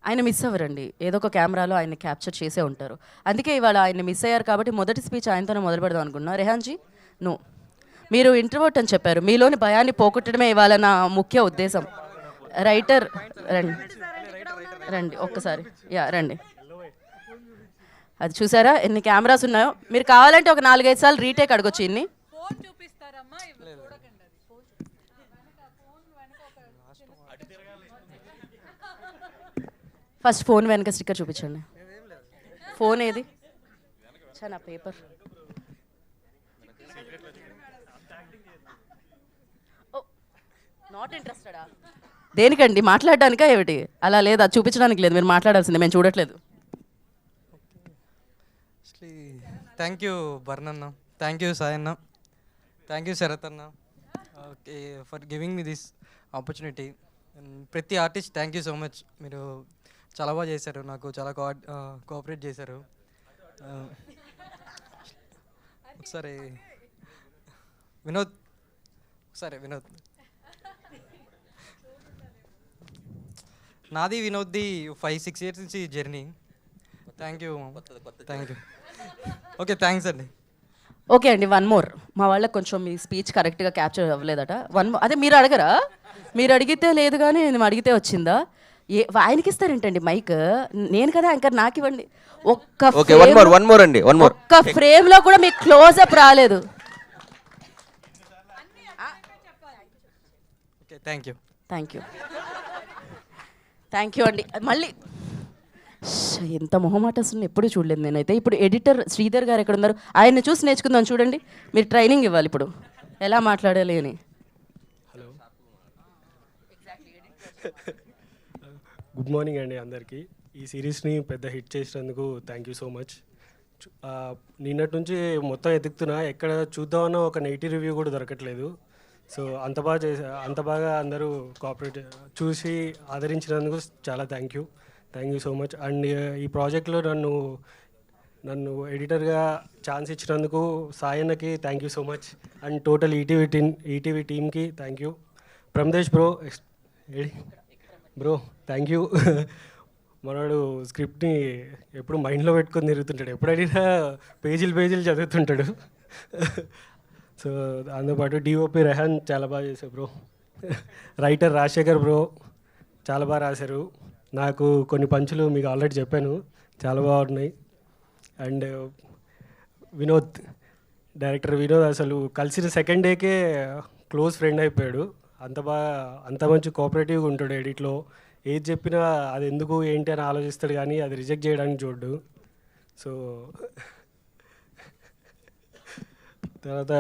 ఆయన మిస్ అవ్వరండి. ఏదో ఒక కెమెరాలో ఆయన్ని క్యాప్చర్ చేసే ఉంటారు. అందుకే ఇవాళ ఆయన మిస్ అయ్యారు కాబట్టి మొదటి స్పీచ్ ఆయనతోనే మొదలు పెడదాం అనుకున్నా. రెహాన్‌జీ, నో. మీరు ఇంట్రోవర్ట్ అని చెప్పారు. మీలోని భయాన్ని పోగొట్టడమే ఇవాళ నా ముఖ్య ఉద్దేశం. రైటర్ రండి. రండి ఒక్కసారి. రండి. అది చూసారా ఎన్ని కెమెరాస్ ఉన్నాయో? మీరు కావాలంటే ఒక 4, 5 సార్లు రీటేక్ అడగొచ్చు ఇన్ని. ఫస్ట్ ఫోన్ వెనక స్టిక్కర్ చూపించండి. ఫోన్ ఏది? నా పేపర్. నాట్ ఇంట్రెస్టెడా? దేనికండి? మాట్లాడడానికా ఏమిటి? అలా లేదు, అది చూపించడానికి లేదు. మీరు మాట్లాడాల్సిందే, మేము చూడట్లేదు. థ్యాంక్ యూ బర్నన్న, థ్యాంక్ యూ సాయన్న, థ్యాంక్ యూ శరత్ అన్న, okay for giving me this opportunity. ప్రతి artist thank you so much. మీరు చాలా బాగా చేశారు, నాకు చాలా కోఆపరేట్ చేశారు. ఒకసారి వినోద్, వినోద్, నాది వినోద్ది 5-6 ఇయర్స్ నుంచి journey. Thank you, thank you. Okay, thanks అండి. ఓకే అండి, వన్ మోర్. మా వాళ్ళకి కొంచెం మీ స్పీచ్ కరెక్ట్గా క్యాప్చర్ అవ్వలేదట. One more. అదే మీరు అడగరా? మీరు అడిగితే లేదు కానీ నేను అడిగితే వచ్చిందా? ఆయనకి ఇస్తారేంటండి మైక్? నేను కదా యాంకర్, నాకు ఇవ్వండి. ఒక్క ఫ్రేమ్ లో కూడా మీకు క్లోజ్అప్ రాలేదు. Thank you, thank you, thank you అండి. మళ్ళీ ఎంత మొహమాటస్తుంది, ఎప్పుడు చూడలేదు నేనైతే. ఇప్పుడు ఎడిటర్ శ్రీధర్ గారు ఎక్కడ ఉన్నారు? ఆయన్ని చూసి నేర్చుకుందాం. చూడండి, మీరు ట్రైనింగ్ ఇవ్వాలి ఇప్పుడు ఎలా మాట్లాడాలి అని. హలో, గుడ్ మార్నింగ్ అండి అందరికీ. ఈ సిరీస్ని పెద్ద హిట్ చేసినందుకు థ్యాంక్ యూ సో మచ్. నిన్నటి నుంచి మొత్తం ఎదుగుతున్నా, ఎక్కడ చూద్దామన్నా ఒక నెగిటివ్ రివ్యూ కూడా దొరకట్లేదు. సో అంత బాగా అందరూ కోఆపరేట్ చూసి ఆదరించినందుకు చాలా thank you so much. And ఈ ప్రాజెక్ట్లో నన్ను ఎడిటర్గా ఛాన్స్ ఇచ్చినందుకు సాయన్నకి thank you so much. And total ETV టీమ్కి thank you. Pramadesh bro thank you. మనవాడు స్క్రిప్ట్ని ఎప్పుడు మైండ్లో పెట్టుకొని తిరుగుతుంటాడు, ఎప్పుడైనా పేజీలు చదువుతుంటాడు. సో దాంతోపాటు డిఓపి రెహాన్ చాలా బాగా చేశారు బ్రో. రైటర్ రాజశేఖర్ బ్రో చాలా బాగా రాశారు. నాకు కొన్ని పంచులు మీకు ఆల్రెడీ చెప్పాను, చాలా బాగున్నాయి. అండ్ డైరెక్టర్ వినోద్ అసలు కలిసిన సెకండ్ డేకే క్లోజ్ ఫ్రెండ్ అయిపోయాడు. అంత మంచి కోఆపరేటివ్గా ఉంటాడు ఎడిట్లో. ఏది చెప్పినా అది ఎందుకు ఏంటి అని ఆలోచిస్తాడు, కానీ అది రిజెక్ట్ చేయడానికి చూడ్డు. సో తర్వాత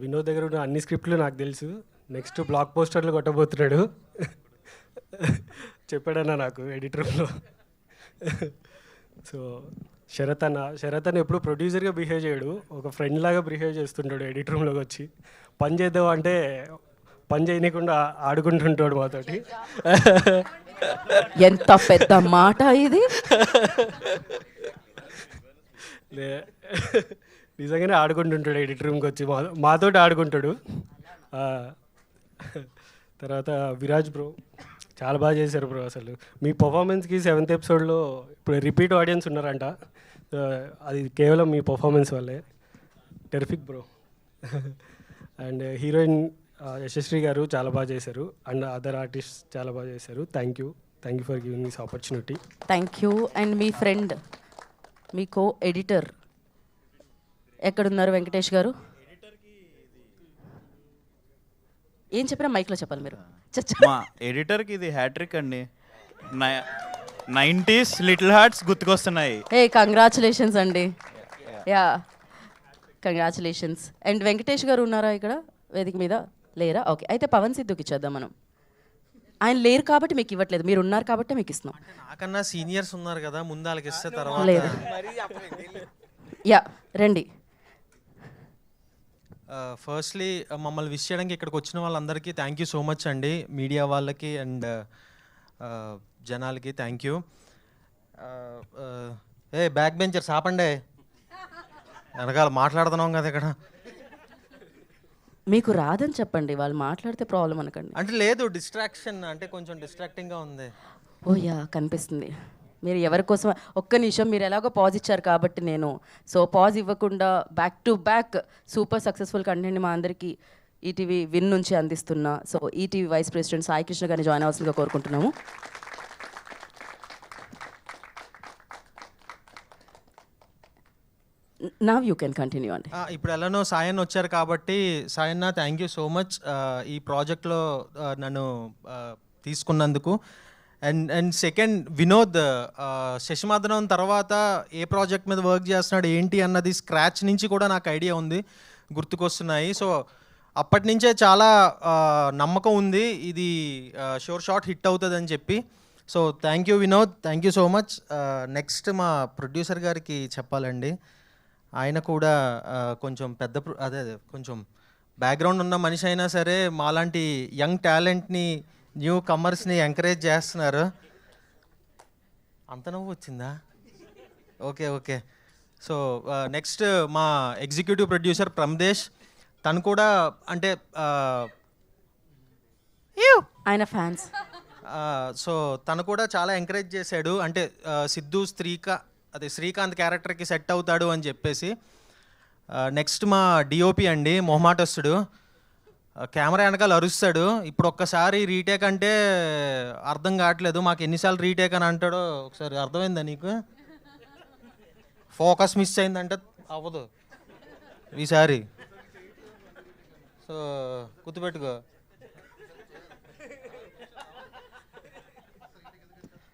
వినోద్ దగ్గర ఉన్న అన్ని స్క్రిప్ట్లు నాకు తెలుసు. నెక్స్ట్ బ్లాక్ పోస్టర్లు కొట్టబోతున్నాడు చెప్పాడన్నా నాకు ఎడిట్ రూమ్లో. సో శరత్ అన్న ఎప్పుడు ప్రొడ్యూసర్గా బిహేవ్ చేయడు, ఒక ఫ్రెండ్ లాగా బిహేవ్ చేస్తుంటాడు. ఎడిట్ రూమ్లోకి వచ్చి పని చేద్దాం అంటే పని చేయకుండా ఆడుకుంటుంటాడు మాతోటి. ఎంత పెద్ద మాట ఇది! నిజంగానే ఆడుకుంటుంటాడు ఎడిట్ రూమ్కి వచ్చి, మాతోటి ఆడుకుంటాడు. తర్వాత విరాజ్ బ్రో చాలా బాగా చేశారు బ్రో. అసలు మీ పర్ఫార్మెన్స్కి 7th ఎపిసోడ్లో ఇప్పుడు రిపీట్ ఆడియన్స్ ఉన్నారంట, అది కేవలం మీ పర్ఫార్మెన్స్ వల్లే. Terrific bro. And heroine Yashasvi గారు చాలా బాగా చేశారు. అండ్ అదర్ ఆర్టిస్ట్ చాలా బాగా చేశారు. Thank you for giving this opportunity. Thank you. And me friend, me co editor ఎక్కడున్నారు? వెంకటేష్ గారు ఏం చెప్పినా మైక్లో చెప్పాలి మీరు. మా ఎడిటర్కి ఇది హ్యాట్రిక్ అండి. 90s లిటిల్ హార్ట్స్ గుర్తుకొస్తున్నాయి. కంగ్రాచులేషన్స్ అండి. కంగ్రాచులేషన్స్. అండ్ వెంకటేష్ గారు ఉన్నారా ఇక్కడ వేదిక మీద? లేరా? ఓకే, అయితే పవన్ సిద్ధుకి ఇచ్చేద్దాం మనం. ఆయన లేరు కాబట్టి మీకు ఇవ్వట్లేదు, మీరు ఉన్నారు కాబట్టి మీకు ఇస్తున్నాం. నాకన్నా సీనియర్స్ ఉన్నారు కదా, ముందు వాళ్ళకి ఇస్తే తర్వాత. లేదు, రండి. ఫస్ట్లీ మమ్మల్ని విష్ చేయడానికి ఇక్కడికి వచ్చిన వాళ్ళందరికీ థ్యాంక్ యూ సో మచ్ అండి. మీడియా వాళ్ళకి అండ్ జనాలకి థ్యాంక్ యూ. బ్యాక్ బెంచర్స్ ఆపండి, వెనకాల మాట్లాడుతున్నాం కదా ఇక్కడ. మీకు రాదని చెప్పండి, వాళ్ళు మాట్లాడితే ప్రాబ్లం అనకండి. అంటే లేదు, డిస్ట్రాక్షన్ అంటే కొంచెం డిస్ట్రాక్టింగ్గా ఉంది. ఓ యా కనిపిస్తుంది. మీరు ఎవరి కోసం ఒక్క నిమిషం, మీరు ఎలాగో పాజ్ ఇచ్చారు కాబట్టి నేను సో పాజ్ ఇవ్వకుండా back to back super successful కంటెంట్ని మా అందరికీ ఈటీవీ విన్ నుంచి అందిస్తున్నా so ETV vice president Sai Krishna గారిని జాయిన్ అవ్వాల్సిందిగా కోరుకుంటున్నాము. నవ్ యూ కెన్ కంటిన్యూ అండి. ఇప్పుడు ఎలానో సాయన్ వచ్చారు కాబట్టి Sayanna thank you so much ఈ ప్రాజెక్ట్లో నన్ను తీసుకున్నందుకు. అండ్ సెకండ్ వినోద్ శశిమాధనం తర్వాత ఏ ప్రాజెక్ట్ మీద వర్క్ చేస్తున్నాడు ఏంటి అన్నది స్క్రాచ్ నుంచి కూడా నాకు ఐడియా ఉంది, గుర్తుకొస్తున్నాయి. సో అప్పటి నుంచే చాలా నమ్మకం ఉంది ఇది షోర్ షాట్ హిట్ అవుతుంది అని చెప్పి. So thank you Vinod, thank you so much. Next మా ప్రొడ్యూసర్ గారికి చెప్పాలండి, ఆయన కూడా కొంచెం పెద్ద అదే కొంచెం బ్యాక్గ్రౌండ్ ఉన్న మనిషి అయినా సరే మాలాంటి యంగ్ టాలెంట్ని న్యూ కమర్స్ని ఎంకరేజ్ చేస్తున్నారు. అంత నవ్వు వచ్చిందా? Okay okay. సో నెక్స్ట్ మా ఎగ్జిక్యూటివ్ ప్రొడ్యూసర్ ప్రమదేశ్, తను కూడా అంటే ఆయన ఫ్యాన్స్. సో తను కూడా చాలా ఎంకరేజ్ చేశాడు, అంటే సిద్ధు శ్రీకాంత్ క్యారెక్టర్కి సెట్ అవుతాడు అని చెప్పేసి. నెక్స్ట్ మా డిఓపి అండి, మొహమాటస్తుడు, కెమెరా వెనకాల అరుస్తాడు. ఇప్పుడు ఒక్కసారి రీటేక్ అంటే అర్థం కావట్లేదు, మాకు ఎన్నిసార్లు రీటేక్ అని అంటాడో ఒకసారి అర్థమైందా నీకు? ఫోకస్ మిస్ అయిందంటే అవ్వదు ఈసారి, సో గుర్తుపెట్టుకో.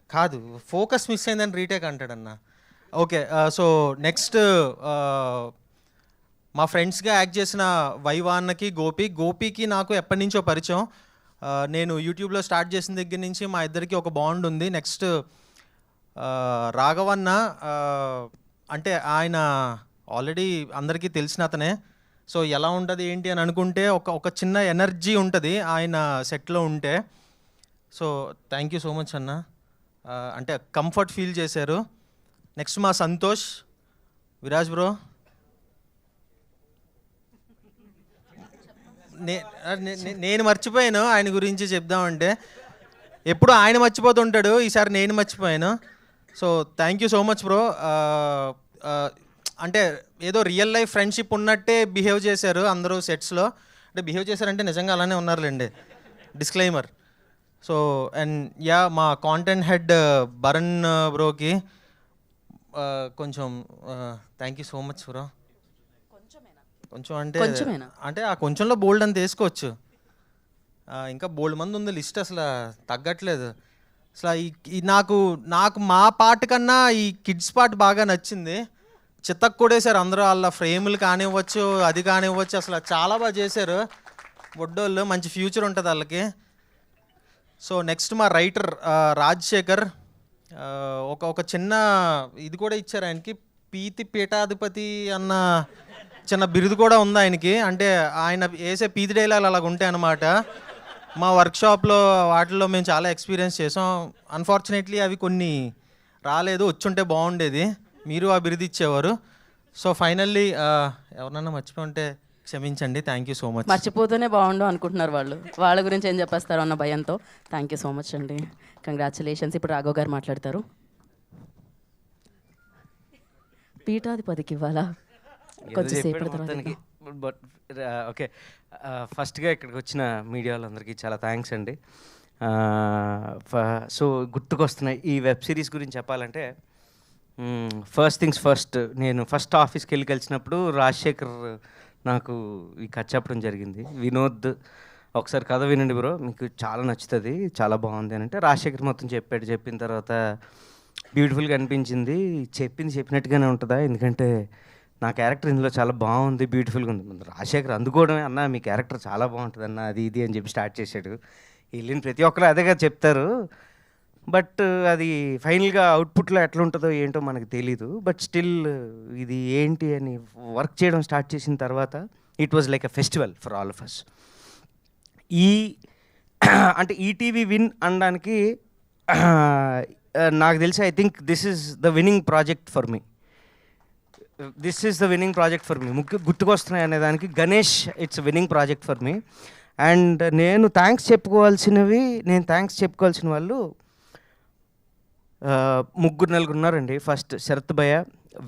కాదు, ఫోకస్ మిస్ అయిందని రీటేక్ అంటాడన్న. ఓకే. సో నెక్స్ట్ మా ఫ్రెండ్స్గా యాక్ట్ చేసిన వైవాన్నకి గోపికి నాకు ఎప్పటి నుంచో పరిచయం. నేను యూట్యూబ్లో స్టార్ట్ చేసిన దగ్గర నుంచి మా ఇద్దరికి ఒక బాండ్ ఉంది. నెక్స్ట్ రాఘవన్న, అంటే ఆయన ఆల్రెడీ అందరికీ తెలిసిన అతనే. సో ఎలా ఉంటుంది ఏంటి అని అనుకుంటే ఒక చిన్న ఎనర్జీ ఉంటుంది ఆయన సెట్లో ఉంటే. So thank you so much అన్న, అంటే కంఫర్ట్ ఫీల్ చేశారు. నెక్స్ట్ మా సంతోష్, విరాజ్ బ్రో, నేను మర్చిపోయాను ఆయన గురించి చెప్దామంటే, ఎప్పుడు ఆయన మర్చిపోతుంటాడు, ఈసారి నేను మర్చిపోయాను. So thank you so much bro. అంటే ఏదో రియల్ లైఫ్ ఫ్రెండ్షిప్ ఉన్నట్టే బిహేవ్ చేశారు అందరూ సెట్స్లో. అంటే బిహేవ్ చేశారంటే నిజంగా అలానే ఉన్నారులేండి, డిస్క్లైమర్. సో అండ్ యా మా కాంటెంట్ హెడ్ భరణ్ బ్రోకి కొంచెం thank you so much bro. కొంచెం అంటే ఆ కొంచెంలో బోల్డ్ అని తీసుకోవచ్చు, ఇంకా బోల్డ్ మంది ఉంది లిస్ట్, అసలు తగ్గట్లేదు అసలు. ఈ నాకు మా పార్ట్ కన్నా ఈ కిడ్స్ పార్ట్ బాగా నచ్చింది. చిత్తకు కొడేశారు అందరూ, వాళ్ళ ఫ్రేములు కానివ్వచ్చు, అది కానివ్వచ్చు, అసలు చాలా బాగా చేశారు బొడ్డోళ్ళు, మంచి ఫ్యూచర్ ఉంటుంది వాళ్ళకి. సో నెక్స్ట్ మా రైటర్ రాజశేఖర్, ఒక చిన్న ఇది కూడా ఇచ్చారు ఆయనకి, పీఠాధిపతి అన్న చిన్న బిరుదు కూడా ఉంది ఆయనకి. అంటే ఆయన వేసే పీతి డైలాగ్ అలాగ ఉంటాయి అన్నమాట. మా వర్క్షాప్లో వాటిల్లో మేము చాలా ఎక్స్పీరియన్స్ చేసాం. అన్ఫార్చునేట్లీ అవి కొన్ని రాలేదు, వచ్చుంటే బాగుండేది, మీరు ఆ బిరుదు ఇచ్చేవారు. సో ఫైనల్లీ ఎవరన్నా మర్చిపోయి ఉంటే క్షమించండి, థ్యాంక్ యూ సో మచ్. మర్చిపోతూనే బాగుండు అనుకుంటున్నారు వాళ్ళు, వాళ్ళ గురించి ఏం చెప్పేస్తారు అన్న భయంతో. థ్యాంక్ యూ సో మచ్ అండి, కంగ్రాచులేషన్స్. ఇప్పుడు రాఘవ్ గారు మాట్లాడతారు. పీఠాధిపతికి ఇవ్వాలా కొంచెం సేపటి తర్వాత? బట్ ఓకే, ఫస్ట్గా ఇక్కడికి వచ్చిన మీడియా వాళ్ళందరికీ చాలా థ్యాంక్స్ అండి. సో గుర్తుకొస్తున్నాయి ఈ వెబ్ సిరీస్ గురించి చెప్పాలంటే, ఫస్ట్ థింగ్స్ ఫస్ట్, నేను ఫస్ట్ ఆఫీస్కి వెళ్ళి కలిసినప్పుడు రాజశేఖర్ నాకు ఈ కథ చెప్పడం జరిగింది. వినోద్ ఒకసారి కథ వినండి బ్రో, మీకు చాలా నచ్చుతుంది, చాలా బాగుంది అని అంటే రాజశేఖర్ మొత్తం చెప్పిన తర్వాత బ్యూటిఫుల్గా అనిపించింది. చెప్పినట్టుగానే ఉంటుందా, ఎందుకంటే నా క్యారెక్టర్ ఇందులో చాలా బాగుంది, బ్యూటిఫుల్గా ఉంది. రాజశేఖర్ అందుకోవడమే, అన్న మీ క్యారెక్టర్ చాలా బాగుంటుంది అన్న, అది ఇది అని చెప్పి స్టార్ట్ చేశాడు. వెళ్ళిన ప్రతి ఒక్కరు అదేగా చెప్తారు, బట్ అది ఫైనల్గా అవుట్పుట్లో ఎట్లా ఉంటుందో ఏంటో మనకు తెలీదు. బట్ స్టిల్ ఇది ఏంటి అని వర్క్ చేయడం స్టార్ట్ చేసిన తర్వాత it was like a festival for all of us. అంటే ఈటీవీ విన్ అనడానికి నాకు తెలిసి I think this is the winning project for me. గుర్తుకొస్తున్నాయి అనే దానికి Ganesh it's winning project for me. And నేను థ్యాంక్స్ చెప్పుకోవాల్సిన వాళ్ళు ముగ్గురు నలుగురు ఉన్నారండి. First Sharath bhaiya,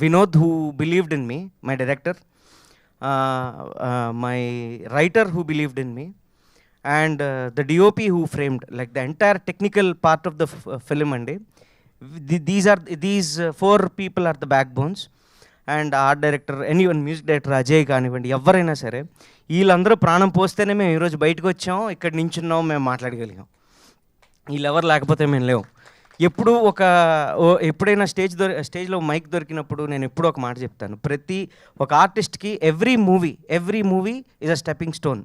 Vinod who believed in me, my director, my writer who believed in me, and the DOP who framed like the entire technical part of the film అండి. These 4 people are the backbones. And art director, anyone, music director Ajay కానివ్వండి, ఎవరైనా సరే వీళ్ళందరూ ప్రాణం పోస్తేనే మేము ఈరోజు బయటకు వచ్చాం, ఇక్కడ నించున్నాం, మేము మాట్లాడగలిగాం. వీళ్ళెవరు లేకపోతే మేము లేవు. ఎప్పుడైనా స్టేజ్లో మైక్ దొరికినప్పుడు నేను ఎప్పుడూ ఒక మాట చెప్తాను, ప్రతి ఒక ఆర్టిస్ట్కి every movie is a stepping stone,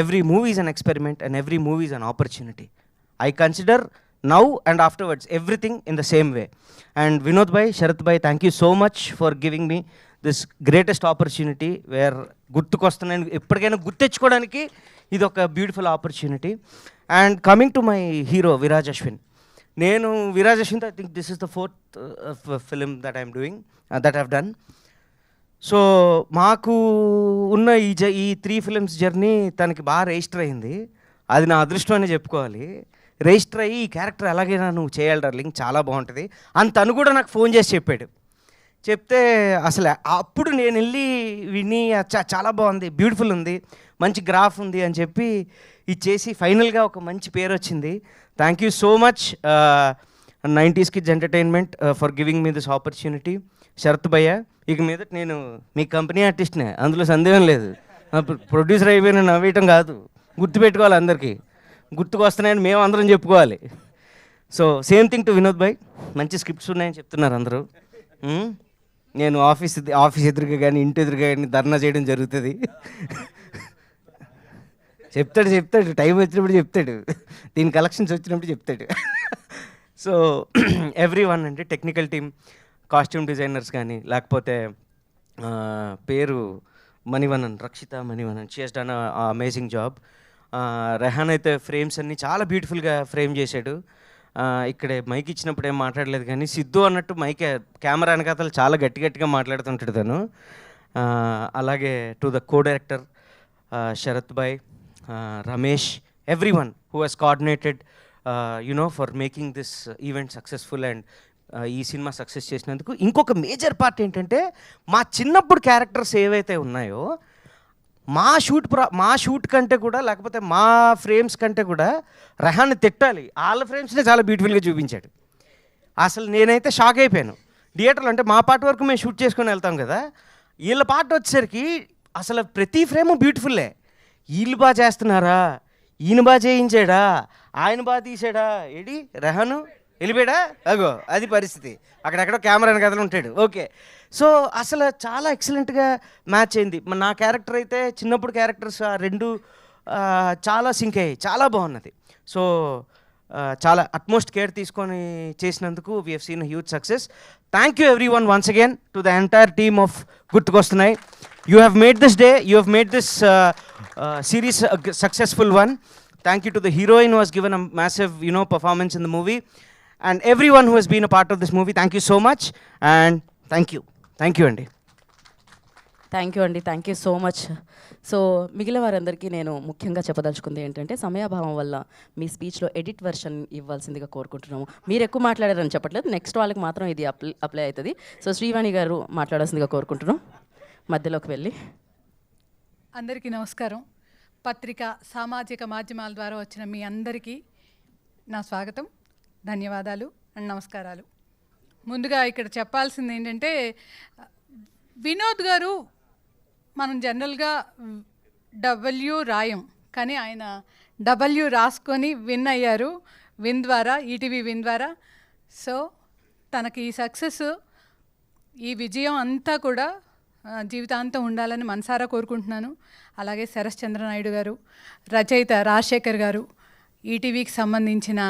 every movie is an experiment, and every movie is an opportunity. I consider now and afterwards everything in the same way. And Vinod bhai, Sharath bhai, thank you so much for giving me this greatest opportunity where గుర్తుకొస్తున్నాను, ఎప్పటికైనా గుర్తెచ్చుకోవడానికి ఇది ఒక beautiful opportunity. And coming to my hero Viraj Ashwin, నేను Viraj Ashwin, I think this is the 4th film that I'm doing, that I've done. So మాకు ఉన్న ఈ 3 films journey తనకి బాగా రిజిస్టర్ అయింది. అది నా అదృష్టం అని చెప్పుకోవాలి. రిజిస్టర్ అయ్యి ఈ క్యారెక్టర్ ఎలాగైనా నువ్వు చేయాలి డార్లింగ్, చాలా బాగుంటుంది అని తను కూడా నాకు ఫోన్ చేసి చెప్పాడు. చెప్తే అసలు అప్పుడు నేను వెళ్ళి విని చాలా బాగుంది, బ్యూటిఫుల్ ఉంది, మంచి గ్రాఫ్ ఉంది అని చెప్పి ఇచ్చేసి ఫైనల్గా ఒక మంచి పేరు వచ్చింది. Thank you so much 90s Kids entertainment for giving me this opportunity. Sharath bhaiya, ఇక మీద నేను మీ కంపెనీ ఆర్టిస్ట్నే, అందులో సందేహం లేదు. ప్రొడ్యూసర్ అయిపోయిన నవ్వేయటం కాదు, గుర్తుపెట్టుకోవాలి, అందరికీ గుర్తుకు వస్తున్నాయని మేము అందరం చెప్పుకోవాలి. So same thing to Vinod bhai, మంచి స్క్రిప్ట్స్ ఉన్నాయని చెప్తున్నారు అందరూ. నేను ఆఫీస్ ఎదురుగా కానీ ఇంటి ఎదురుగా కానీ ధర్నా చేయడం జరుగుతుంది. చెప్తాడు టైం వచ్చినప్పుడు చెప్తాడు, దీని కలెక్షన్స్ వచ్చినప్పుడు చెప్తాడు. సో ఎవ్రీ వన్ అంటే టెక్నికల్ టీమ్, కాస్ట్యూమ్ డిజైనర్స్ కానీ, లేకపోతే పేరు Manivannan, Rakshita Manivannan, she has done amazing job. Rehan అయితే ఫ్రేమ్స్ అన్నీ చాలా బ్యూటిఫుల్గా ఫ్రేమ్ చేశాడు. ఇక్కడే మైక్ ఇచ్చినప్పుడు ఏం మాట్లాడలేదు, కానీ సిద్ధు అన్నట్టు కెమెరా వెనకాతలు చాలా గట్టిగా మాట్లాడుతుంటాడు తను. అలాగే to the co director Sharath bhai, Ramesh, every one who has coordinated for making this event successful and ఈ సినిమా సక్సెస్ చేసినందుకు. ఇంకొక మేజర్ పార్ట్ ఏంటంటే, మా చిన్నప్పుడు క్యారెక్టర్స్ ఏవైతే ఉన్నాయో మా షూట్ కంటే కూడా, లేకపోతే మా ఫ్రేమ్స్ కంటే కూడా రెహాన్ని తిట్టాలి, వాళ్ళ ఫ్రేమ్స్నే చాలా బ్యూటిఫుల్గా చూపించాడు. అసలు నేనైతే షాక్ అయిపోయాను. థియేటర్లో అంటే మా పార్ట్ వరకు మేము షూట్ చేసుకొని వెళ్తాం కదా, వీళ్ళ పార్ట్ వచ్చేసరికి అసలు ప్రతి ఫ్రేము బ్యూటిఫుల్లే. వీళ్ళు బాగా చేస్తున్నారా, ఈయన బాగా చేయించాడా, ఆయన బాగా తీసాడా, ఏడి రెహాను వెళ్ళిపోయాడా, అగో అది పరిస్థితి. అక్కడెక్కడో కెమెరా వెనకాల ఉంటాడు. ఓకే, సో అసలు చాలా ఎక్సలెంట్గా మ్యాచ్ అయింది. నా క్యారెక్టర్ అయితే చిన్నప్పుడు క్యారెక్టర్స్ ఆ 2 చాలా సింక్ అయ్యాయి, చాలా బాగున్నది. సో చాలా అట్మోస్ట్ కేర్ తీసుకొని చేసినందుకు we have seen huge success. Thank you everyone once again to the entire team of Gurthukosthunnayi. You have made this day, you have made this series a successful one. Thank you to the heroine who has given a massive performance in the movie, and everyone who has been a part of this movie. Thank you so much, and thank you అండి. Thank you so much. So మిగిలిన వారందరికీ నేను ముఖ్యంగా చెప్పదలుచుకుంది ఏంటంటే, సమయాభావం వల్ల మీ స్పీచ్లో edit version ఇవ్వాల్సిందిగా కోరుకుంటున్నాము. మీరు ఎక్కువ మాట్లాడారని చెప్పట్లేదు, నెక్స్ట్ వాళ్ళకి మాత్రం ఇది అప్లై అవుతుంది. సో శ్రీవాణి గారు మాట్లాడాల్సిందిగా కోరుకుంటున్నాం, మధ్యలోకి వెళ్ళి. అందరికీ నమస్కారం. పత్రిక, సామాజిక మాధ్యమాల ద్వారా వచ్చిన మీ అందరికీ నా స్వాగతం, ధన్యవాదాలు అండ్ నమస్కారాలు. ముందుగా ఇక్కడ చెప్పాల్సింది ఏంటంటే, వినోద్ గారు మనం జనరల్గా డబ్ల్యూ రాయం, కానీ ఆయన డబ్ల్యూ రాసుకొని విన్ అయ్యారు, విన్ ద్వారా, ఈటీవీ విన్ ద్వారా. సో తనకి ఈ సక్సెస్, ఈ విజయం అంతా కూడా జీవితాంతం ఉండాలని మనసారా కోరుకుంటున్నాను. అలాగే శరత్ చంద్ర నాయుడు గారు, రచయిత రాజశేఖర్ గారు, ఈటీవీకి సంబంధించిన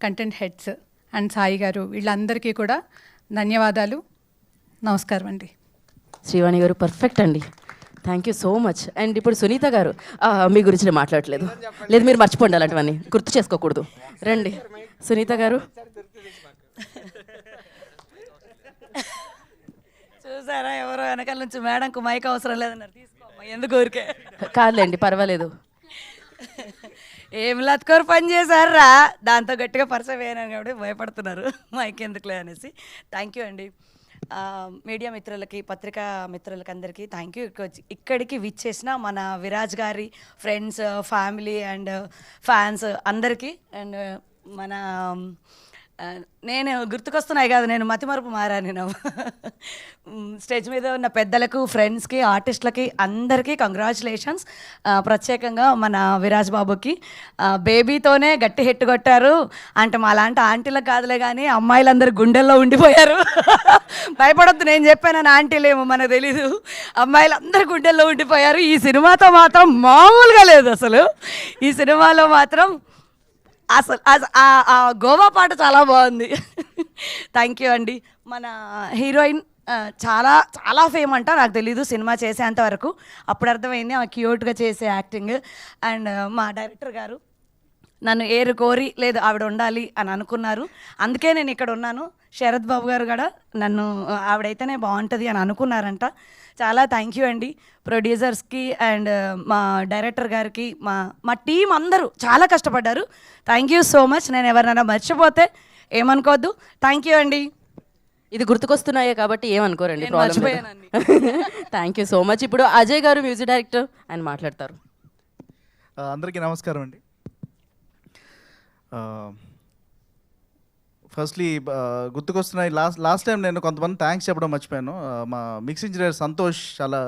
కంటెంట్ హెడ్స్ అండ్ సాయి గారు, వీళ్ళందరికీ కూడా ధన్యవాదాలు, నమస్కారం అండి. శ్రీవాణి గారు పర్ఫెక్ట్ అండి, thank you so much. And ఇప్పుడు సునీత గారు, మీ గురించి నేను మాట్లాడలేదు, లేదు మీరు మర్చిపోండి, అలాంటివన్నీ గుర్తు చేసుకోకూడదు. రండి సునీత గారు. చూసారా, ఎవరో వెనకాల నుంచి మేడంకు మైక్ అవసరం లేదన్నారు, తీసుకోమ్మా, ఎందుకు ఊరికే. కాదులేండి, పర్వాలేదు. ఏం లత్కోరు పని చేశారా, దాంతో గట్టిగా పరిచయం అయ్యాను కాబట్టి భయపడుతున్నారు మైక్ ఎందుకులే అనేసి. థ్యాంక్ యూ అండి. మీడియా మిత్రులకి, పత్రికా మిత్రులకి అందరికీ థ్యాంక్ యూ. ఇక్కడికి విచ్చేసిన మన విరాజ్ గారి ఫ్రెండ్స్, ఫ్యామిలీ అండ్ ఫ్యాన్స్ అందరికీ, అండ్ మన నేను గుర్తుకొస్తున్నాయి కాదు, నేను మతిమరుపు మారా. నేను స్టేజ్ మీద ఉన్న పెద్దలకు, ఫ్రెండ్స్కి, ఆర్టిస్టులకి అందరికీ కంగ్రాచులేషన్స్. ప్రత్యేకంగా మన విరాజ్ బాబుకి బేబీతోనే గట్టి హిట్ కొట్టారు. అంటే మా లాంటి ఆంటీలకు కాదులే కానీ అమ్మాయిలందరూ గుండెల్లో ఉండిపోయారు. భయపడొద్దు, నేను చెప్పాను ఆంటీలేమో మనకు తెలీదు, అమ్మాయిలందరూ గుండెల్లో ఉండిపోయారు. ఈ సినిమాతో మాత్రం మామూలుగా లేదు అసలు. ఈ సినిమాలో మాత్రం అసలు ఆ గోవా పాట చాలా బాగుంది. థ్యాంక్ యూ అండి. మన హీరోయిన్ చాలా చాలా ఫేమ్ అంట, నాకు తెలీదు సినిమా చేసేంత వరకు. అప్పుడు అర్థమైంది ఆమె క్యూట్గా చేసే యాక్టింగ్. అండ్ మా డైరెక్టర్ గారు నన్ను ఏరు కోరి లేదు ఆవిడ ఉండాలి అని అనుకున్నారు, అందుకే నేను ఇక్కడ ఉన్నాను. శరత్ బాబు గారు కూడా నన్ను ఆవిడైతేనే బాగుంటుంది అని అనుకున్నారంట. చాలా థ్యాంక్ యూ అండి ప్రొడ్యూసర్స్కి అండ్ మా డైరెక్టర్ గారికి, మా టీం అందరూ చాలా కష్టపడ్డారు. Thank you so much. నేను ఎవరినైనా మర్చిపోతే ఏమనుకోవద్దు. థ్యాంక్ యూ అండి. ఇది గుర్తుకొస్తున్నాయే కాబట్టి ఏమనుకోరండి, నేను మర్చిపోయానండి. Thank you so much. ఇప్పుడు అజయ్ గారు మ్యూజిక్ డైరెక్టర్, ఆయన మాట్లాడతారు. అందరికీ నమస్కారం అండి. ఫస్ట్లీ గుర్తుకొస్తున్నాయి, లాస్ట్ టైం నేను కొంతమంది థ్యాంక్స్ చెప్పడం మర్చిపోయాను. మా మిక్స్ ఇంజనీర్ సంతోష్ చాలా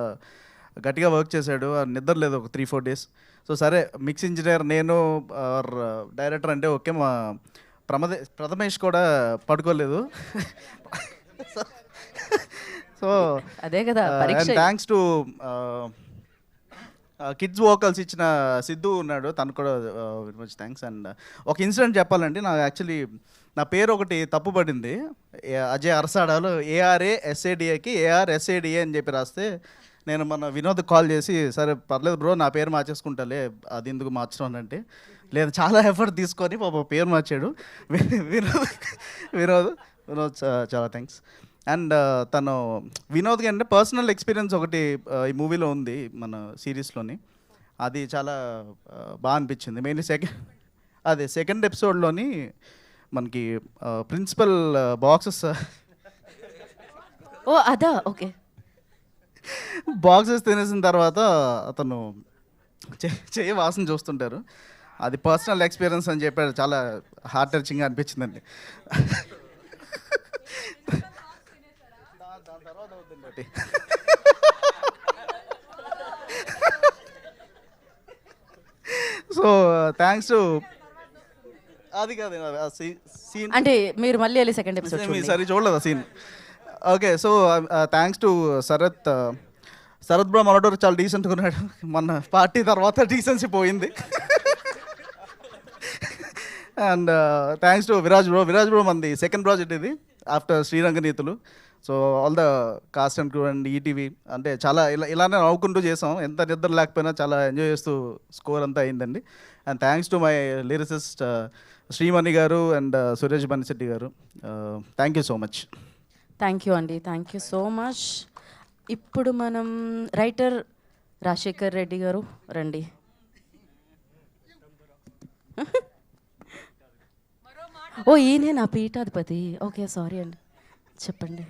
గట్టిగా వర్క్ చేశాడు, నిద్ర లేదు ఒక 3-4 days. సో సరే, మిక్స్ ఇంజనీర్ నేను డైరెక్టర్ అంటే ఓకే, మా ప్రథమేష్ కూడా పడుకోలేదు. సో అదే కదా పరీక్ష. థ్యాంక్స్ టు కిడ్స్ వోకల్స్ ఇచ్చిన సిద్ధు ఉన్నాడు, తను కూడా వెరీ మచ్ థ్యాంక్స్. అండ్ ఒక ఇన్సిడెంట్ చెప్పాలంటే, నాకు యాక్చువల్లీ నా పేరు ఒకటి తప్పు పడింది. అజయ్ అరసాడాలో ARASADAకి ARSADA అని చెప్పి రాస్తే, నేను మన వినోద్ కాల్ చేసి సరే పర్లేదు బ్రో నా పేరు మార్చేసుకుంటాలే, అది ఎందుకు మార్చడం అంటే, లేదు చాలా ఎఫర్ట్ తీసుకొని పాప పేరు మార్చాడు. వినోద్ చాలా థ్యాంక్స్. అండ్ తను వినోద్కి అంటే పర్సనల్ ఎక్స్పీరియన్స్ ఒకటి ఈ మూవీలో ఉంది, మన సిరీస్లోని. అది చాలా బాగా అనిపించింది. మెయిన్లీ సెకండ్ ఎపిసోడ్లోని మనకి ప్రిన్సిపల్ బాక్సెస్ ఓ అదా ఓకే, బాక్సెస్ తినేసిన తర్వాత అతను చెయ్యి వాసన చూస్తుంటారు. అది పర్సనల్ ఎక్స్పీరియన్స్ అని చెప్పాడు, చాలా హార్ట్ టచింగ్గా అనిపించిందండి. దాని తర్వాత అవుతుందండి. సో థ్యాంక్స్ టు అది కాదు సీన్ అంటే మీరు మళ్ళీ వెళ్ళి సెకండ్ ఎపిసోడ్ సరే చూడలేదు scene. Okay, so thanks to Sharath bro మనోడు చాలా డీసెంట్గా ఉన్నాడు. మన పార్టీ తర్వాత డీసెన్సీ పోయింది. And thanks to Viraj bro మనది సెకండ్ ప్రాజెక్ట్ ఇది after Sriranganeethulu. So all the cast and crew and ETV అంటే చాలా ఇలానే నవ్వుకుంటూ చేసాం, ఎంత నిద్ర లేకపోయినా చాలా ఎంజాయ్ చేస్తూ స్కోర్ అంతా అయిందండి. And thanks to my lyricist Shreemani గారు అండ్ సురేష్ బనిశెట్టి గారు. Thank you so much. Thank you అండి, థ్యాంక్ యూ సో మచ్. ఇప్పుడు మనం రైటర్ రాజశేఖర్ రెడ్డి గారు రండి. ఓ ఈయనే నా పీఠాధిపతి. ఓకే సారీ అండి, చెప్పండి.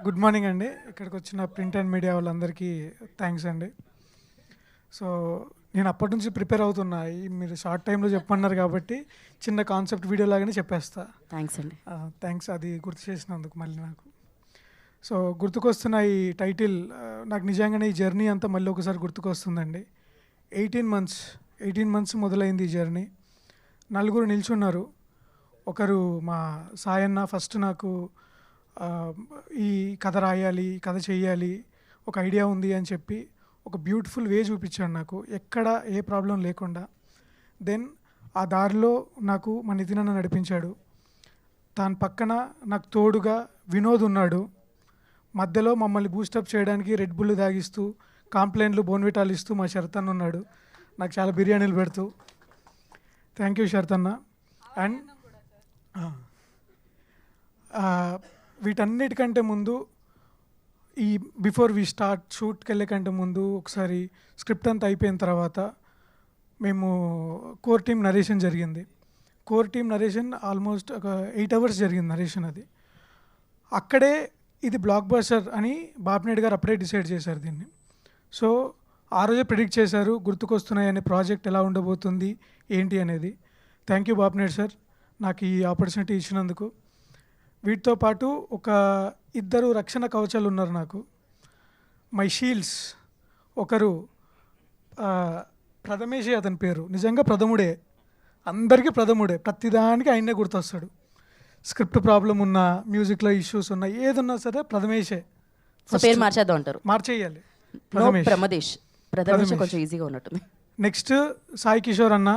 గుడ్ మార్నింగ్ అండి. ఇక్కడికి వచ్చిన ప్రింట్ అండ్ మీడియా వాళ్ళందరికీ థ్యాంక్స్ అండి. సో నేను అప్పటి నుంచి ప్రిపేర్ అవుతున్నా, మీరు షార్ట్ టైంలో చెప్పన్నారు కాబట్టి చిన్న కాన్సెప్ట్ వీడియో లాగానే చెప్పేస్తా. థ్యాంక్స్ అండి. థ్యాంక్స్ అది గుర్తు చేసినందుకు మళ్ళీ నాకు. సో గుర్తుకొస్తున్న ఈ టైటిల్ నాకు నిజంగానే ఈ జర్నీ అంతా మళ్ళీ ఒకసారి గుర్తుకొస్తుందండి. 18 months మొదలైంది ఈ జర్నీ. 4 నిల్చున్నారు. ఒకరు మా సాయన్న ఫస్ట్ నాకు ఈ కథ రాయాలి, కథ చేయాలి, ఒక ఐడియా ఉంది అని చెప్పి ఒక బ్యూటిఫుల్ వే చూపించాడు నాకు, ఎక్కడ ఏ ప్రాబ్లం లేకుండా. దెన్ ఆ దారిలో నాకు మా నితిన్ అన్న నడిపించాడు. దాని పక్కన నాకు తోడుగా వినోద్ ఉన్నాడు. మధ్యలో మమ్మల్ని బూస్టప్ చేయడానికి రెడ్ బుల్ తాగిస్తూ, కాంప్లైంట్లు, బోన్విటాలు ఇస్తూ మా శరత్ అన్న ఉన్నాడు, నాకు చాలా బిర్యానీలు పెడుతూ. థ్యాంక్ యూ శరత్ అన్న. అండ్ వీటన్నిటికంటే ముందు ఈ బిఫోర్ వి స్టార్ట్ షూట్కి వెళ్ళే కంటే ముందు ఒకసారి స్క్రిప్ట్ అంతా అయిపోయిన తర్వాత మేము కోర్ టీమ్ నరేషన్ జరిగింది. కోర్ టీమ్ నరేషన్ ఆల్మోస్ట్ ఒక 8 hours జరిగింది నరేషన్. అది అక్కడే ఇది బ్లాక్ బస్టర్ అని బాపినేడు గారు అప్పుడే డిసైడ్ చేశారు దీన్ని. సో ఆ రోజే ప్రిడిక్ట్ చేశారు గుర్తుకొస్తున్నాయి అనే ప్రాజెక్ట్ ఎలా ఉండబోతుంది ఏంటి అనేది. థ్యాంక్ యూ బాపినేడు సార్ నాకు ఈ ఆపర్చునిటీ ఇచ్చినందుకు. వీటితో పాటు ఒక 2 రక్షణ కవచాలు ఉన్నారు నాకు, మై షీల్డ్స్. ఒకరు ప్రథమేషి, అతని పేరు నిజంగా ప్రథముడే, అందరికీ ప్రథముడే, ప్రతిదానికి ఆయన్నే గుర్తొస్తాడు. స్క్రిప్ట్ ప్రాబ్లం ఉన్నా, మ్యూజిక్లో ఇష్యూస్ ఉన్నా, ఏదున్నా సరే ప్రథమేషే. సో పేరు మార్చేద్దాం అంటారు? మార్చేయాలి. ప్రమదేశ్. ప్రథమేష్ కొంచెం ఈజీగా ఉన్నట్టుంది. నెక్స్ట్ సాయి కిషోర్ అన్న,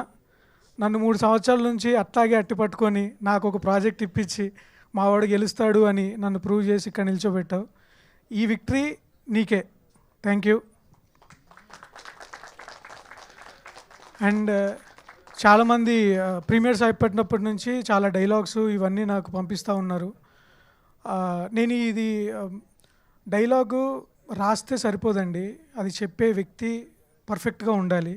నన్ను 3 సంవత్సరాల నుంచి అట్లాగే అట్టి పట్టుకొని నాకు ఒక ప్రాజెక్ట్ ఇప్పించి మా వాడు గెలుస్తాడు అని నన్ను ప్రూవ్ చేసి ఇక్కడ నిల్చోబెట్టావు. ఈ విక్టరీ నీకే. Thank you. అండ్ చాలామంది ప్రీమియర్స్ అయిపోయినప్పటి నుంచి చాలా డైలాగ్స్ ఇవన్నీ నాకు పంపిస్తూ ఉన్నారు. నేను ఇది డైలాగు రాస్తే సరిపోదండి, అది చెప్పే వ్యక్తి పర్ఫెక్ట్గా ఉండాలి.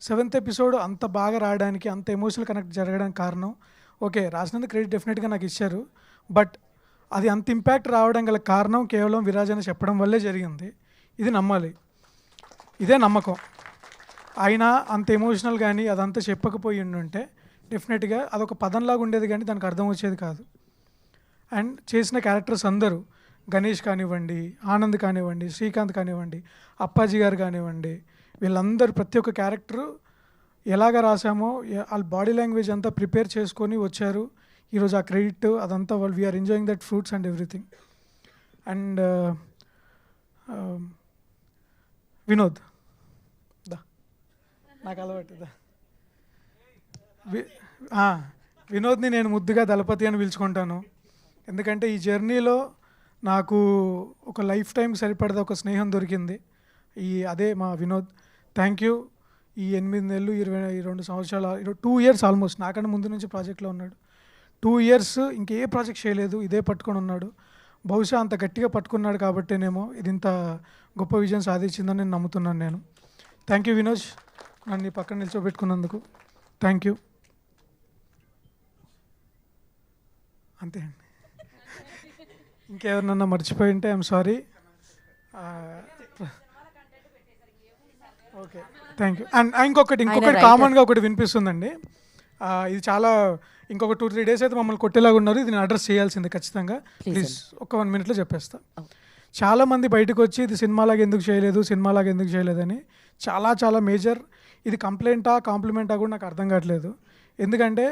7th ఎపిసోడ్ అంత బాగా రావడానికి, అంత ఎమోషనల్ కనెక్ట్ జరగడానికి కారణం, ఓకే రాసినందుకు క్రెడిట్ డెఫినెట్గా నాకు ఇచ్చారు, బట్ అది అంత ఇంపాక్ట్ రావడం గల కారణం కేవలం విరాజన చెప్పడం వల్లే జరిగింది. ఇది నమ్మాలి, ఇదే నమ్మకం. అయినా అంత ఎమోషనల్ కానీ అదంతా చెప్పకపోయి ఉంటే డెఫినెట్గా అదొక పదంలాగా ఉండేది కానీ దానికి అర్థం వచ్చేది కాదు. అండ్ చేసిన క్యారెక్టర్స్ అందరూ, గణేష్ కానివ్వండి, ఆనంద్ కానివ్వండి, శ్రీకాంత్ కానివ్వండి, అప్పాజీ గారు కానివ్వండి, వీళ్ళందరూ ప్రతి ఒక్క క్యారెక్టరు ఎలాగ రాసామో వాళ్ళ బాడీ లాంగ్వేజ్ అంతా ప్రిపేర్ చేసుకొని వచ్చారు. ఈరోజు ఆ క్రెడిట్ అదంతా వాళ్ళు we're enjoying that fruits and everything. And Vinod దా, నాకు అలవాటు దా. వినోద్ని నేను ముద్దుగా దళపతి అని పిలుచుకుంటాను. ఎందుకంటే ఈ జర్నీలో నాకు ఒక లైఫ్ టైంకి సరిపడదా ఒక స్నేహం దొరికింది. అదే మా వినోద్. Thank you. ఈ 8 నెలలు 22 సంవత్సరాలు 2 years ఆల్మోస్ట్, నాకన్నా ముందు నుంచి ప్రాజెక్ట్లో ఉన్నాడు. 2 years ఇంకే ప్రాజెక్ట్ చేయలేదు, ఇదే పట్టుకొని ఉన్నాడు. బహుశా అంత గట్టిగా పట్టుకున్నాడు కాబట్టేనేమో ఇది ఇంత గొప్ప విజయం సాధించిందని నేను నమ్ముతున్నాను. నేను థ్యాంక్ యూ వినోజ్, నన్ను పక్కన నిల్చోబెట్టుకున్నందుకు. Thank you. అంతే అండి. ఇంకెవరినన్నా మర్చిపోయి ఉంటే I'm sorry. Okay thank you. And ఇంకొకటి కామన్గా ఒకటి వినిపిస్తుందండి. ఇది చాలా ఇంకొక 2-3 days అయితే మమ్మల్ని కొట్టేలాగా ఉన్నారు. ఇది నేను అడ్రస్ చేయాల్సిందే ఖచ్చితంగా. ప్లీజ్ ఒక 1 minute చెప్పేస్తా. చాలామంది బయటకు వచ్చి ఇది సినిమాలాగా ఎందుకు చేయలేదని చాలా చాలా మేజర్, ఇది కంప్లైంటా కాంప్లిమెంటా కూడా నాకు అర్థం కావట్లేదు. ఎందుకంటే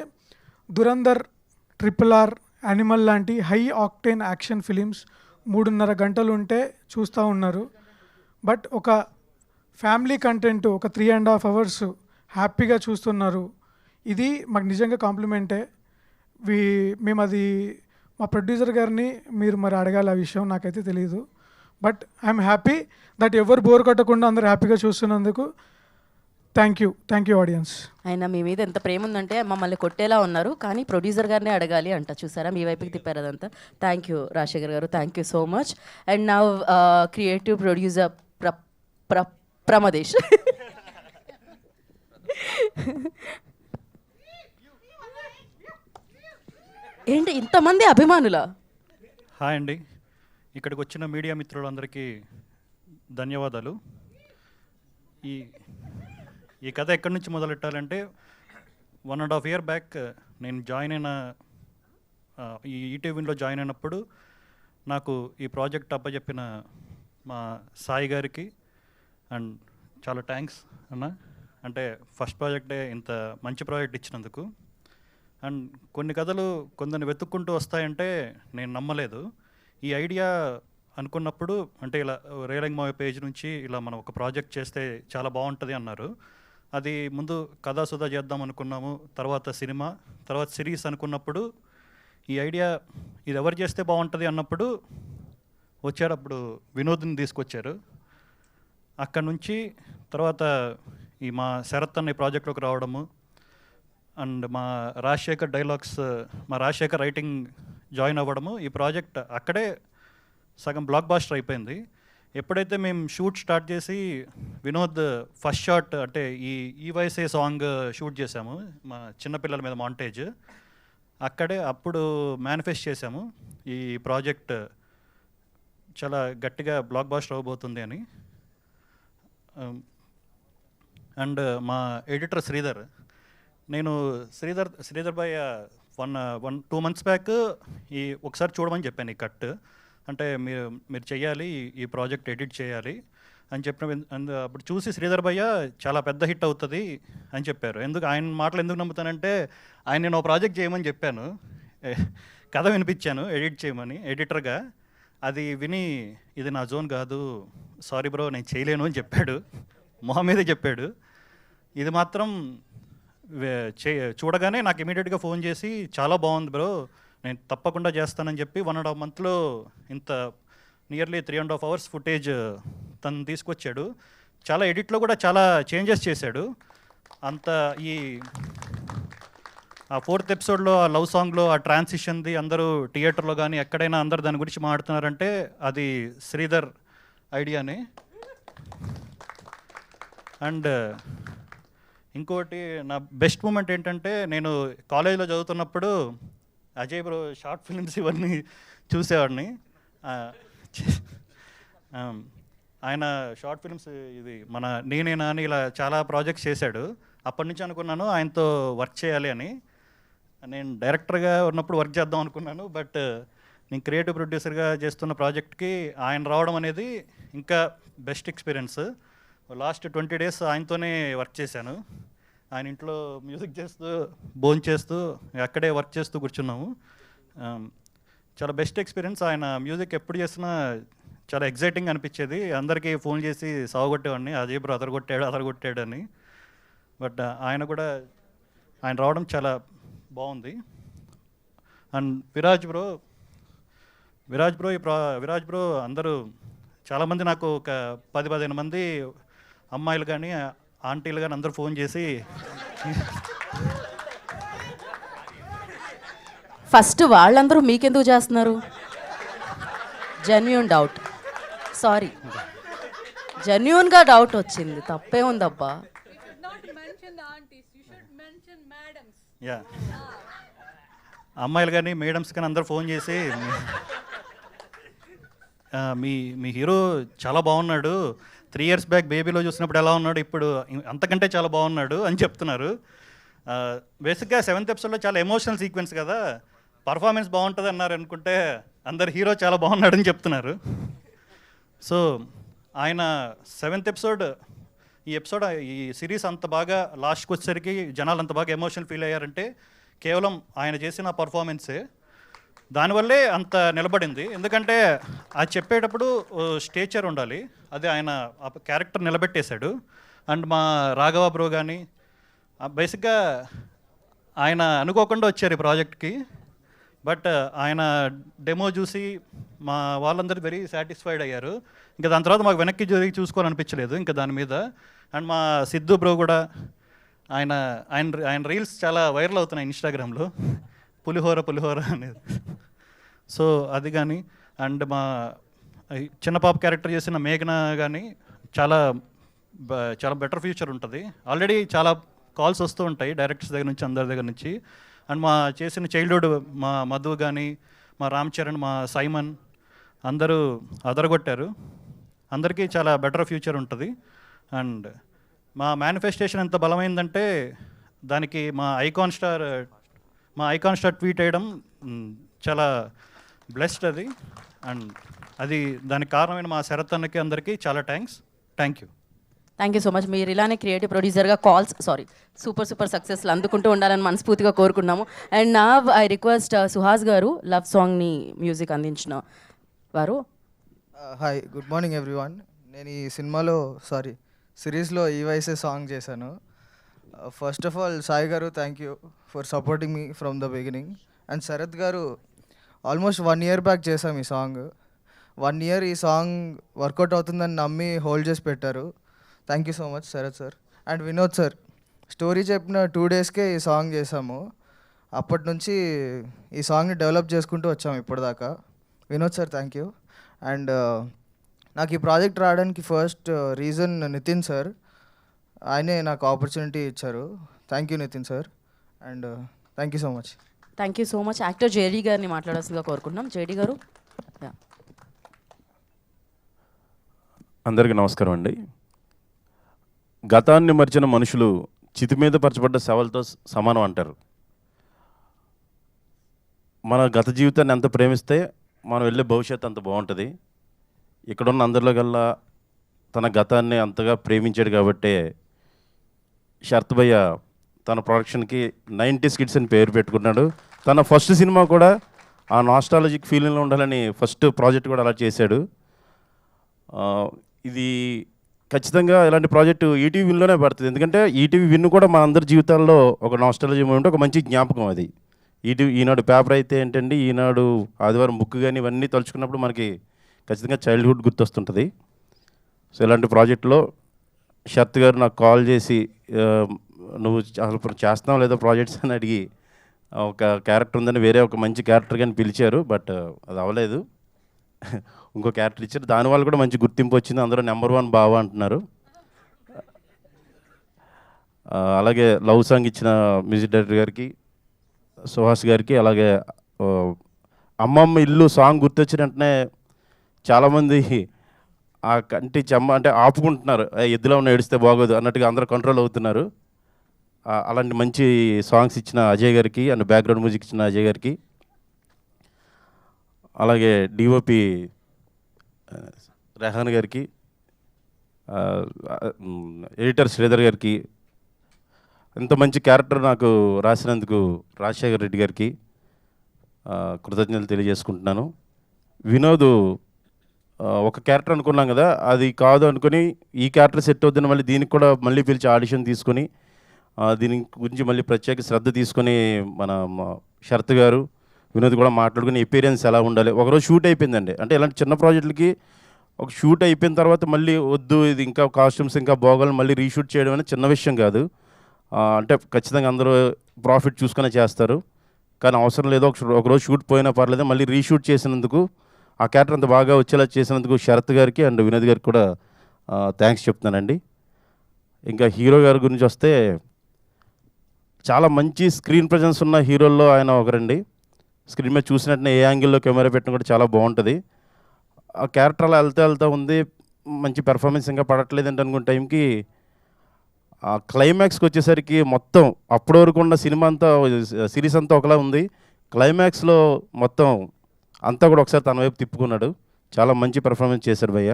దురంధర్, RRR, యానిమల్ లాంటి హై ఆక్టేన్ యాక్షన్ ఫిలిమ్స్ 3.5 గంటలు ఉంటే చూస్తూ ఉన్నారు. బట్ ఒక ఫ్యామిలీ కంటెంట్ ఒక 3.5 hours హ్యాపీగా చూస్తున్నారు. ఇది మాకు నిజంగా కాంప్లిమెంటే. మేము అది మా ప్రొడ్యూసర్ గారిని మీరు మరి అడగాలి, ఆ విషయం నాకైతే తెలియదు. బట్ ఐఎమ్ హ్యాపీ దట్ ఎవరు బోర్ కొట్టకుండా అందరూ హ్యాపీగా చూస్తున్నందుకు థ్యాంక్ యూ ఆడియన్స్. ఆయన మీ మీద ఎంత ప్రేమ ఉందంటే మమ్మల్ని కొట్టేలా ఉన్నారు, కానీ ప్రొడ్యూసర్ గారినే అడగాలి అంట. చూసారా, మీ వైపుకి తిప్పారు అదంతా. Thank you Rajasekhar garu, thank you so much. And now creative producer Pramadesh. ఏంటి ఇంతమంది అభిమానుల? హాయ్ అండి, ఇక్కడికి వచ్చిన మీడియా మిత్రులందరికీ ధన్యవాదాలు. ఈ కథ ఎక్కడి నుంచి మొదలెట్టాలంటే 1.5 year బ్యాక్ నేను జాయిన్ అయిన ఈ ఈటీవీలో జాయిన్ అయినప్పుడు నాకు ఈ ప్రాజెక్ట్ అప్పచెప్పిన మా సాయి గారికి అండ్ చాలా థ్యాంక్స్ అన్న. అంటే ఫస్ట్ ప్రాజెక్టే ఇంత మంచి ప్రాజెక్ట్ ఇచ్చినందుకు. అండ్ కొన్ని కథలు కొందరిని వెతుక్కుంటూ వస్తాయంటే నేను నమ్మలేదు. ఈ ఐడియా అనుకున్నప్పుడు అంటే ఇలా రేలింగ్ మూవీ పేజ్ నుంచి ఇలా మనం ఒక ప్రాజెక్ట్ చేస్తే చాలా బాగుంటుంది అన్నారు. అది ముందు కథా సుధా చేద్దాం అనుకున్నాము, తర్వాత సినిమా, తర్వాత సిరీస్ అనుకున్నప్పుడు ఈ ఐడియా ఇది ఎవరు చేస్తే బాగుంటుంది అన్నప్పుడు వచ్చారు వినోద్ని తీసుకొచ్చారు. అక్కడ నుంచి తర్వాత ఈ మా శరత్ అనే ప్రాజెక్ట్లోకి రావడము అండ్ మా రాజశేఖర్ డైలాగ్స్, మా రాజశేఖర్ రైటింగ్ జాయిన్ అవ్వడము, ఈ ప్రాజెక్ట్ అక్కడే సగం బ్లాక్ బాస్టర్ అయిపోయింది. ఎప్పుడైతే మేము షూట్ స్టార్ట్ చేసి వినోద్ ఫస్ట్ షాట్ అంటే ఈ వయసే సాంగ్ షూట్ చేసాము మా చిన్నపిల్లల మీద మాంటేజ్, అప్పుడు మేనిఫెస్ట్ చేసాము ఈ ప్రాజెక్ట్ చాలా గట్టిగా బ్లాక్ బాస్టర్ అవ్వబోతుంది అని. అండ్ మా ఎడిటర్ శ్రీధర్, నేను శ్రీధర్ భాయ్ 2 months బ్యాక్ ఒకసారి చూడమని చెప్పాను ఈ కట్. అంటే మీరు చెయ్యాలి, ఈ ప్రాజెక్ట్ ఎడిట్ చేయాలి అని చెప్పిన అప్పుడు చూసి శ్రీధర్ భయ్య చాలా పెద్ద హిట్ అవుతుంది అని చెప్పారు. ఆయన మాటలు ఎందుకు నమ్ముతానంటే ఆయన నేను ఒక ప్రాజెక్ట్ చేయమని చెప్పాను, కథ వినిపించాను ఎడిట్ చేయమని ఎడిటర్గా. అది విని ఇది నా జోన్ కాదు, సారీ బ్రో నేను చేయలేను అని చెప్పాడు, మొహం మీదే చెప్పాడు. ఇది మాత్రం చూడగానే నాకు ఇమీడియట్గా ఫోన్ చేసి చాలా బాగుంది బ్రో, నేను తప్పకుండా చేస్తానని చెప్పి 1.5 monthలో ఇంత నియర్లీ 3.5 hours ఫుటేజ్ తను తీసుకొచ్చాడు. చాలా ఎడిట్లో కూడా చాలా చేంజెస్ చేశాడు. అంత ఆ 4th episodeలో ఆ లవ్ సాంగ్లో ఆ ట్రాన్సిషన్ది అందరూ థియేటర్లో కానీ ఎక్కడైనా అందరు దాని గురించి మాట్లాడుతున్నారంటే అది శ్రీధర్ ఐడియానే. అండ్ ఇంకోటి నా బెస్ట్ మూమెంట్ ఏంటంటే నేను కాలేజీలో చదువుతున్నప్పుడు అజయ్ బ్రో షార్ట్ ఫిల్మ్స్ ఇవన్నీ చూసేవాడిని. ఆయన షార్ట్ ఫిల్మ్స్ ఇది మన నేనేనా అని ఇలా చాలా ప్రాజెక్ట్స్ చేశాడు. అప్పటి నుంచి అనుకున్నాను ఆయనతో వర్క్ చేయాలి అని. నేను డైరెక్టర్గా ఉన్నప్పుడు వర్క్ చేద్దాం అనుకున్నాను, బట్ నేను క్రియేటివ్ ప్రొడ్యూసర్గా చేస్తున్న ప్రాజెక్ట్కి ఆయన రావడం అనేది ఇంకా బెస్ట్ ఎక్స్పీరియన్స్. లాస్ట్ 20 days ఆయనతోనే వర్క్ చేశాను. ఆయన ఇంట్లో మ్యూజిక్ చేస్తూ చేస్తూ అక్కడే వర్క్ చేస్తూ కూర్చున్నాము. చాలా బెస్ట్ ఎక్స్పీరియన్స్. ఆయన మ్యూజిక్ ఎప్పుడు చేసినా చాలా ఎగ్జైటింగ్ అనిపించేది. అందరికీ ఫోన్ చేసి సాగొట్టేవాడిని, అజయ్ బ్రో అదరగొట్టాడు అని. బట్ ఆయన రావడం చాలా బాగుంది. అండ్ విరాజ్ బ్రో అందరూ చాలామంది నాకు ఒక 10-15 మంది అమ్మాయిలు కానీ ఆంటీలు కానీ అందరూ ఫోన్ చేసి ఫస్ట్ వాళ్ళందరూ మీకెందుకు చేస్తున్నారు? జెన్యూన్ డౌట్, సారీ జెన్యూన్గా డౌట్ వచ్చింది, తప్పే ఉందబ్బా. యా అమ్మాయిలు కానీ మేడమ్స్ కానీ అందరూ ఫోన్ చేసి మీ హీరో చాలా బాగున్నాడు, 3 years బ్యాక్ బేబీలో చూసినప్పుడు ఎలా ఉన్నాడు, ఇప్పుడు అంతకంటే చాలా బాగున్నాడు అని చెప్తున్నారు. బేసిక్గా 7th episodeలో చాలా ఎమోషనల్ సీక్వెన్స్ కదా, పర్ఫార్మెన్స్ బాగుంటుంది అన్నారు అనుకుంటే అందరు హీరో చాలా బాగున్నాడని చెప్తున్నారు. సో ఆయన 7th episode ఈ సిరీస్ అంత బాగా లాస్ట్కి వచ్చేసరికి జనాలు అంత బాగా ఎమోషనల్ ఫీల్ అయ్యారంటే కేవలం ఆయన చేసిన పర్ఫార్మెన్సే. దానివల్లే అంత నిలబడింది. ఎందుకంటే అది చెప్పేటప్పుడు స్టేచర్ ఉండాలి, అది ఆయన ఆ క్యారెక్టర్ నిలబెట్టేశాడు. అండ్ మా రాఘవ బ్రో కానీ బేసిక్గా ఆయన అనుకోకుండా వచ్చారు ఈ ప్రాజెక్ట్కి, బట్ ఆయన డెమో చూసి మా వాళ్ళందరూ వెరీ సాటిస్ఫైడ్ అయ్యారు. ఇంకా దాని తర్వాత మాకు వెనక్కి జరిగి చూసుకోవాలనిపించలేదు ఇంకా దాని మీద. అండ్ మా సిద్ధు బ్రో కూడా ఆయన రీల్స్ చాలా వైరల్ అవుతున్నాయి ఇన్స్టాగ్రామ్లో, పులిహోర అనేది. సో అది కానీ అండ్ మా చిన్న పాప క్యారెక్టర్ చేసిన మేఘన కానీ చాలా బెటర్ ఫ్యూచర్ ఉంటుంది. ఆల్రెడీ చాలా కాల్స్ వస్తూ ఉంటాయి డైరెక్టర్స్ దగ్గర నుంచి, అందరి దగ్గర నుంచి. అండ్ మా చేసిన చైల్డ్హుడ్ మా మధు కానీ మా రామ్ చరణ్, మా సైమన్ అందరూ అదరగొట్టారు. అందరికీ చాలా బెటర్ ఫ్యూచర్ ఉంటుంది. అండ్ మా మేనిఫెస్టేషన్ ఎంత బలమైందంటే దానికి మా ఐకాన్ స్టార్ ట్వీట్ వేయడం చాలా బ్లెస్డ్ అది. అండ్ అది దానికి కారణమైన మా శరత్ అన్నకి అందరికీ చాలా థ్యాంక్ యూ సో మచ్. మీరు ఇలానే క్రియేటివ్ ప్రొడ్యూసర్గా సూపర్ సక్సెస్లు అందుకుంటూ ఉండాలని మనస్ఫూర్తిగా కోరుకున్నాము. అండ్ నా ఐ రిక్వెస్ట్ సుహాస్ గారు, లవ్ సాంగ్ని మ్యూజిక్ అందించిన వారు. Hi, good morning everyone. నేను ఈ సిరీస్లో ఈ వయసే సాంగ్ చేశాను. First of all Sai garu, thank you for supporting me from the beginning. And Sharath garu, almost 1 year back చేశాం ఈ సాంగ్. 1 year ఈ సాంగ్ వర్కౌట్ అవుతుందని నమ్మి హోల్డ్ చేసి పెట్టారు. Thank you so much Sharath sir. And Vinod sir, story చెప్పిన 2 daysకే ఈ సాంగ్ చేశాము. అప్పటి నుంచి ఈ సాంగ్ని డెవలప్ చేసుకుంటూ వచ్చాము ఇప్పటిదాకా. Vinod sir thank you. And నాకు ఈ ప్రాజెక్ట్ రావడానికి ఫస్ట్ రీజన్ నితిన్ సార్. ఆయనే నాకు ఆపర్చునిటీ ఇచ్చారు. Thank you Nitin sir, and thank you so much. Thank you so much. Actor JD గారిని మాట్లాడాల్సిందిగా కోరుకుంటున్నాం. జేడీ గారు. అందరికీ నమస్కారం అండి. గతాన్ని మరిచిన మనుషులు చితి మీద పరచబడ్డ శవాలతో సమానం అంటారు. మన గత జీవితాన్ని ఎంత ప్రేమిస్తే మనం వెళ్ళే భవిష్యత్తు అంత బాగుంటుంది. ఇక్కడున్న అందరిలో కల్లా తన గతాన్ని అంతగా ప్రేమించాడు కాబట్టే శరత్ భయ్య తన ప్రొడక్షన్కి 90s కిడ్స్ అని పేరు పెట్టుకున్నాడు. తన ఫస్ట్ సినిమా కూడా ఆ నాస్టాలజిక్ ఫీలింగ్లో ఉండాలని ఫస్ట్ ప్రాజెక్ట్ కూడా అలా చేశాడు. ఇది ఖచ్చితంగా ఇలాంటి ప్రాజెక్టు ఈటీవీ విన్లోనే పడుతుంది. ఎందుకంటే ఈటీవీ విన్ కూడా మన అందరి జీవితాల్లో ఒక నాస్టాలజీ మూమెంట్, ఒక మంచి జ్ఞాపకం అది. ఈనాడు పేపర్ అయితే ఏంటండి, ఈనాడు ఆదివారం బుక్ కానీ ఇవన్నీ తలుచుకున్నప్పుడు మనకి ఖచ్చితంగా చైల్డ్హుడ్ గుర్తొస్తుంటుంది. సో ఇలాంటి ప్రాజెక్టులో శరత్ గారు నాకు కాల్ చేసి నువ్వు అసలు చేస్తున్నావు లేదా ప్రాజెక్ట్స్ అని అడిగి ఒక క్యారెక్టర్ ఉందని వేరే ఒక మంచి క్యారెక్టర్ కానీ పిలిచారు. బట్ అది అవ్వలేదు, ఇంకో క్యారెక్టర్ ఇచ్చారు. దానివల్ల కూడా మంచి గుర్తింపు వచ్చింది. అందరూ నెంబర్ 1 బావా అంటున్నారు. అలాగే లవ్ సాంగ్ ఇచ్చిన మ్యూజిక్ డైరెక్టర్ గారికి, సుహాస్ గారికి, అలాగే అమ్మమ్మ ఇల్లు సాంగ్ గుర్తొచ్చిన వెంటనే చాలామంది ఆ కంటి చెమ్మ అంటే ఆపుకుంటున్నారు, ఎద్దులో ఉన్న ఏడిస్తే బాగోదు అన్నట్టుగా అందరూ కంట్రోల్ అవుతున్నారు. అలాంటి మంచి సాంగ్స్ ఇచ్చిన అజయ్ గారికి అండ్ బ్యాక్గ్రౌండ్ మ్యూజిక్ ఇచ్చిన అజయ్ గారికి, అలాగే డిఓపి రెహాన్ గారికి, ఎడిటర్ శ్రీధర్ గారికి, ఇంత మంచి క్యారెక్టర్ నాకు రాసినందుకు రాజశేఖర్ రెడ్డి గారికి కృతజ్ఞతలు తెలియజేసుకుంటున్నాను. వినోద్ ఒక క్యారెక్టర్ అనుకున్నాం కదా, అది కాదు అనుకుని ఈ క్యారెక్టర్ సెట్ అవుతుందని మళ్ళీ దీనికి కూడా మళ్ళీ పిలిచి ఆడిషన్ తీసుకొని దీని గురించి మళ్ళీ ప్రత్యేక శ్రద్ధ తీసుకొని మన శరత్ గారు వినోద్ కూడా మాట్లాడుకుని ఎపీరియన్స్ ఎలా ఉండాలి. ఒకరోజు షూట్ అయిపోయిందండి. అంటే ఇలాంటి చిన్న ప్రాజెక్టులకి ఒక షూట్ అయిపోయిన తర్వాత మళ్ళీ వద్దు ఇది ఇంకా కాస్ట్యూమ్స్ ఇంకా బాగోవాలి మళ్ళీ రీషూట్ చేయడం అనేది చిన్న విషయం కాదు. అంటే ఖచ్చితంగా అందరూ ప్రాఫిట్ చూసుకునే చేస్తారు, కానీ అవసరం లేదో ఒకరోజు షూట్ పోయినా పర్లేదు. మళ్ళీ రీషూట్ చేసినందుకు ఆ క్యారెక్టర్ అంత బాగా వచ్చేలా చేసినందుకు శరత్ గారికి అండ్ వినోద్ గారికి కూడా థ్యాంక్స్ చెప్తున్నానండి. ఇంకా హీరో గారి గురించి వస్తే చాలా మంచి స్క్రీన్ ప్రజెన్స్ ఉన్న హీరోల్లో ఆయన ఒకరండి. స్క్రీన్ మీద చూసినట్టునే ఏ యాంగిల్లో కెమెరా పెట్టిన కూడా చాలా బాగుంటుంది. ఆ క్యారెక్టర్ అలా వెళ్తా ఉంది, మంచి పెర్ఫార్మెన్స్ ఇంకా పడట్లేదంటే అనుకున్న టైంకి ఆ క్లైమాక్స్కి వచ్చేసరికి మొత్తం అప్పటి వరకు ఉన్న సినిమా అంతా సిరీస్ అంతా ఒకలా ఉంది. క్లైమాక్స్లో మొత్తం అంతా కూడా ఒకసారి తన వైపు తిప్పుకున్నాడు. చాలా మంచి పెర్ఫార్మెన్స్ చేశాడు భయ్య.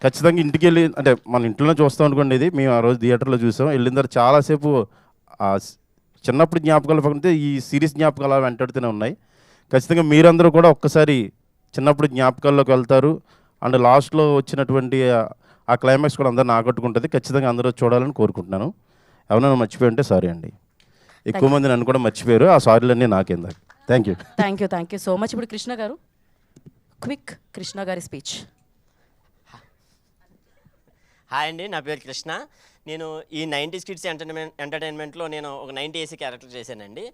ఖచ్చితంగా ఇంటికి వెళ్ళి అంటే మన ఇంట్లోనే చూస్తాం అనుకోండి, ఇది మేము ఆ రోజు థియేటర్లో చూసాం. వెళ్ళిన తర్వాత చాలాసేపు చిన్నప్పుడు జ్ఞాపకాలు పక్కన ఈ సిరీస్ జ్ఞాపకాలు అలా వెంటాడుతూనే ఉన్నాయి. ఖచ్చితంగా మీరందరూ కూడా ఒక్కసారి చిన్నప్పుడు జ్ఞాపకాల్లోకి వెళ్తారు. అండ్ లాస్ట్లో వచ్చినటువంటి ఆ క్లైమాక్స్ కూడా అందరిని ఆకట్టుకుంటుంది. ఖచ్చితంగా అందరూ చూడాలని కోరుకుంటున్నాను. ఎవరైనా మర్చిపోయి ఉంటే సారీ అండి. ఎక్కువ మంది నన్ను కూడా మర్చిపోయారు, ఆ సారీలన్నీ నాకేందా. Thank you thank you so much. ఇప్పుడు కృష్ణ గారు, క్విక్ కృష్ణ గారి స్పీచ్. హాయ్ అండి, నా పేరు కృష్ణ. నేను ఈ 90s కిడ్స్ ఎంటర్టైన్మెంట్లో నేను ఒక 90s క్యారెక్టర్ చేశానండి.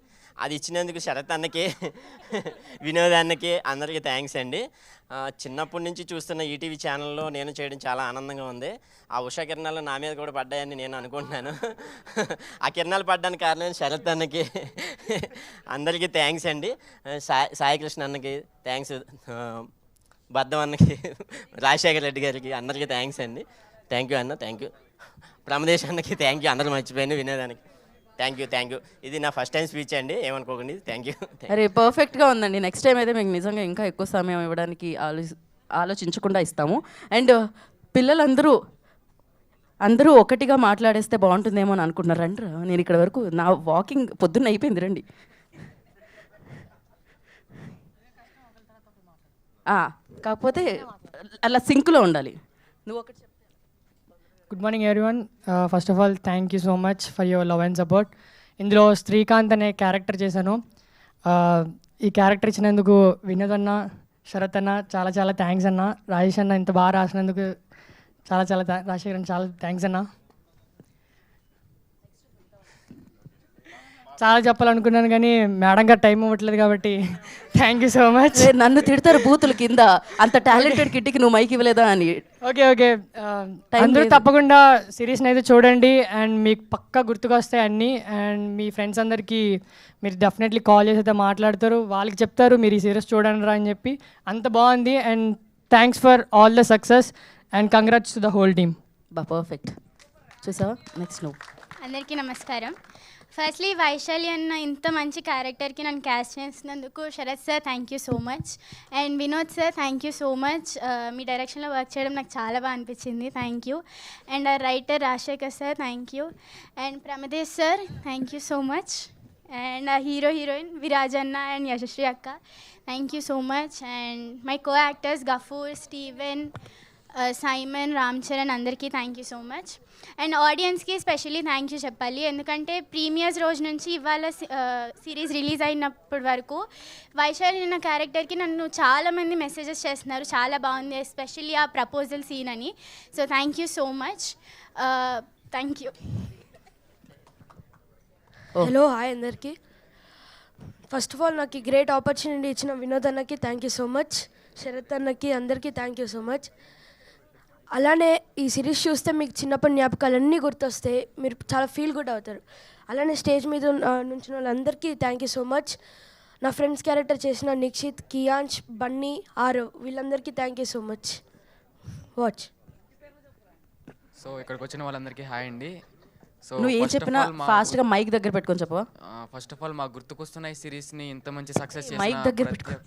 అది ఇచ్చినందుకు శరత్ అన్నకి, వినోద్ అన్నకి, అందరికీ థ్యాంక్స్ అండి. చిన్నప్పటి నుంచి చూస్తున్న ఈటీవీ ఛానల్లో నేను చేయడం చాలా ఆనందంగా ఉంది. ఆ ఉషా కిరణాలు నా మీద కూడా పడ్డాయని నేను అనుకుంటున్నాను. ఆ కిరణాలు పడ్డానికి కారణం శరత్ అన్నకి. అందరికీ థ్యాంక్స్ అండి. సాయి కృష్ణ అన్నకి థ్యాంక్స్, బద్దం అన్నకి, రాజశేఖర్ రెడ్డి గారికి, అందరికీ థ్యాంక్స్ అండి. థ్యాంక్ యూ అన్న, థ్యాంక్ యూ. ప్రమదేశ్ అన్నకి థ్యాంక్ యూ, అందరూ మర్చిపోయాను. వినేదానికి థ్యాంక్ యూ. ఇది నా ఫస్ట్ టైం స్పీచ్ అండి, ఏమనుకోకండి. Thank you. అరే పర్ఫెక్ట్గా ఉందండి. నెక్స్ట్ టైం అయితే మీకు నిజంగా ఇంకా ఎక్కువ సమయం ఇవ్వడానికి ఆలోచించకుండా ఇస్తాము. అండ్ అందరూ ఒకటిగా మాట్లాడేస్తే బాగుంటుందేమో అని అనుకుంటున్నారు. రండి, నేను ఇక్కడ వరకు నా వాకింగ్ పొద్దున్న అయిపోయింది. రండి. కాకపోతే అలా సింక్లో ఉండాలి. నువ్వు ఒకటి good morning everyone. First of all thank you so much for your love and support. ఇందులో శ్రీకాంత్ అనే క్యారెక్టర్ చేశాను. ఈ క్యారెక్టర్ ఇచ్చినందుకు వినోద్ అన్న, శరత్ అన్న చాలా చాలా థ్యాంక్స్ అన్న. రాజేష్ అన్న ఇంత బాగా రాసినందుకు చాలా చాలా రాజశేఖర్ అన్న చాలా థ్యాంక్స్ అన్న. చాలా చెప్పాలనుకున్నాను కానీ మేడం గారు టైం ఇవ్వట్లేదు కాబట్టి థ్యాంక్ యూ సో మచ్. నన్ను తిడతారు బూతులు కింద, అంత టాలెంటెడ్ కిట్టికి నువ్వు మైక్ ఇవ్వలేదా అని. ఓకే ఓకే అందరూ తప్పకుండా సిరీస్ని అయితే చూడండి అండ్ మీకు పక్కా గుర్తుకొస్తాయి అన్నీ. అండ్ మీ ఫ్రెండ్స్ అందరికీ మీరు డెఫినెట్లీ కాల్ చేసి అయితే మాట్లాడతారు, వాళ్ళకి చెప్తారు మీరు ఈ సిరీస్ చూడండి రా అని చెప్పి. అంత బాగుంది and thanks for all the success and congrats to the whole team. Perfect. చూసావా? నెక్స్ట్ నువ్వు. అందరికీ నమస్కారం. ఫస్ట్లీ వైశాలి అన్న ఇంత మంచి క్యారెక్టర్కి నన్ను క్యాస్ట్ చేసినందుకు Sharath sir thank you so much and Vinod sir thank you so much. మీ డైరెక్షన్లో వర్క్ చేయడం నాకు చాలా బాగా అనిపించింది, thank you. And writer Rajasekhar sir thank you and Pramadesh sir thank you so much and hero heroine Viraj అన్న అండ్ యశస్వి అక్క thank you so much and my co actors Gafoor, Steven, Simon, Ram Charan అందరికీ thank you so much. And ఆడియన్స్కి specially thank you చెప్పాలి, ఎందుకంటే premieres రోజు నుంచి ఇవాళ series release అయినప్పటి వరకు వైశాలి అన్న క్యారెక్టర్కి నన్ను చాలామంది మెసేజెస్ చేస్తున్నారు, చాలా బాగుంది ఎస్పెషల్లీ ఆ ప్రపోజల్ సీన్ అని. So thank you so much, thank you. Hello, hi అందరికీ. ఫస్ట్ ఆఫ్ ఆల్ నాకు ఈ గ్రేట్ ఆపర్చునిటీ ఇచ్చిన వినోద్ అన్నకి thank you so much, Sharath అన్నకి అందరికీ థ్యాంక్ యూ సో మచ్. అలానే ఈ సిరీస్ చూస్తే మీకు చిన్నప్పటి జ్ఞాపకాలన్నీ గుర్తొస్తాయి, మీరు చాలా ఫీల్ గుడ్ అవుతారు. అలానే స్టేజ్ మీద నుంచిన వాళ్ళందరికీ థ్యాంక్ యూ సో మచ్. నా ఫ్రెండ్స్ క్యారెక్టర్ చేసిన నిక్షిత్, కియాంష్, బన్నీ, ఆరవ్ వీళ్ళందరికీ thank you so much. Watch. So ఇక్కడికి వచ్చిన వాళ్ళందరికీ హాయ్ అండి. సో నువ్వు ఏం చెప్పినా ఫాస్ట్గా మైక్ దగ్గర పెట్టుకొని చెప్పవా? ఫస్ట్ ఆఫ్ ఆల్ మాకు గుర్తుకొస్తున్న ఈ సిరీస్ని ఇంత మంచి సక్సెస్ మైక్ దగ్గర పెట్టుకో,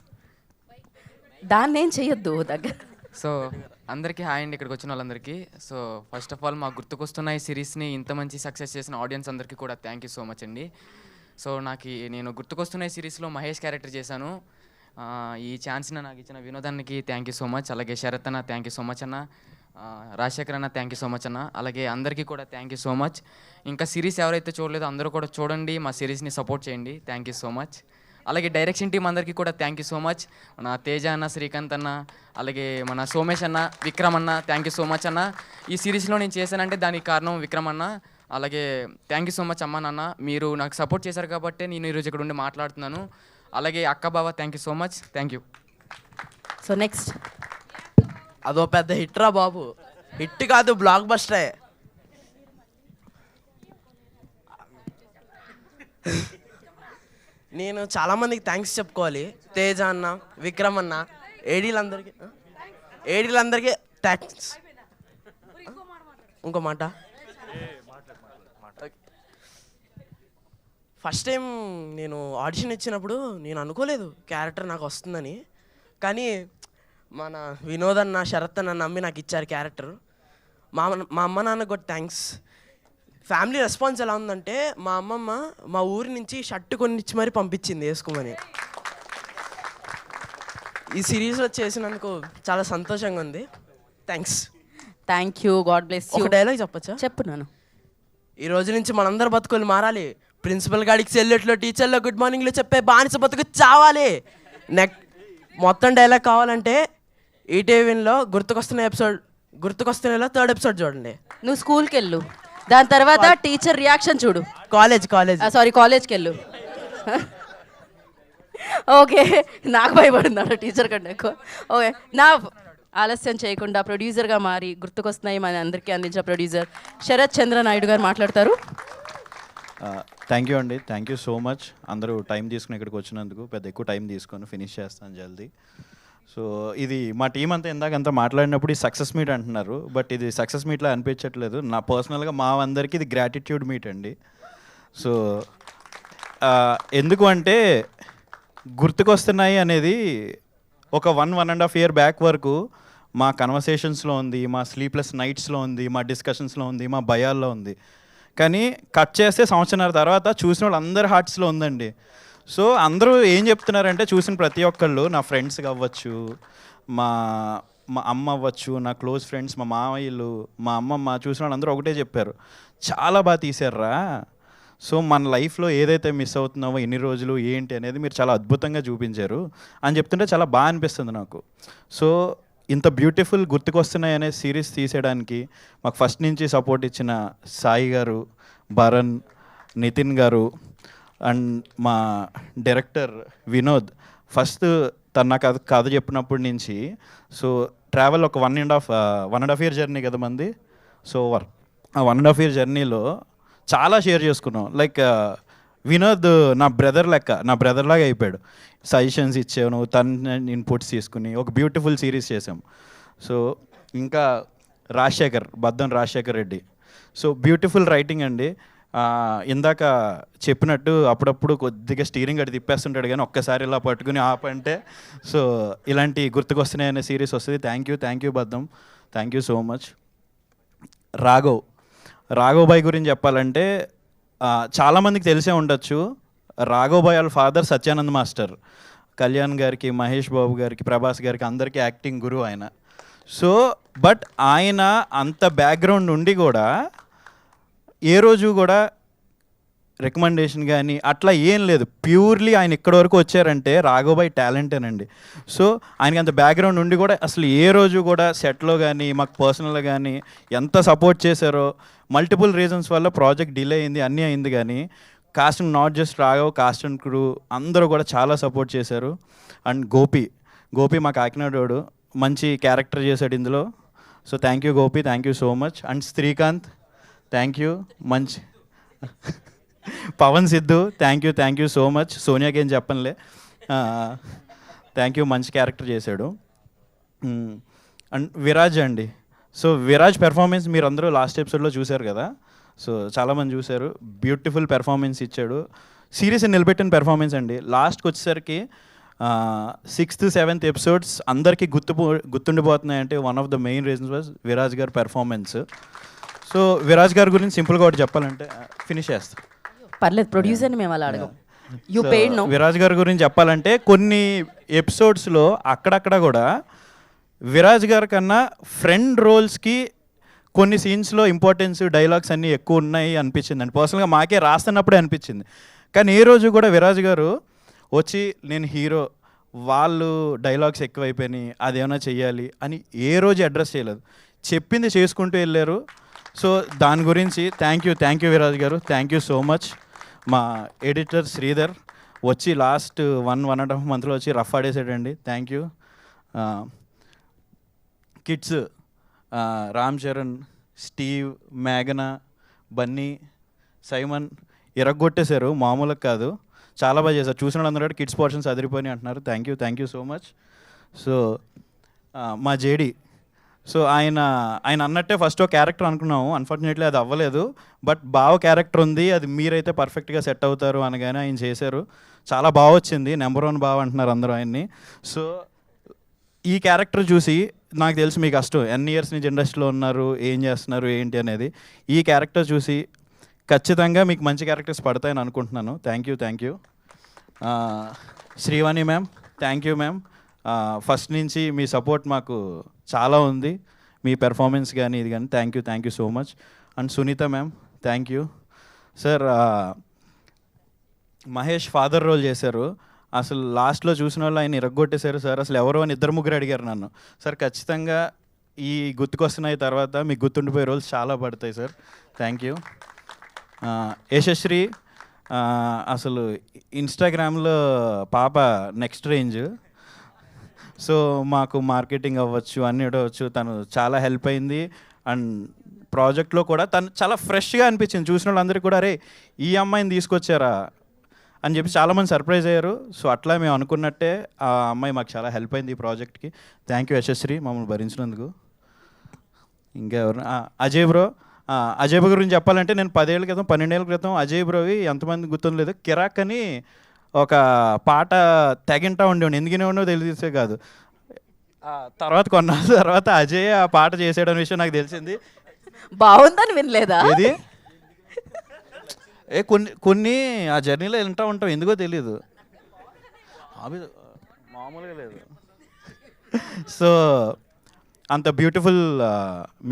దాన్ని ఏం చెయ్యొద్దు దగ్గర. సో అందరికీ హాయ్ అండి ఇక్కడికి వచ్చిన వాళ్ళందరికీ. సో ఫస్ట్ ఆఫ్ ఆల్ మాకు గుర్తుకొస్తున్న ఈ సిరీస్ని ఇంత మంచి సక్సెస్ చేసిన ఆడియన్స్ అందరికీ కూడా థ్యాంక్ యూ సో మచ్ అండి. సో నేను గుర్తుకొస్తున్న ఈ సిరీస్లో మహేష్ క్యారెక్టర్ చేశాను. ఈ ఛాన్స్ని నాకు ఇచ్చిన వినోదానికి థ్యాంక్ యూ సో మచ్, అలాగే శరత్ అన్న థ్యాంక్ యూ సో మచ్ అన్న, రాజశేఖర్ అన్న థ్యాంక్ యూ సో మచ్ అన్న, అలాగే అందరికీ కూడా థ్యాంక్ యూ సో మచ్. ఇంకా సిరీస్ ఎవరైతే చూడలేదో అందరూ కూడా చూడండి, మా సిరీస్ని సపోర్ట్ చేయండి, థ్యాంక్ యూ సో మచ్. అలాగే డైరెక్షన్ టీం అందరికీ కూడా థ్యాంక్ యూ సో మచ్, మన తేజ అన్న, శ్రీకాంత్ అన్న, అలాగే మన సోమేష్ అన్న, విక్రమ్ అన్న థ్యాంక్ యూ సో మచ్ అన్న. ఈ సిరీస్లో నేను చేశానంటే దానికి కారణం విక్రమ్ అన్న. అలాగే థ్యాంక్ యూ సో మచ్ అమ్మ నాన్న, మీరు నాకు సపోర్ట్ చేశారు కాబట్టి నేను ఈరోజు ఇక్కడ ఉండి మాట్లాడుతున్నాను. అలాగే అక్క బావ thank you so much, thank you. So next అదో పెద్ద హిట్ రా బాబు, హిట్ కాదు బ్లాక్ బస్టరే. నేను చాలామందికి థ్యాంక్స్ చెప్పుకోవాలి, తేజ అన్న, విక్రమ్ అన్న, ఏడీలందరికీ థ్యాంక్స్. ఇంకో మాట, ఫస్ట్ టైం నేను ఆడిషన్ ఇచ్చినప్పుడు నేను అనుకోలేదు క్యారెక్టర్ నాకు వస్తుందని, కానీ మన వినోద్ అన్న, శరత్ అన్న నమ్మి నాకు ఇచ్చారు క్యారెక్టర్. మా అమ్మ నాన్నకు కూడా థ్యాంక్స్. ఫ్యామిలీ రెస్పాన్స్ ఎలా ఉందంటే మా అమ్మమ్మ మా ఊరి నుంచి షర్ట్ కొనిచ్చి మరీ పంపించింది వేసుకోమని. ఈ సిరీస్లో చేసినందుకు చాలా సంతోషంగా ఉంది, thanks. Thank you, God bless you. ఒక డైలాగ్ చెప్పచ్చా? చెప్పు నాను. ఈ రోజు నుంచి మనందరి బతుకులు మారాలి, ప్రిన్సిపల్ గాడికి సెల్లెట్లో, టీచర్లో గుడ్ మార్నింగ్లో చెప్పే బానిస బతుకు చావాలి. మొత్తం డైలాగ్ కావాలంటే ఈటీవీలో గుర్తుకొస్తున్న 3rd ఎపిసోడ్ చూడండి. నువ్వు స్కూల్కి వెళ్ళు, దాని తర్వాత టీచర్ రియాక్షన్ చూడు. కాలేజ్కి వెళ్ళు. ఓకే, నాకు భయపడుతున్నాడు టీచర్ కంటే ఎక్కువ. ఓకే, నా ఆలస్యం చేయకుండా ప్రొడ్యూసర్గా మారి గుర్తుకొస్తున్నాయి మన అందరికీ అందించిన ప్రొడ్యూసర్ శరత్ చంద్ర నాయుడు గారు మాట్లాడతారు. థ్యాంక్ యూ అండి, థ్యాంక్ యూ సో మచ్. అందరూ టైం తీసుకుని ఇక్కడికి వచ్చినందుకు, పెద్ద ఎక్కువ టైం తీసుకొని ఫినిష్ చేస్తాను జల్దీ. సో ఇది మా టీం అంతా ఇందాకంతా మాట్లాడినప్పుడు ఈ సక్సెస్ మీట్ అంటున్నారు, బట్ ఇది సక్సెస్ మీట్లో అనిపించట్లేదు. నా పర్సనల్గా మా అందరికీ ఇది గ్రాటిట్యూడ్ మీట్ అండి. సో ఎందుకు అంటే గుర్తుకొస్తున్నాయి అనేది ఒక 1.5 year బ్యాక్ వరకు మా కన్వర్సేషన్స్లో ఉంది, మా స్లీప్లెస్ నైట్స్లో ఉంది, మా డిస్కషన్స్లో ఉంది, మా భయాల్లో ఉంది. కానీ కట్ చేస్తే సంవత్సరాల తర్వాత చూసిన వాళ్ళు అందరి హార్ట్స్లో ఉందండి. సో అందరూ ఏం చెప్తున్నారంటే చూసిన ప్రతి ఒక్కళ్ళు, నా ఫ్రెండ్స్ అవ్వచ్చు, మా అమ్మ అవ్వచ్చు, నా క్లోజ్ ఫ్రెండ్స్, మా మామయ్యలు, మా అమ్మమ్మ, చూసిన వాళ్ళు అందరూ ఒకటే చెప్పారు, చాలా బాగా తీశారురా. సో మన లైఫ్లో ఏదైతే మిస్ అవుతున్నావో ఎన్ని రోజులు ఏంటి అనేది మీరు చాలా అద్భుతంగా చూపించారు అని చెప్తుంటే చాలా బాగా అనిపిస్తుంది నాకు. సో ఇంత బ్యూటిఫుల్ గుర్తుకొస్తున్నాయి అనే సిరీస్ తీసేయడానికి మాకు ఫస్ట్ నుంచి సపోర్ట్ ఇచ్చిన సాయి గారు, భరణ్, నితిన్ గారు, అండ్ మా డైరెక్టర్ వినోద్ ఫస్ట్ తను నాకు కథ చెప్పినప్పటి నుంచి సో ట్రావెల్ ఒక 1.5 year జర్నీ కదా మంది. సో ఆ 1.5 year జర్నీలో చాలా షేర్ చేసుకున్నాం. లైక్ వినోద్ నా బ్రదర్ లాగా అయిపోయాడు. సజెషన్స్ ఇచ్చాను, తన ఇన్పుట్స్ తీసుకుని ఒక బ్యూటిఫుల్ సిరీస్ చేసాం. సో ఇంకా Baddam Rajasekhar Reddy, so beautiful writing అండి. ఇందాక చెప్పినట్టు అప్పుడప్పుడు కొద్దిగా స్టీరింగ్ అడి తిప్పేస్తుంటాడు కానీ ఒక్కసారి ఇలా పట్టుకుని ఆపంటే సో ఇలాంటి గుర్తుకొస్తున్నాయి అనే సిరీస్ వస్తుంది. Thank you Baddam, thank you so much. Raghav bhai గురించి చెప్పాలంటే చాలామందికి తెలిసే ఉండొచ్చు. రాఘవ్ బాయ్ వాళ్ళ ఫాదర్ సత్యానంద్ మాస్టర్. కళ్యాణ్ గారికి, మహేష్ బాబు గారికి, ప్రభాస్ గారికి అందరికీ యాక్టింగ్ గురువు ఆయన. సో బట్ ఆయన అంత బ్యాక్గ్రౌండ్ ఉండి కూడా ఏ రోజు కూడా రికమెండేషన్ కానీ అట్లా ఏం లేదు. ప్యూర్లీ ఆయన ఇక్కడి వరకు వచ్చారంటే రాఘవ్ బాయ్ టాలెంటేనండి. సో ఆయనకి అంత బ్యాక్గ్రౌండ్ ఉండి కూడా అసలు ఏ రోజు కూడా సెట్లో కానీ మాకు పర్సనల్గా కానీ ఎంత సపోర్ట్ చేశారో. మల్టిపుల్ రీజన్స్ వల్ల ప్రాజెక్ట్ డిలే అయింది, అన్నీ అయింది, కానీ cost not just Raghav, cost and crew అందరూ కూడా చాలా సపోర్ట్ చేశారు. అండ్ గోపి మా కాకినాడోడు మంచి క్యారెక్టర్ చేశాడు ఇందులో. So thank you Gopi, thank you so much. And Srikanth thank you, మంచి. Pawan Siddhu thank you so much. సోనియాకి ఏం చెప్పనులే, థ్యాంక్ యూ, మంచి క్యారెక్టర్ చేశాడు. అండ్ విరాజ్ అండి. సో విరాజ్ పెర్ఫార్మెన్స్ మీరు అందరూ లాస్ట్ ఎపిసోడ్లో చూశారు కదా. సో చాలామంది చూశారు, బ్యూటిఫుల్ పెర్ఫార్మెన్స్ ఇచ్చాడు. సీరియస్గా నిలబెట్టిన పెర్ఫార్మెన్స్ అండి. లాస్ట్కి వచ్చేసరికి 6th 7th ఎపిసోడ్స్ అందరికీ గుర్తుండిపోతున్నాయంటే one of the main reasons was Viraj గారి పెర్ఫార్మెన్స్. సో విరాజ్ గారి గురించి సింపుల్గా ఒకటి చెప్పాలంటే ఫినిష్ చేస్తాం, పర్లేదు, ప్రొడ్యూసర్ని మేము అలా అడగం. You paid no. విరాజ్ గారి గురించి చెప్పాలంటే కొన్ని ఎపిసోడ్స్లో అక్కడక్కడ కూడా విరాజ్ గారి కన్నా ఫ్రెండ్ రోల్స్కి కొన్ని సీన్స్లో ఇంపార్టెన్స్, డైలాగ్స్ అన్నీ ఎక్కువ ఉన్నాయి అనిపించింది అండి. పర్సనల్గా మాకే రాస్తున్నప్పుడే అనిపించింది. కానీ ఏ రోజు కూడా విరాజ్ గారు వచ్చి నేను హీరో, వాళ్ళు డైలాగ్స్ ఎక్కువైపోయినాయి, అదేమైనా చెయ్యాలి అని ఏ రోజు అడ్రస్ చేయలేదు. చెప్పింది చేసుకుంటూ వెళ్ళారు. సో దాని గురించి thank you Viraj garu, thank you so much. మా ఎడిటర్ శ్రీధర్ వచ్చి లాస్ట్ 1.5 monthలో వచ్చి రఫ్ ఆడేసాడండి. Thank you. Kids Ram Charan, Steve, మేఘన, బన్నీ, సైమన్ ఇరగొట్టేశారు, మామూలుగా కాదు, చాలా బాగా చేశారు. చూసిన వాళ్ళందరూ కూడా కిడ్స్ పోర్షన్స్ అదిరిపోయినాయి అంటున్నారు. Thank you so much. So మా జేడి, సో ఆయన అన్నట్టే ఫస్ట్ ఒక క్యారెక్టర్ అనుకున్నాము, అన్ఫార్చునేట్లీ అది అవ్వలేదు. బట్ బావ క్యారెక్టర్ ఉంది, అది మీరైతే పర్ఫెక్ట్గా సెట్ అవుతారు అనగానే ఆయన చేశారు. చాలా బాగా వచ్చింది, నెంబర్ 1 బావ అంటున్నారు అందరూ ఆయన్ని. సో ఈ క్యారెక్టర్ చూసి నాకు తెలుసు మీకు కష్టం, ఎన్ని ఇయర్స్ నుంచి ఇండస్ట్రీలో ఉన్నారు, ఏం చేస్తున్నారు ఏంటి అనేది. ఈ క్యారెక్టర్ చూసి ఖచ్చితంగా మీకు మంచి క్యారెక్టర్స్ పడతాయని అనుకుంటున్నాను. Thank you. Srivani ma'am, thank you ma'am. First నుంచి మీ సపోర్ట్ మాకు చాలా ఉంది, మీ పెర్ఫార్మెన్స్ కానీ ఇది కానీ. Thank you so much. And Sunitha ma'am, thank you. Sir Mahesh father role చేశారు. అసలు లాస్ట్లో చూసిన వాళ్ళు ఆయన ఇరగొట్టేశారు సార్. అసలు ఎవరో అని 2-3 అడిగారు నన్ను. సార్ ఖచ్చితంగా ఈ గుర్తుకొస్తున్నాయి తర్వాత మీకు గుర్తుండిపోయే రోల్స్ చాలా పడతాయి సార్. Thank you. యశశ్రీ అసలు ఇన్స్టాగ్రామ్లో పాప నెక్స్ట్ రేంజ్. సో మాకు మార్కెటింగ్ అవ్వచ్చు, అన్నీ అవ్వచ్చు, తను చాలా హెల్ప్ అయింది. అండ్ ప్రాజెక్ట్లో కూడా తను చాలా ఫ్రెష్గా అనిపించింది. చూసిన వాళ్ళందరికీ కూడా అరే ఈ అమ్మాయిని తీసుకొచ్చారా అని చెప్పి చాలామంది సర్ప్రైజ్ అయ్యారు. సో అట్లా మేము అనుకున్నట్టే ఆ అమ్మాయి మాకు చాలా హెల్ప్ అయింది ఈ ప్రాజెక్ట్కి. థ్యాంక్ యూ యశశ్రీ, మమ్మల్ని భరించినందుకు. ఇంకా ఎవరు, అజయ్ బ్రో. అజయ్ బ్రో గురించి చెప్పాలంటే నేను 10 ఏళ్ళ క్రితం 12 ఏళ్ళ క్రితం అజయ్ బ్రోవి ఎంతమంది గుర్తుండలేదు, కిరాక్ అని ఒక పాట తెగింటా ఉండేవాడిని, ఎందుకనే ఉండో తెలిసే కాదు. తర్వాత తర్వాత అజయ్ ఆ పాట చేసాడనే విషయం నాకు తెలిసింది. బాగుందని వినలేదా? ఏది కొన్ని ఆ జర్నీలో వింటూ ఉంటాం, ఎందుకో తెలియదు, మామూలుగా లేదు. సో అంత బ్యూటిఫుల్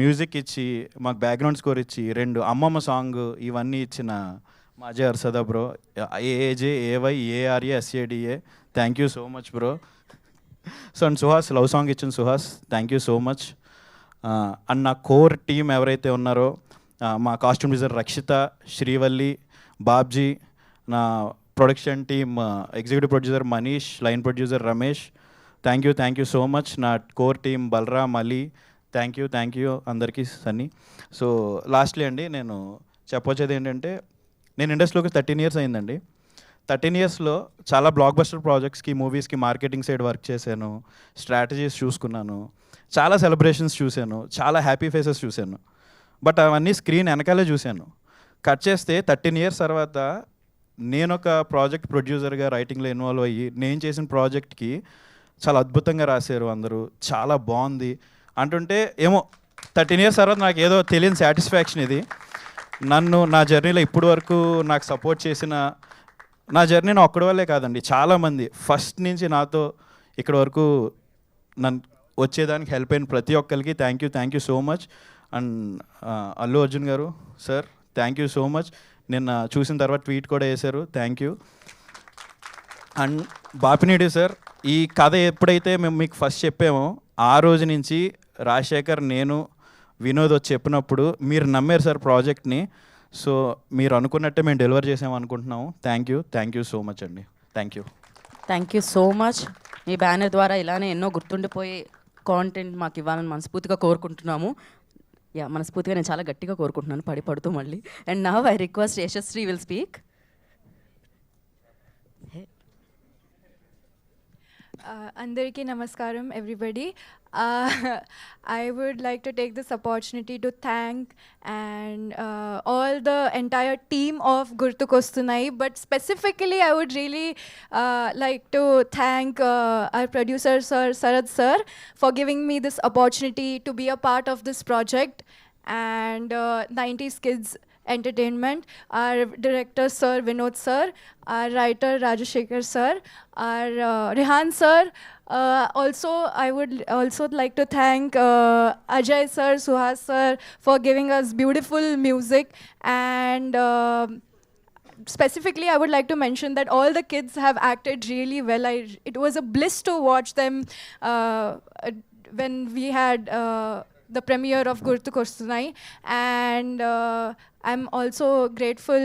మ్యూజిక్ ఇచ్చి మాకు బ్యాక్గ్రౌండ్ స్కోర్ ఇచ్చి 2 అమ్మమ్మ సాంగ్ ఇవన్నీ ఇచ్చిన మాజీ Arasada bro, AAJAYARASADA, thank you so much bro. So and Suhas love song ఇచ్చిన Suhas, thank you so much. And నా కోర్ టీమ్ ఎవరైతే ఉన్నారో, మా కాస్ట్యూమ్ డిజైనర్ రక్షిత, శ్రీవల్లి, బాబ్జీ, నా production team, executive producer Manish, line producer Ramesh, thank you so much. నా core team Balaram, Ali, thank you అందరికీ, Sunny. So lastly అండి, నేను చెప్పొచ్చేది ఏంటంటే, నేను ఇండస్ట్రీలోకి 13 ఇయర్స్ అయిందండి. 13 ఇయర్స్లో చాలా బ్లాక్ బస్టర్ ప్రాజెక్ట్స్కి, మూవీస్కి మార్కెటింగ్ సైడ్ వర్క్ చేశాను, స్ట్రాటజీస్ చూసుకున్నాను, చాలా సెలబ్రేషన్స్ చూశాను, చాలా హ్యాపీ ఫేసెస్ చూశాను. బట్ అవన్నీ స్క్రీన్ వెనకాలే చూశాను. కట్ చేస్తే 13 ఇయర్స్ తర్వాత నేను ఒక ప్రాజెక్ట్ ప్రొడ్యూసర్గా రైటింగ్లో ఇన్వాల్వ్ అయ్యి నేను చేసిన ప్రాజెక్ట్కి చాలా అద్భుతంగా రాశారు అందరూ, చాలా బాగుంది అంటుంటే ఏమో 13 ఇయర్స్ తర్వాత నాకు ఏదో తెలియని సాటిస్ఫాక్షన్ ఇది. నన్ను నా జర్నీలో ఇప్పటి వరకు నాకు సపోర్ట్ చేసిన, నా జర్నీ నా ఒక్కడి వల్లే కాదండి, చాలామంది ఫస్ట్ నుంచి నాతో ఇక్కడ వరకు నన్ను వచ్చేదానికి హెల్ప్ అయిన ప్రతి ఒక్కరికి thank you so much. And Allu Arjun garu sir, thank you so much. నిన్న చూసిన తర్వాత ట్వీట్ కూడా వేశారు, thank you. And Bapineedu sir, ఈ కథ ఎప్పుడైతే మేము మీకు ఫస్ట్ చెప్పామో ఆ రోజు నుంచి రాజశేఖర్, నేను, వినోద్ వచ్చి చెప్పినప్పుడు మీరు నమ్మారు సార్ ప్రాజెక్ట్ని. సో మీరు అనుకున్నట్టే మేము డెలివర్ చేసాము అనుకుంటున్నాము. థ్యాంక్ యూ సో మచ్ అండి. Thank you so much. Me banner ద్వారా ఇలానే ఎన్నో గుర్తుండిపోయే కాంటెంట్ మాకు ఇవ్వాలని మనస్ఫూర్తిగా కోరుకుంటున్నాము. మనస్ఫూర్తిగా నేను చాలా గట్టిగా కోరుకుంటున్నాను, పడుతూ మళ్ళీ. And now I request Yashasvi will speak. Andariki Namaskaram, everybody. I would like to take this opportunity to thank and all the entire team of Gurtukostunnai, but specifically I would really like to thank our producer Sir Sarad Sir for giving me this opportunity to be a part of this project, and 90s Kids Entertainment, our director Sir Vinod Sir, our writer Rajashekar Sir, our Rehan Sir. Also, I would also like to thank Ajay Sir, Suhas Sir for giving us beautiful music, and specifically I would like to mention that all the kids have acted really well. It was a bliss to watch them when we had the premiere of Gurtukostunnai, and I'm also grateful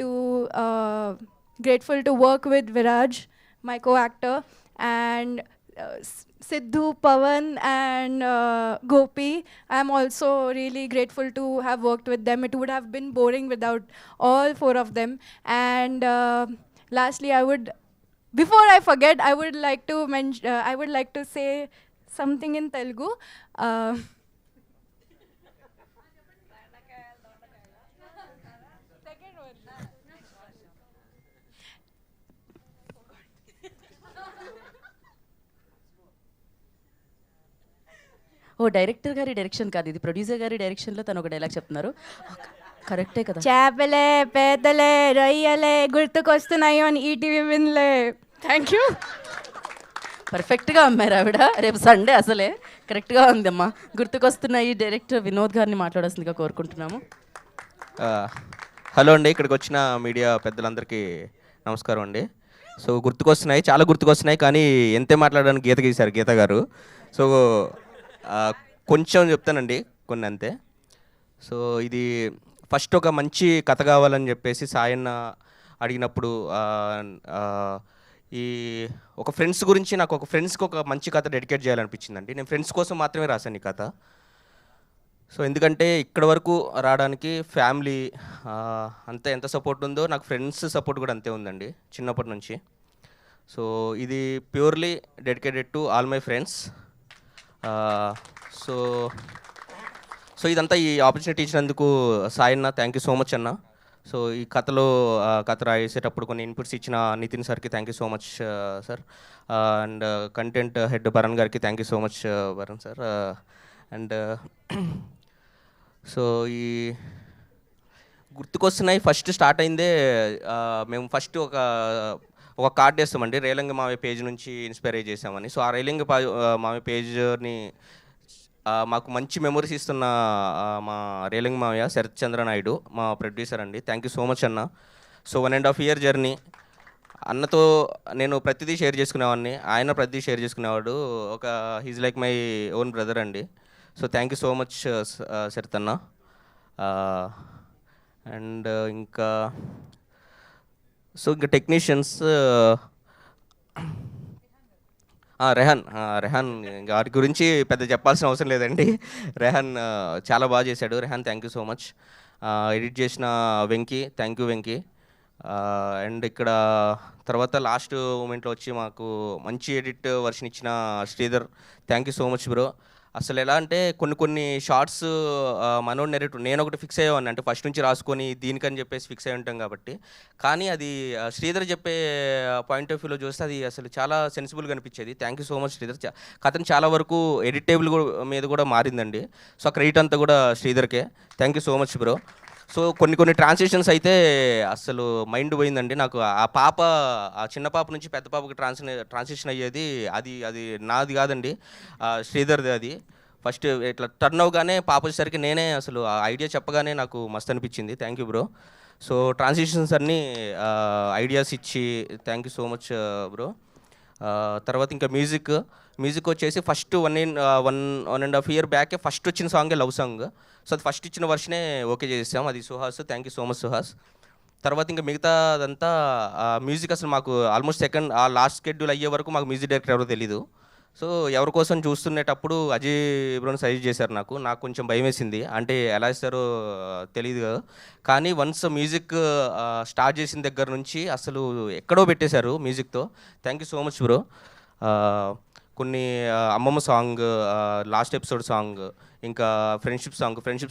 to work with Viraj, my co-actor, and Siddhu, Pawan, and Gopi. I'm also really grateful to have worked with them. It would have been boring without all 4 of them. And lastly, before I forget, I would like to say something in Telugu. Director గారి direction కాదు ఇది, producer గారి డైరెక్షన్లో తను ఒక dialogue చెప్తున్నారు. కరెక్టే కదా? చేపలే పేదలే రొయ్యలే గుర్తుకొస్తున్నాయో అని ఈటీవీ విన్లే. Thank you. పర్ఫెక్ట్గా అమ్మారు ఆవిడ. రేపు సండే అసలే కరెక్ట్గా ఉందమ్మా. గుర్తుకొస్తున్నాయి డైరెక్టర్ వినోద్ గారిని మాట్లాడాల్సిందిగా కోరుకుంటున్నాము. హలో అండి, ఇక్కడికి వచ్చిన మీడియా పెద్దలందరికీ నమస్కారం అండి. సో చాలా గుర్తుకొస్తున్నాయి, కానీ ఎంతే మాట్లాడడానికి గీత గీశారు గీత గారు. సో కొంచెం చెప్తానండి, కొన్ని అంతే. సో ఇది ఫస్ట్ ఒక మంచి కథ కావాలని చెప్పేసి సాయన్న అడిగినప్పుడు ఈ ఒక ఫ్రెండ్స్ గురించి నాకు ఒక ఫ్రెండ్స్కి ఒక మంచి కథ డెడికేట్ చేయాలనిపించిందండి. నేను ఫ్రెండ్స్ కోసం మాత్రమే రాశాను ఈ కథ. సో ఎందుకంటే ఇక్కడ వరకు రావడానికి ఫ్యామిలీ అంతే ఎంత సపోర్ట్ ఉందో నాకు ఫ్రెండ్స్ సపోర్ట్ కూడా అంతే ఉందండి చిన్నప్పటి నుంచి. సో ఇది purely dedicated to all my friends. So ఇదంతా ఈ ఆపర్చునిటీ ఇచ్చినందుకు Sayanna thank you so much అన్న. సో ఈ కథ రాసేటప్పుడు కొన్ని ఇన్పుట్స్ ఇచ్చిన నితిన్ సార్కి thank you so much sir. And content head Bharan గారికి thank you so much Bharan sir. And so ఈ గుర్తుకొస్తున్నాయి ఫస్ట్ స్టార్ట్ అయిందే మేము ఫస్ట్ ఒక కార్డ్ వేస్తామండి, రేలంగి మావయ్య పేజ్ నుంచి ఇన్స్పైర్ అయ్యి చేసామని. సో ఆ రేలంగి మావయ్య పేజ్ని మాకు మంచి మెమరీస్ ఇస్తున్న మా రేలంగి మావయ్య శరత్ చంద్ర నాయుడు మా ప్రొడ్యూసర్ అండి. థ్యాంక్ యూ సో మచ్ అన్న. సో 1.5 year జర్నీ అన్నతో నేను ప్రతిదీ షేర్ చేసుకునేవాడిని, ఆయన ప్రతిదీ షేర్ చేసుకునేవాడు. He's like my own brother అండి. So thank you so much Sharath అన్న. అండ్ ఇంకా సో ఇంకా టెక్నీషియన్స్ రెహాన్ వాటి గురించి పెద్ద చెప్పాల్సిన అవసరం లేదండి. రెహాన్ చాలా బాగా చేశాడు. Rehan thank you so much. Edit చేసిన Venky, thank you Venky. And ఇక్కడ తర్వాత లాస్ట్ మూమెంట్లో వచ్చి మాకు మంచి ఎడిట్ వర్షన్ ఇచ్చిన Sridhar, thank you so much bro. అసలు ఎలా అంటే కొన్ని షార్ట్స్ మనోడ్ నెరేటివ్ నేను ఒకటి ఫిక్స్ అయ్యేవాడిని, అంటే ఫస్ట్ నుంచి రాసుకొని దీనికని చెప్పేసి ఫిక్స్ అయి ఉంటాం కాబట్టి. కానీ అది శ్రీధర్ చెప్పే పాయింట్ ఆఫ్ వ్యూలో చూస్తే అది అసలు చాలా సెన్సిబుల్గా అనిపించేది. Thank you so much Sridhar. కథను చాలా వరకు ఎడిటేబుల్ మీద కూడా మారిందండి. సో ఆ క్రెడిట్ అంతా కూడా శ్రీధర్కే. Thank you so much bro. So కొన్ని ట్రాన్స్లేషన్స్ అయితే అసలు మైండ్ పోయిందండి నాకు. ఆ చిన్న పాప నుంచి పెద్ద పాపకి ట్రాన్స్లేషన్ అయ్యేది అది నాది కాదండి, శ్రీధర్ది. అది ఫస్ట్ ఇట్లా టర్న్ అవగానే పాప వచ్చేసరికి నేనే అసలు ఆ ఐడియా చెప్పగానే నాకు మస్తు అనిపించింది. Thank you bro. So translations అన్నీ ఐడియాస్ ఇచ్చి thank you so much bro. తర్వాత ఇంకా మ్యూజిక్ వచ్చేసి ఫస్ట్ 1.5 year బ్యాకే ఫస్ట్ వచ్చిన సాంగే లవ్ సాంగ్. సో అది ఫస్ట్ ఇచ్చిన వర్షనే ఓకే చేసాం. అది Suhas, thank you so much Suhas. తర్వాత ఇంకా మిగతా అదంతా మ్యూజిక్ అసలు మాకు ఆల్మోస్ట్ లాస్ట్ షెడ్యూల్ అయ్యే వరకు మాకు మ్యూజిక్ డైరెక్టర్ ఎవరో తెలీదు. సో ఎవరి కోసం చూస్తున్నప్పుడు అజయ్ బ్రోని సజెస్ట్ చేశారు. నాకు కొంచెం భయం వేసింది, అంటే ఎలా ఇస్తారో తెలియదు కదా. కానీ వన్స్ మ్యూజిక్ స్టార్ట్ చేసిన దగ్గర నుంచి అసలు ఎక్కడో పెట్టేశారు మ్యూజిక్తో. Thank you so much bro. కొన్ని అమ్మమ్మ సాంగ్, లాస్ట్ ఎపిసోడ్ సాంగ్, ఇంకా ఫ్రెండ్షిప్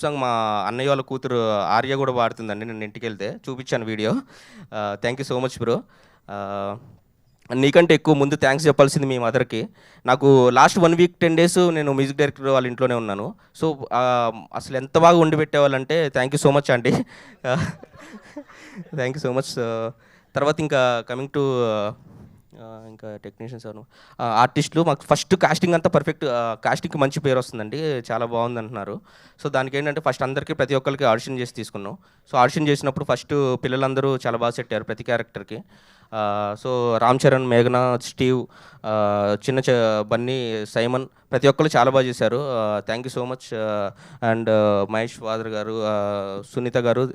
సాంగ్ మా అన్నయ్య వాళ్ళ కూతురు ఆర్య కూడా పాడుతుందండి. నేను ఇంటికి వెళ్తే చూపించాను video. Thank you so much bro. నీకంటే ఎక్కువ ముందు థ్యాంక్స్ చెప్పాల్సింది మీ మదర్కి. నాకు లాస్ట్ 1 week 10 days నేను మ్యూజిక్ డైరెక్టర్ వాళ్ళ ఇంట్లోనే ఉన్నాను. సో అసలు ఎంత బాగా వండి పెట్టేవాళ్ళంటే థ్యాంక్ యూ సో మచ్ అండి. Thank you so much. తర్వాత ఇంకా కమింగ్ టు ఇంకా టెక్నీషియన్స్ ఆర్టిస్టులు, మాకు ఫస్ట్ కాస్టింగ్ అంతా పర్ఫెక్ట్. కాస్టింగ్కి మంచి పేరు వస్తుందండి, చాలా బాగుంది అంటున్నారు. సో దానికి ఏంటంటే ఫస్ట్ అందరికీ ప్రతి ఒక్కరికి ఆడిషన్ చేసి తీసుకున్నాం. సో ఆడిషన్ చేసినప్పుడు ఫస్ట్ పిల్లలందరూ చాలా బాగా సెట్ అయ్యారు ప్రతి క్యారెక్టర్కి. సో రామ్ చరణ్, మేఘనా, స్టీవ్, బన్నీ, సైమన్ ప్రతి ఒక్కరు చాలా బాగా చేశారు. Thank you so much. And Mahesh father గారు, సునీత గారు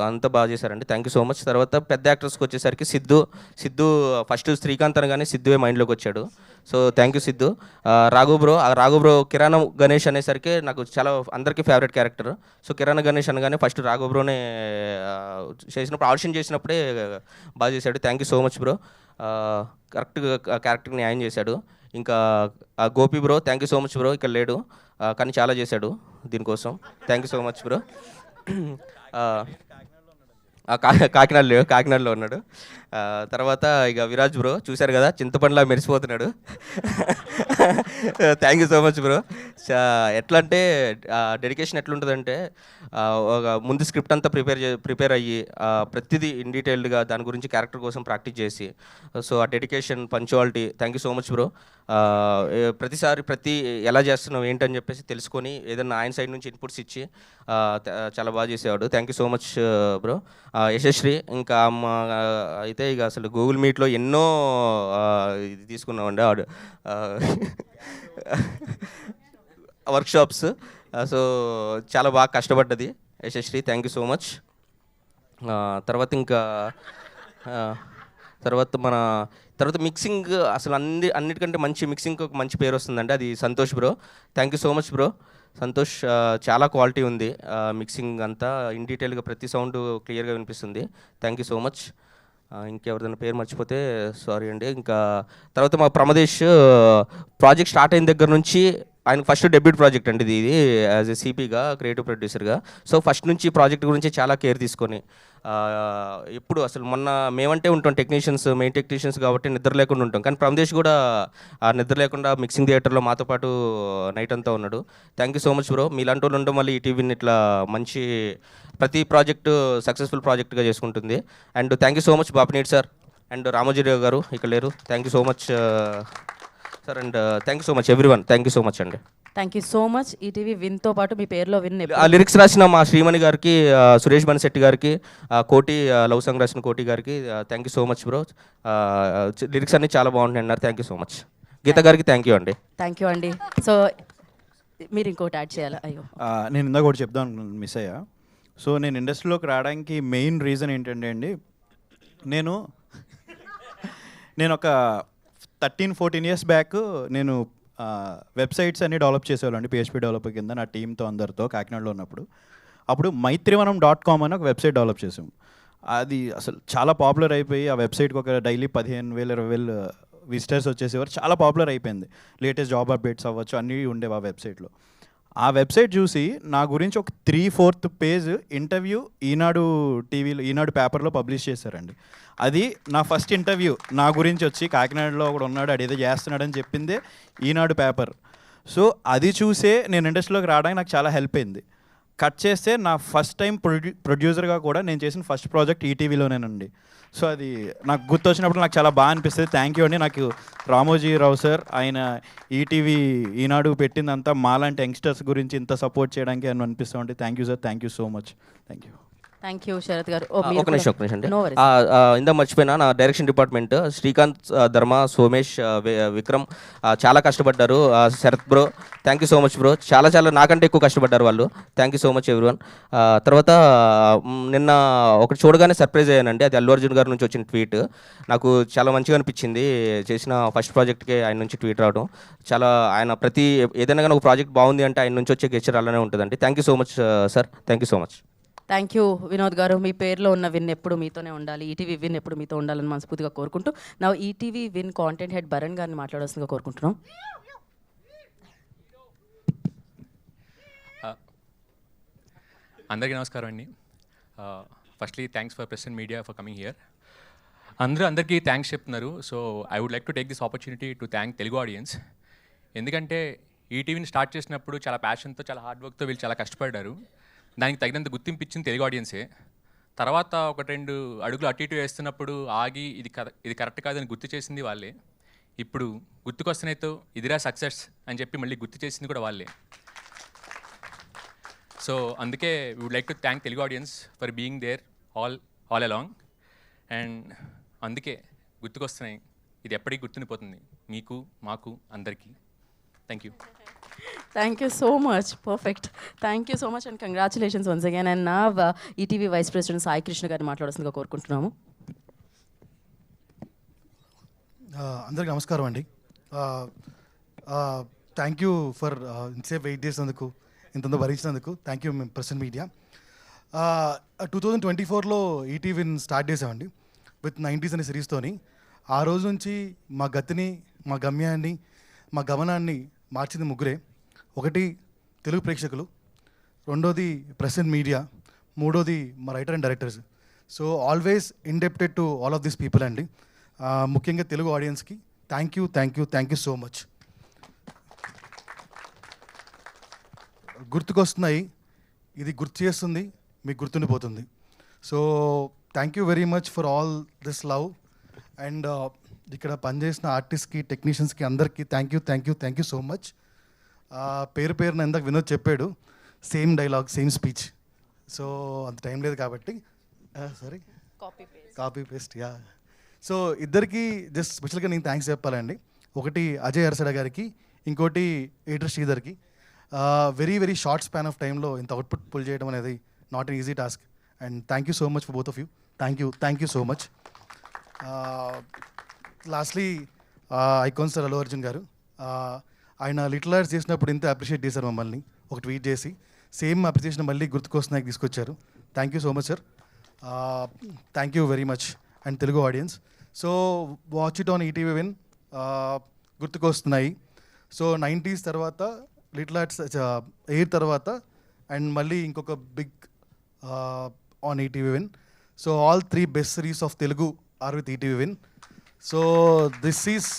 అంతా బాగా చేశారండి. Thank you so much. తర్వాత పెద్ద యాక్టర్స్కి వచ్చేసరికి సిద్ధు ఫస్ట్ శ్రీకాంత్ అనగానే సిద్ధువే మైండ్లోకి వచ్చాడు. So thank you Siddhu. Raghav bro Kirana Ganesh అనేసరికి నాకు చాలా అందరికీ favourite character. So Kirana Ganesh అనగానే ఫస్ట్ రాఘవ్ బ్రోనే చేసినప్పుడు ఆడిషన్ చేసినప్పుడే బాగా చేశాడు. Thank you so much bro. కరెక్ట్గా క్యారెక్టర్ని న్యాయం చేశాడు. ఇంకా Gopi bro, thank you so much bro. ఇక్కడ లేడు కానీ చాలా చేశాడు దీనికోసం. Thank you so much bro. కాకినాడలో ఉన్నాడు. తర్వాత ఇక విరాజ్ బ్రో చూశారు కదా, చింతపండులా మెరిసిపోతున్నాడు. Thank you so much bro. ఎట్లా అంటే డెడికేషన్ ఎట్లుంటుందంటే ఒక ముందు స్క్రిప్ట్ అంతా ప్రిపేర్ అయ్యి ప్రతిదీ ఇన్ డీటెయిల్డ్గా దాని గురించి క్యారెక్టర్ కోసం ప్రాక్టీస్ చేసి, సో ఆ dedication, punctuality, thank you so much bro. ప్రతి ఎలా చేస్తున్నావు ఏంటని చెప్పేసి తెలుసుకొని ఏదన్నా ఆయన సైడ్ నుంచి ఇన్పుట్స్ ఇచ్చి చాలా బాగా చేసేవాడు. Thank you so much bro. Yashasri ఇంకా అమ్మ అయితే ఇక అసలు గూగుల్ మీట్లో ఎన్నో ఇది తీసుకున్నామండి వర్క్షాప్స్. సో చాలా బాగా కష్టపడ్డది Yashasri, thank you so much. తర్వాత ఇంకా తర్వాత మిక్సింగ్, అసలు అన్నిటికంటే మంచి మిక్సింగ్కి ఒక మంచి పేరు వస్తుందండి, అది Santosh bro. Thank you so much bro. Santosh చాలా క్వాలిటీ ఉంది మిక్సింగ్ అంతా, ఇన్ డీటెయిల్గా ప్రతి సౌండ్ క్లియర్గా వినిపిస్తుంది. Thank you so much. ఇంకెవరిదైనా పేరు మర్చిపోతే సారీ అండి. ఇంకా తర్వాత మా ప్రమదేశ్ ప్రాజెక్ట్ స్టార్ట్ అయిన దగ్గర నుంచి ఆయన ఫస్ట్ డెబ్యూట్ ప్రాజెక్ట్ అండి ఇది యాజ్ ఎ సిపిగా, క్రియేటివ్ ప్రొడ్యూసర్గా. సో ఫస్ట్ నుంచి ప్రాజెక్ట్ గురించి చాలా కేర్ తీసుకొని ఎప్పుడు అసలు మొన్న మేమంటే ఉంటాం టెక్నీషియన్స్, మెయిన్ టెక్నీషియన్స్ కాబట్టి నిద్ర లేకుండా ఉంటాం, కానీ ప్రమదేశ్ కూడా నిద్ర లేకుండా మిక్సింగ్ థియేటర్లో మాతో పాటు నైట్ అంతా ఉన్నాడు. Thank you so much bro. మీలాంటి వాళ్ళు ఉండడం వల్ల ఈ టీవీని ఇట్లా మంచి ప్రతి ప్రాజెక్టు సక్సెస్ఫుల్ ప్రాజెక్ట్గా చేసుకుంటుంది. And thank you so much Bapineedu sir and Ramojirao garu ఇక్కడ లేరు. Thank you so much sir and thank you so much everyone. Thank you so much అండి. Thank you so much. ETV విన్తో పాటు మీ పేరులో విన్. లిరిక్స్ రాసిన మా శ్రీమణి గారికి, సురేష్ బన్శెట్టి గారికి, కోటి లవ్ సాంగ్ రాసిన కోటి గారికి thank you so much bro. Lyrics అన్నీ చాలా బాగుంటాయి అన్నారు. Thank you so much. Geetha గారికి థ్యాంక్ యూ అండి. థ్యాంక్ యూ అండి. సో మీరు ఇంకోటి యాడ్ చేయాలా? అయ్యో నేను ఇందాక ఒకటి చెప్దాం మిస్ అయ్యా. సో నేను ఇండస్ట్రీలోకి రావడానికి మెయిన్ రీజన్ ఏంటంటే అండి, నేను ఒక 13-14 ఇయర్స్ బ్యాక్ నేను వెబ్సైట్స్ అన్ని డెవలప్ చేసేవాళ్ళండి PHP డెవలపర్ కింద నా టీంతో అందరితో కాకినాడలో ఉన్నప్పుడు. అప్పుడు మైత్రివనం.com అని ఒక వెబ్సైట్ డెవలప్ చేసాం. అది అసలు చాలా పాపులర్ అయిపోయి ఆ వెబ్సైట్కి ఒక డైలీ 15,000-20,000 విజిటర్స్ వచ్చేసేవారు. చాలా పాపులర్ అయిపోయింది. లేటెస్ట్ జాబ్ అప్డేట్స్ అవ్వచ్చు అన్నీ ఉండేవి ఆ వెబ్సైట్లో. ఆ వెబ్సైట్ చూసి నా గురించి ఒక 3/4 పేజ్ ఇంటర్వ్యూ ఈనాడు పేపర్లో పబ్లిష్ చేశారండి. అది నా ఫస్ట్ ఇంటర్వ్యూ. నా గురించి వచ్చి కాకినాడలో ఒకడు ఉన్నాడు, అడేదో చేస్తున్నాడని చెప్పిందే ఈనాడు పేపర్. సో అది చూసే నేను ఇండస్ట్రీలోకి రావడానికి నాకు చాలా హెల్ప్ అయింది. కట్ చేస్తే నా ఫస్ట్ టైం ప్రొడ్యూసర్గా కూడా నేను చేసిన ఫస్ట్ ప్రాజెక్ట్ ఈటీవీలోనేనండి. సో అది నాకు గుర్తొచ్చినప్పుడు నాకు చాలా బాగా అనిపిస్తుంది. థ్యాంక్ యూ అండి. నాకు రామోజీరావు సార్ ఆయన ఈనాడు పెట్టిందంతా మాలాంటి యంగ్స్టర్స్ గురించి ఇంత సపోర్ట్ చేయడానికి అని అనిపిస్తూ ఉంటే thank you sir, thank you so much. Thank you. Thank you Sharath garu. ఒక నిమిషం అండి. ఇందా మర్చిపోయినా, నా డైరెక్షన్ డిపార్ట్మెంట్ శ్రీకాంత్, ధర్మ, సోమేష్, విక్రమ్ చాలా కష్టపడ్డారు. Sharath bro thank you so much bro. చాలా నాకంటే ఎక్కువ కష్టపడ్డారు వాళ్ళు. Thank you so much everyone. తర్వాత నిన్న ఒకటి చూడగానే సర్ప్రైజ్ అయ్యానండి. అది అల్లు అర్జున్ గారి నుంచి వచ్చిన ట్వీట్. నాకు చాలా మంచిగా అనిపించింది. చేసిన ఫస్ట్ ప్రాజెక్ట్కి ఆయన నుంచి ట్వీట్ రావడం చాలా, ఆయన ఏదైనా కానీ ఒక ప్రాజెక్ట్ బాగుంది అంటే ఆయన నుంచి వచ్చే గెస్చర్ అలానే ఉంటుందండి. Thank you so much sir, thank you so much. Thank you Vinod గారు. మీ పేరులో ఉన్న విన్ ఎప్పుడు మీతోనే ఉండాలి, ఈటీవీ విన్ ఎప్పుడు మీతో ఉండాలని మనస్ఫూర్తిగా కోరుకుంటూ నా ETV win content head Bharan గారిని మాట్లాడాల్సిందిగా కోరుకుంటున్నాం. అందరికీ నమస్కారం అండి. Firstly thanks for press and media for coming here. అందరికీ థ్యాంక్స్ చెప్తున్నారు. So I would like to take this opportunity to thank Telugu audience. ఎందుకంటే ఈటీవీని స్టార్ట్ చేసినప్పుడు చాలా ప్యాషన్తో, చాలా హార్డ్ వర్క్తో వీళ్ళు చాలా కష్టపడ్డారు. దానికి తగినంత గుర్తింపు ఇచ్చింది తెలుగు ఆడియన్సే. తర్వాత 1-2 అడుగులు అటు ఇటు వేస్తున్నప్పుడు ఆగి ఇది కరెక్ట్ కాదని గుర్తు చేసింది వాళ్ళే. ఇప్పుడు గుర్తుకొస్తున్నాయితో ఇదిరా సక్సెస్ అని చెప్పి మళ్ళీ గుర్తు చేసింది కూడా వాళ్ళే. సో అందుకే we would like to thank Telugu audience for being there all along. And అందుకే గుర్తుకొస్తున్నాయి, ఇది ఎప్పటికీ గుర్తుండిపోతుంది మీకు, మాకు, అందరికీ. Thank you. Thank you so much. Perfect. Thank you so much and congratulations once again. And నా ETV vice president Sai Krishna గారిని మాట్లాడాల్సిందిగా కోరుకుంటున్నాము. అందరికీ నమస్కారం అండి. థ్యాంక్ యూ ఫర్ ఇంతసేపు వెయిట్ చేసినందుకు, ఇంత భరించినందుకు thank you press and media. 2024లో ఈటీవీని స్టార్ట్ చేసామండి విత్ 90s అనే సిరీస్తోని. ఆ రోజు నుంచి మా గతిని, మా గమ్యాన్ని, మా గమనాన్ని మార్చింది ముగ్గురే. ఒకటి తెలుగు ప్రేక్షకులు, రెండోది ప్రెస్ అండ్ మీడియా, మూడోది మా writer and directors. So always indebted to all of this people అండి. ముఖ్యంగా తెలుగు ఆడియన్స్కి thank you, thank you, thank you so much. గుర్తుకొస్తున్నాయి, ఇది గుర్తు చేస్తుంది, మీకు గుర్తుండిపోతుంది. So thank you very much for all this love. And ఇక్కడ పనిచేసిన ఆర్టిస్ట్కి, టెక్నీషియన్స్కి అందరికీ thank you, thank you, thank you so much. పేరున ఇందాక వినోద్ చెప్పాడు, same dialogue same speech. So అంత టైం లేదు కాబట్టి sorry copy paste. Yeah. So ఇద్దరికి జస్ట్ స్పెషల్గా నేను థ్యాంక్స్ చెప్పాలండి. ఒకటి అజయ్ అరసడ గారికి, ఇంకోటి ఎడిటర్ శ్రీధర్కి. వెరీ షార్ట్ స్పాన్ ఆఫ్ టైంలో ఇంత అవుట్పుట్ పుల్ చేయడం అనేది not an easy task. And thank you so much for both of you. Thank you so much. Lastly icon sir Allu Arjun garu, ఆయన లిటిల్ ఆర్ట్స్ చేసినప్పుడు ఇంత అప్రిషియేట్ చేశారు మమ్మల్ని, ఒక ట్వీట్ చేసి సేమ్ అప్రిషియేషన్ మళ్ళీ గుర్తుకొస్తున్నాయి తీసుకొచ్చారు. Thank you so much sir. Thank you very much. And Telugu audience, so watch it on ETV win. గుర్తుకొస్తున్నాయి. సో 90s తర్వాత లిటిల్ ఆర్ట్స్ ఎయిర్ తర్వాత అండ్ మళ్ళీ ఇంకొక big on ETV win. So all 3 best series of Telugu are with ETV win. So this is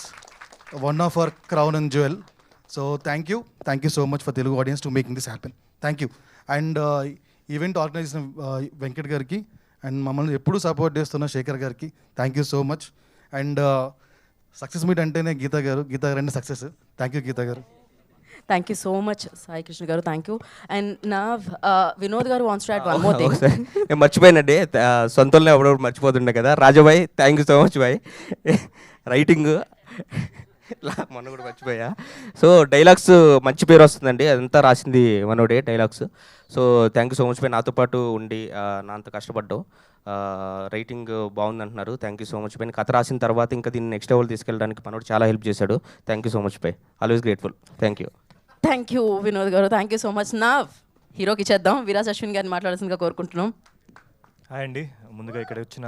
one of our crown and jewel. So thank you so much for Telugu audience to making this happen. Thank you. And event organization Venkat gariki and mammalni eppudu support chestunna Shekhar gariki thank you so much. And success meet antene Geeta garu success. Thank you Geeta garu. Thank you so much Sai Krishna garu. Thank you. And నా Vinod garu wants to add one more thing. నేను మర్చిపోయినండి, సొంతంలో ఎవడెవరు మర్చిపోతుండే కదా. Rajabhai thank you so much bhai. Writing మొన్న కూడా మర్చిపోయా. సో డైలాగ్స్ మంచి పేరు వస్తుందండి, అదంతా రాసింది మనోడే dialogues. So thank you so much bhai, నాతో పాటు ఉండి నా అంత కష్టపడ్డావు. రైటింగ్ బాగుంది అంటున్నారు. Thank you so much Pai. కథ రాసిన తర్వాత ఇంకా దీన్ని నెక్స్ట్ లెవెల్ తీసుకెళ్ళడానికి మనోడు చాలా హెల్ప్ చేశాడు. Thank you so much Pai. Always grateful. Thank you. Thank you Vinod garu, thank you so much. నా హీరోకి ఇచ్చేద్దాం. విరాజ్ అశ్విన్ గారిని మాట్లాడాల్సిందిగా కోరుకుంటున్నాం. హాయ్ అండి, ముందుగా ఇక్కడ వచ్చిన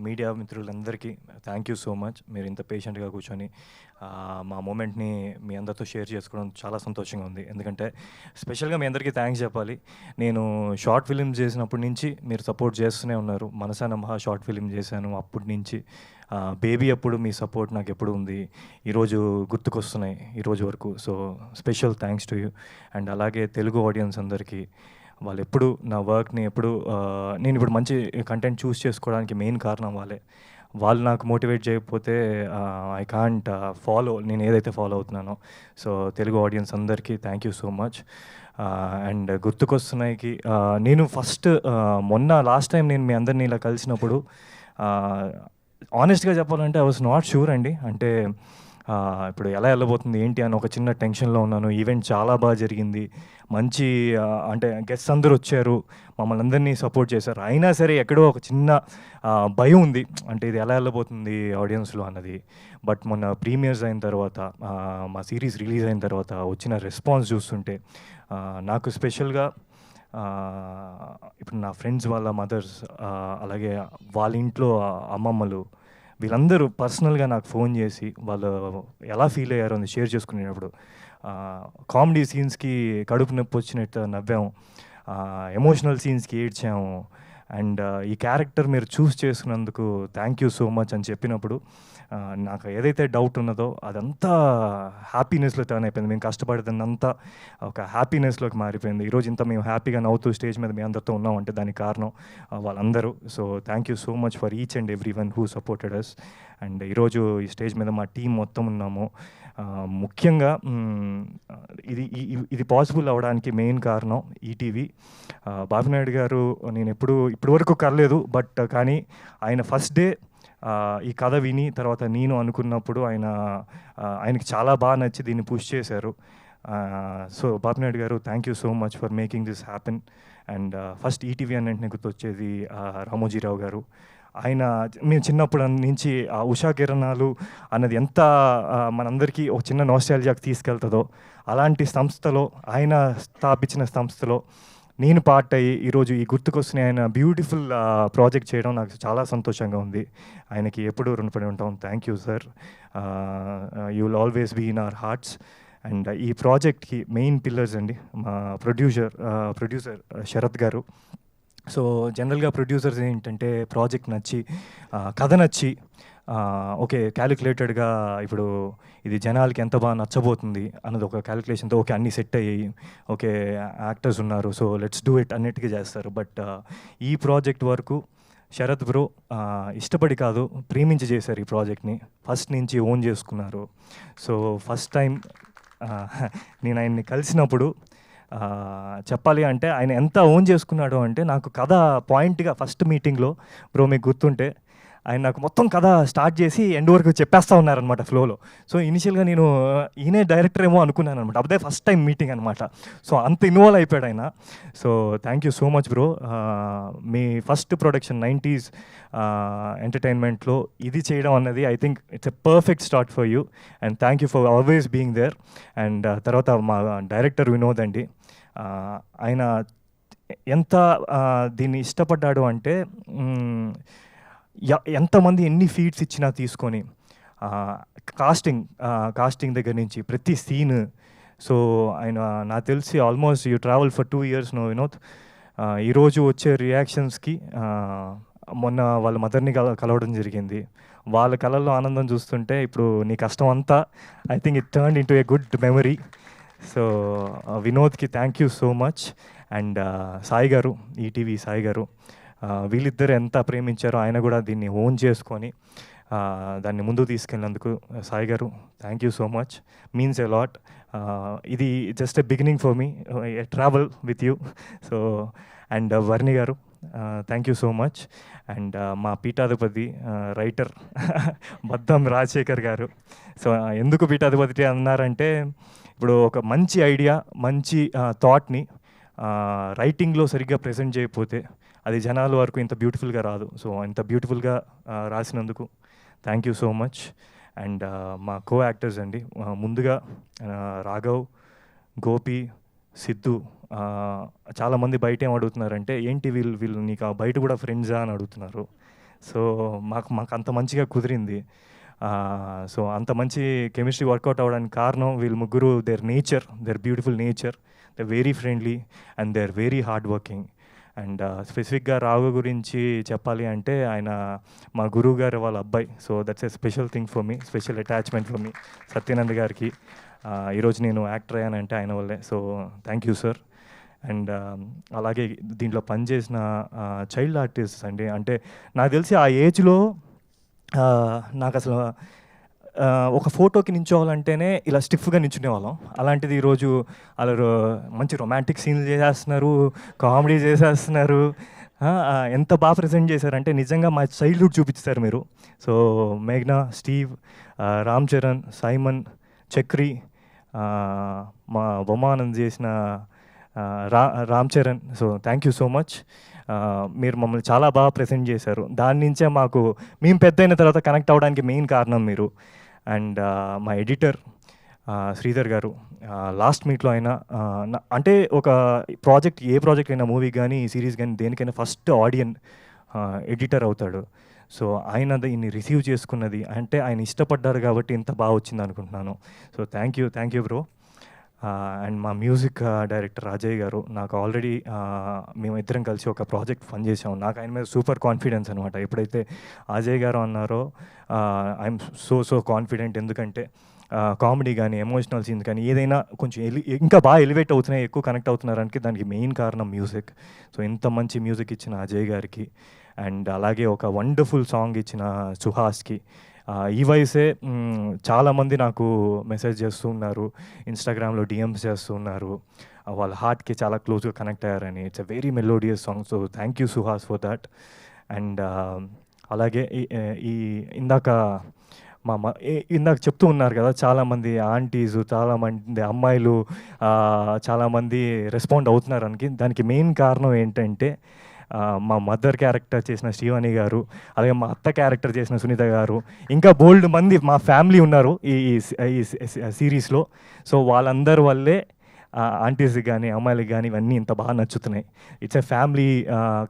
మీడియా మిత్రులందరికీ థ్యాంక్ యూ సో మచ్. మీరు ఇంత పేషెంట్గా కూర్చొని మా మూమెంట్ని మీ అందరితో షేర్ చేసుకోవడం చాలా సంతోషంగా ఉంది. ఎందుకంటే స్పెషల్గా మీ అందరికీ థ్యాంక్స్ చెప్పాలి. నేను షార్ట్ ఫిలిం చేసినప్పటి నుంచి మీరు సపోర్ట్ చేస్తూనే ఉన్నారు. మనసా నమః షార్ట్ ఫిలిం చేశాను అప్పటి నుంచి. బేబీ అప్పుడు మీ సపోర్ట్ నాకు ఎప్పుడు ఉంది. ఈరోజు గుర్తుకొస్తున్నాయి ఈరోజు వరకు. So special thanks to you. And అలాగే తెలుగు ఆడియన్స్ అందరికీ, వాళ్ళు ఎప్పుడు నా వర్క్ని ఎప్పుడు నేను ఇప్పుడు మంచి కంటెంట్ చూస్ చేసుకోవడానికి మెయిన్ కారణం వాళ్ళే. వాళ్ళు నాకు మోటివేట్ చేయకపోతే ఐ కాంట్ ఫాలో నేను ఏదైతే ఫాలో అవుతున్నానో. సో తెలుగు ఆడియన్స్ అందరికీ thank you so much. And గుర్తుకొస్తున్నాయికి నేను ఫస్ట్ మొన్న లాస్ట్ టైం నేను మీ అందరినీ ఇలా కలిసినప్పుడు ఆనెస్ట్గా చెప్పాలంటే ఐ వాజ్ నాట్ షూర్ అండి. అంటే ఇప్పుడు ఎలా వెళ్ళబోతుంది ఏంటి అని ఒక చిన్న టెన్షన్లో ఉన్నాను. ఈవెంట్ చాలా బాగా జరిగింది, మంచి అంటే గెస్ట్స్ అందరూ వచ్చారు, మమ్మల్ని అందరినీ సపోర్ట్ చేశారు. అయినా సరే ఎక్కడో ఒక చిన్న భయం ఉంది, అంటే ఇది ఎలా వెళ్ళబోతుంది ఆడియన్స్లో అన్నది. బట్ మొన్న ప్రీమియర్స్ అయిన తర్వాత మా సిరీస్ రిలీజ్ అయిన తర్వాత వచ్చిన రెస్పాన్స్ చూస్తుంటే నాకు స్పెషల్గా ఇప్పుడు నా ఫ్రెండ్స్ వాళ్ళ మదర్స్, అలాగే వాళ్ళ ఇంట్లో అమ్మమ్మలు, వీళ్ళందరూ పర్సనల్గా నాకు ఫోన్ చేసి వాళ్ళు ఎలా ఫీల్ అయ్యారో అని షేర్ చేసుకునేటప్పుడు కామెడీ సీన్స్కి కడుపు నొప్పి వచ్చినట్టు నవ్వాము, ఎమోషనల్ సీన్స్కి ఏడ్చాము. అండ్ ఈ క్యారెక్టర్ మీరు చూస్ చేసుకున్నందుకు థ్యాంక్ యూ సో మచ్ అని చెప్పినప్పుడు నాకు ఏదైతే డౌట్ ఉన్నదో అదంతా హ్యాపీనెస్లో టర్న్ అయిపోయింది. మేము కష్టపడేదంతా ఒక హ్యాపీనెస్లోకి మారిపోయింది. ఈరోజు ఇంత మేము హ్యాపీగా నవ్వుతూ స్టేజ్ మీద మీ అందరితో ఉన్నామంటే దానికి కారణం వాళ్ళందరూ. So thank you so much for each and every one who supported us. And ఈరోజు ఈ స్టేజ్ మీద మా టీం మొత్తం ఉన్నాము. ముఖ్యంగా ఇది పాసిబుల్ అవ్వడానికి మెయిన్ కారణం ఈటీవీ. బాబునాయుడు గారు నేను ఇప్పటి వరకు కర్లేదు, బట్ కానీ ఆయన ఫస్ట్ డే ఈ కథ విని తర్వాత నేను అనుకున్నప్పుడు ఆయనకి చాలా బాగా నచ్చి దీన్ని పుష్ చేశారు. సో బాబునాయుడు గారు thank you so much for making this happen. And first ETV అన్నింటినీ గుర్తొచ్చేది రామోజీరావు గారు. ఆయన మేము చిన్నప్పుడు నుంచి ఆ ఉషా కిరణాలు అన్నది ఎంత మనందరికీ ఒక చిన్న నోస్టాల్జియాకి తీసుకెళ్తుందో, అలాంటి సంస్థలో ఆయన స్థాపించిన సంస్థలో నేను పార్ట్ అయ్యి ఈరోజు ఈ గుర్తుకొస్తున్న ఆయన బ్యూటిఫుల్ ప్రాజెక్ట్ చేయడం నాకు చాలా సంతోషంగా ఉంది. ఆయనకి ఎప్పుడూ రుణపడి ఉంటాం. Thank you sir, you will always be in our hearts. And ఈ ప్రాజెక్ట్కి మెయిన్ పిల్లర్స్ అండి మా ప్రొడ్యూసర్ శరత్ గారు. సో జనరల్గా ప్రొడ్యూసర్స్ ఏంటంటే ప్రాజెక్ట్ నచ్చి కథ నచ్చి ఓకే క్యాలిక్యులేటెడ్గా ఇప్పుడు ఇది జనాలకి ఎంత బాగా నచ్చబోతుంది అన్నది ఒక క్యాలిక్యులేషన్తో ఓకే అన్నీ సెట్ అయ్యాయి, ఓకే యాక్టర్స్ ఉన్నారు, సో లెట్స్ డూ ఇట్ అన్నిటికీ చేస్తారు. బట్ ఈ ప్రాజెక్ట్ వరకు శరత్ బ్రో ఇష్టపడి కాదు ప్రేమించి చేశారు ఈ ప్రాజెక్ట్ని. ఫస్ట్ నుంచి ఓన్ చేసుకున్నారు. సో ఫస్ట్ టైం నేను ఆయన్ని కలిసినప్పుడు చెప్పాలి అంటే ఆయన ఎంత ఓన్ చేసుకున్నాడు అంటే నాకు కథ పాయింట్గా ఫస్ట్ మీటింగ్లో బ్రో మీకు గుర్తుంటే ఆయన నాకు మొత్తం కథ స్టార్ట్ చేసి ఎండ్ వరకు చెప్పేస్తూ ఉన్నారనమాట ఫ్లోలో. సో ఇనిషియల్గా నేను ఈయనే డైరెక్టర్ ఏమో అనుకున్నాను అనమాట. అదే ఫస్ట్ టైం మీటింగ్ అనమాట. సో అంత ఇన్వాల్వ్ అయిపోయాడు ఆయన. So thank you so much bro. మీ ఫస్ట్ ప్రొడక్షన్ 90s ఎంటర్టైన్మెంట్లో ఇది చేయడం అన్నది I think it's a perfect start for you and thank you for always being there. And తర్వాత మా డైరెక్టర్ వినోద్ అండి, ఆయన ఎంత దీన్ని ఇష్టపడ్డాడు అంటే ఎంతమంది ఎన్ని ఫీట్స్ ఇచ్చినా తీసుకొని కాస్టింగ్ దగ్గర నుంచి ప్రతి సీన్. సో ఆయన నాకు తెలిసి almost you travel for 2 years no Vinod. ఈరోజు వచ్చే రియాక్షన్స్కి మొన్న వాళ్ళ మదర్ని కలవడం జరిగింది. వాళ్ళ కళల్లో ఆనందం చూస్తుంటే ఇప్పుడు నీ కష్టం అంతా I think it turn into a good memory. So వినోద్కి thank you so much. And Sai garu, ETV Sai గారు, వీళ్ళిద్దరు ఎంత ప్రేమించారో ఆయన కూడా దీన్ని ఓన్ చేసుకొని దాన్ని ముందుకు తీసుకెళ్ళినందుకు Sai garu thank you so much, means a lot. ఇది just a beginning for me, a travel with you. So and Varni garu thank you so much. And మా పీఠాధిపతి రైటర్ బద్దం రాజశేఖర్ గారు. సో ఎందుకు పీఠాధిపతి అన్నారంటే ఇప్పుడు ఒక మంచి ఐడియా మంచి థాట్ని రైటింగ్లో సరిగ్గా ప్రజెంట్ చేయకపోతే అది జనాల వరకు ఇంత బ్యూటిఫుల్గా రాదు. సో ఇంత బ్యూటిఫుల్గా రాసినందుకు thank you so much. And మా కో యాక్టర్స్ అండి, ముందుగా రాఘవ్, గోపి, సిద్ధు. చాలామంది బయట ఏం అడుగుతున్నారంటే ఏంటి వీళ్ళు నీకు బయట కూడా ఫ్రెండ్సా అని అడుగుతున్నారు. సో మాకు అంత మంచిగా కుదిరింది. సో అంత మంచి కెమిస్ట్రీ వర్కౌట్ అవ్వడానికి కారణం వీళ్ళు ముగ్గురు. Their beautiful nature, they very friendly and they are very hard working. And స్పెసిఫిక్గా రాఘవ్ గురించి చెప్పాలి అంటే ఆయన మా గురువు గారు వాళ్ళ అబ్బాయి. So that's a special thing for me, special attachment for me. Satyanand గారికి ఈరోజు నేను యాక్టర్ అయ్యానంటే ఆయన వల్లే. So thank you sir. And అలాగే దీంట్లో పనిచేసిన చైల్డ్ ఆర్టిస్ట్ అండి, అంటే నాకు తెలిసి ఆ ఏజ్లో నాకు అసలు ఒక ఫోటోకి నించోవాలంటేనే ఇలా స్టిఫ్గా నించునే వాళ్ళం. అలాంటిది ఈరోజు అలా మంచి రొమాంటిక్ సీన్లు చేసేస్తున్నారు, కామెడీ చేసేస్తున్నారు. ఎంత బాగా ప్రజెంట్ చేశారంటే నిజంగా మా చైల్డ్హుడ్ చూపించారు మీరు. సో మేఘ్నా, స్టీవ్, రామ్ చరణ్, సైమన్, చక్రి, మా బొమ్మానంద్ చేసిన Ram Charan. So thank you so much. మీరు మమ్మల్ని చాలా బాగా ప్రజెంట్ చేశారు. దాని నుంచే మేము పెద్ద అయిన తర్వాత కనెక్ట్ అవ్వడానికి మెయిన్ కారణం మీరు. అండ్ మా ఎడిటర్ శ్రీధర్ గారు, లాస్ట్ మీట్లో అయినా అంటే ఒక ప్రాజెక్ట్, ఏ ప్రాజెక్ట్ అయినా, మూవీ కానీ సిరీస్ కానీ దేనికైనా ఫస్ట్ ఆడియన్ ఎడిటర్ అవుతాడు. సో ఆయన దీన్ని రిసీవ్ చేసుకున్నది అంటే ఆయన ఇష్టపడ్డారు కాబట్టి ఇంత బాగా వచ్చింది అనుకుంటున్నాను. So thank you bro. And మా మ్యూజిక్ డైరెక్టర్ అజయ్ గారు, నాకు ఆల్రెడీ మేమిద్దరం కలిసి ఒక ప్రాజెక్ట్ పనిచేసాం. నాకు ఆయన మీద సూపర్ కాన్ఫిడెన్స్ అనమాట. ఎప్పుడైతే అజయ్ గారు అన్నారో ఐఎమ్ సో కాన్ఫిడెంట్. ఎందుకంటే కామెడీ కానీ, ఎమోషనల్ సీన్స్ కానీ ఏదైనా కొంచెం ఇంకా బాగా ఎలివేట్ అవుతున్నాయి, ఎక్కువ కనెక్ట్ అవుతున్నారంటే దానికి మెయిన్ కారణం మ్యూజిక్. సో ఇంత మంచి మ్యూజిక్ ఇచ్చిన అజయ్ గారికి, అండ్ అలాగే ఒక వండర్ఫుల్ సాంగ్ ఇచ్చిన సుహాస్కి. ఈ వయసే చాలామంది నాకు మెసేజ్ చేస్తూ ఉన్నారు, ఇన్స్టాగ్రామ్లో డిఎమ్స్ చేస్తూ ఉన్నారు, వాళ్ళ హార్ట్కి చాలా క్లోజ్గా కనెక్ట్ అయ్యారని. It's a very melodious song. So thank you Suhas for that. And అలాగే ఇందాక ఇందాక చెప్తూ ఉన్నారు కదా, చాలామంది ఆంటీస్, చాలామంది అమ్మాయిలు చాలామంది రెస్పాండ్ అవుతున్నారు అని. దానికి మెయిన్ కారణం ఏంటంటే మా మదర్ క్యారెక్టర్ చేసిన శ్రీవాణి గారు, అలాగే మా అత్త క్యారెక్టర్ చేసిన సునీత గారు, ఇంకా బోల్డ్ మంది మా ఫ్యామిలీ ఉన్నారు ఈ సిరీస్లో. సో వాళ్ళందరి వల్లే ఆంటీస్ కానీ, అమ్మాయిలకి కానీ ఇవన్నీ ఇంత బాగా నచ్చుతున్నాయి. It's a family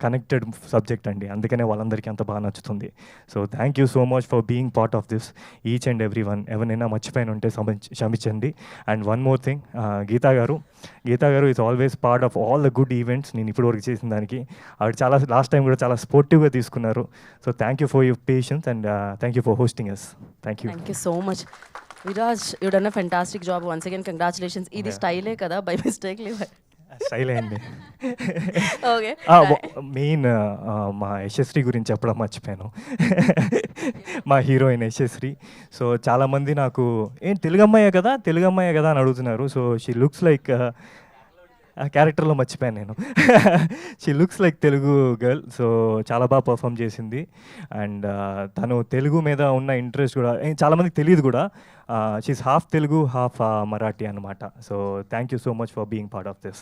connected subject అండి, అందుకనే వాళ్ళందరికీ అంత బాగా నచ్చుతుంది. So thank you so much for being part of this, each and every one. ఎవరైనా మర్చిపోయిన ఉంటే క్షమించండి. And one more thing, Geetha garu is always part of all the good events. నేను ఇప్పటివరకు చేసిన దానికి ఆవిడ చాలా లాస్ట్ టైం కూడా చాలా స్పోర్టివ్గా తీసుకున్నారు. So thank you for your patience and thank you for hosting us. Thank you so much. Viraj, you done a fantastic job. Once again congratulations. ఇది స్టైలే కదా, బై మిస్టేక్ స్టైల్ అయింది. ఓకే, మెయిన్ మా యశస్వి గురించి చెప్పడం మర్చిపోయాను. మా హీరోయిన్ యశస్వి. సో చాలామంది నాకు తెలుగు అమ్మాయే కదా అని అడుగుతున్నారు. సో షీ లుక్స్ లైక్, ఆ క్యారెక్టర్లో మర్చిపోయాను నేను. She looks like Telugu girl. So చాలా బాగా పర్ఫామ్ చేసింది. అండ్ తను తెలుగు మీద ఉన్న ఇంట్రెస్ట్ కూడా చాలామందికి తెలియదు కూడా. She's half Telugu, half Marathi అనమాట. So thank you so much for being part of this.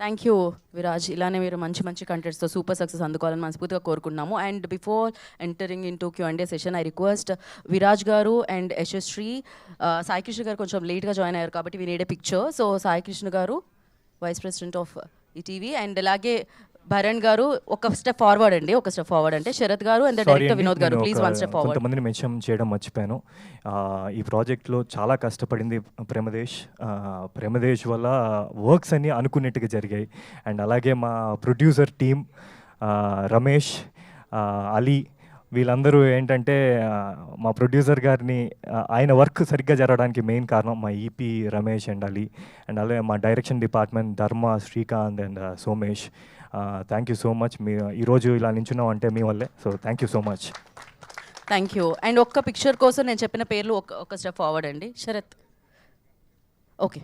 Thank you Viraj. ఇలానే మీరు మంచి కంటెంట్స్తో సూపర్ సక్సెస్ అందుకోవాలని మనస్ఫూర్తిగా కోరుకుంటున్నాము. And before entering into Q&A session, I request Viraj garu and Yashasvi, Sai Krishna గారు కొంచెం లేట్గా జాయిన్ అయ్యారు కాబట్టి we need a picture. So Sai Krishna garu, vice president of ETV, and అలాగే భరణ్ గారు ఒక స్టెప్ ఫార్వర్డ్ అండి, ఒక స్టెప్ ఫార్వర్డ్ అంటే శరత్ గారు అండ్ డైరెక్టర్ వినోద్ గారు, ప్లీజ్ వన్ స్టెప్ ఫార్వర్డ్. కొంతమందిని మెన్షన్ చేయడం మర్చిపోయాను. ఈ ప్రాజెక్ట్లో చాలా కష్టపడింది ప్రేమదేశ్ వల్ల వర్క్స్ అన్నీ అనుకున్నట్టుగా జరిగాయి. అండ్ అలాగే మా ప్రొడ్యూసర్ టీమ్ రమేష్, అలీ, వీళ్ళందరూ ఏంటంటే మా ప్రొడ్యూసర్ గారిని ఆయన వర్క్ సరిగ్గా జరగడానికి మెయిన్ కారణం మా EP Ramesh and Ali. And అలాగే మా direction department Dharma, Srikanth and Somesh. Thank you so much. మీ ఈరోజు ఇలా నించున్నాం అంటే మీ వల్లే. So thank you so much. Thank you. And ఒక్క పిక్చర్ కోసం నేను చెప్పిన పేర్లు ఒక స్టెప్ ఫార్వర్డ్ అండి. శరత్, ఓకే.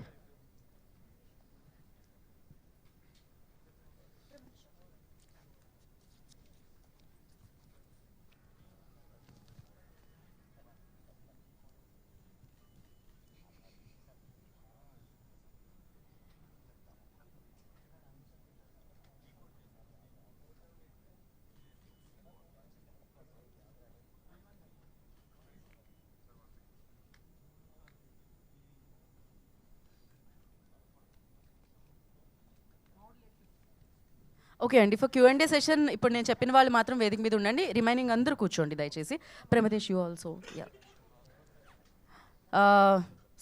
ఓకే అండి, ఫర్ Q&A సెషన్ ఇప్పుడు నేను చెప్పిన వాళ్ళు మాత్రం వేదిక మీద ఉండండి, రిమైనింగ్ అందరూ కూర్చోండి దయచేసి. ప్రమదేశ్ you also.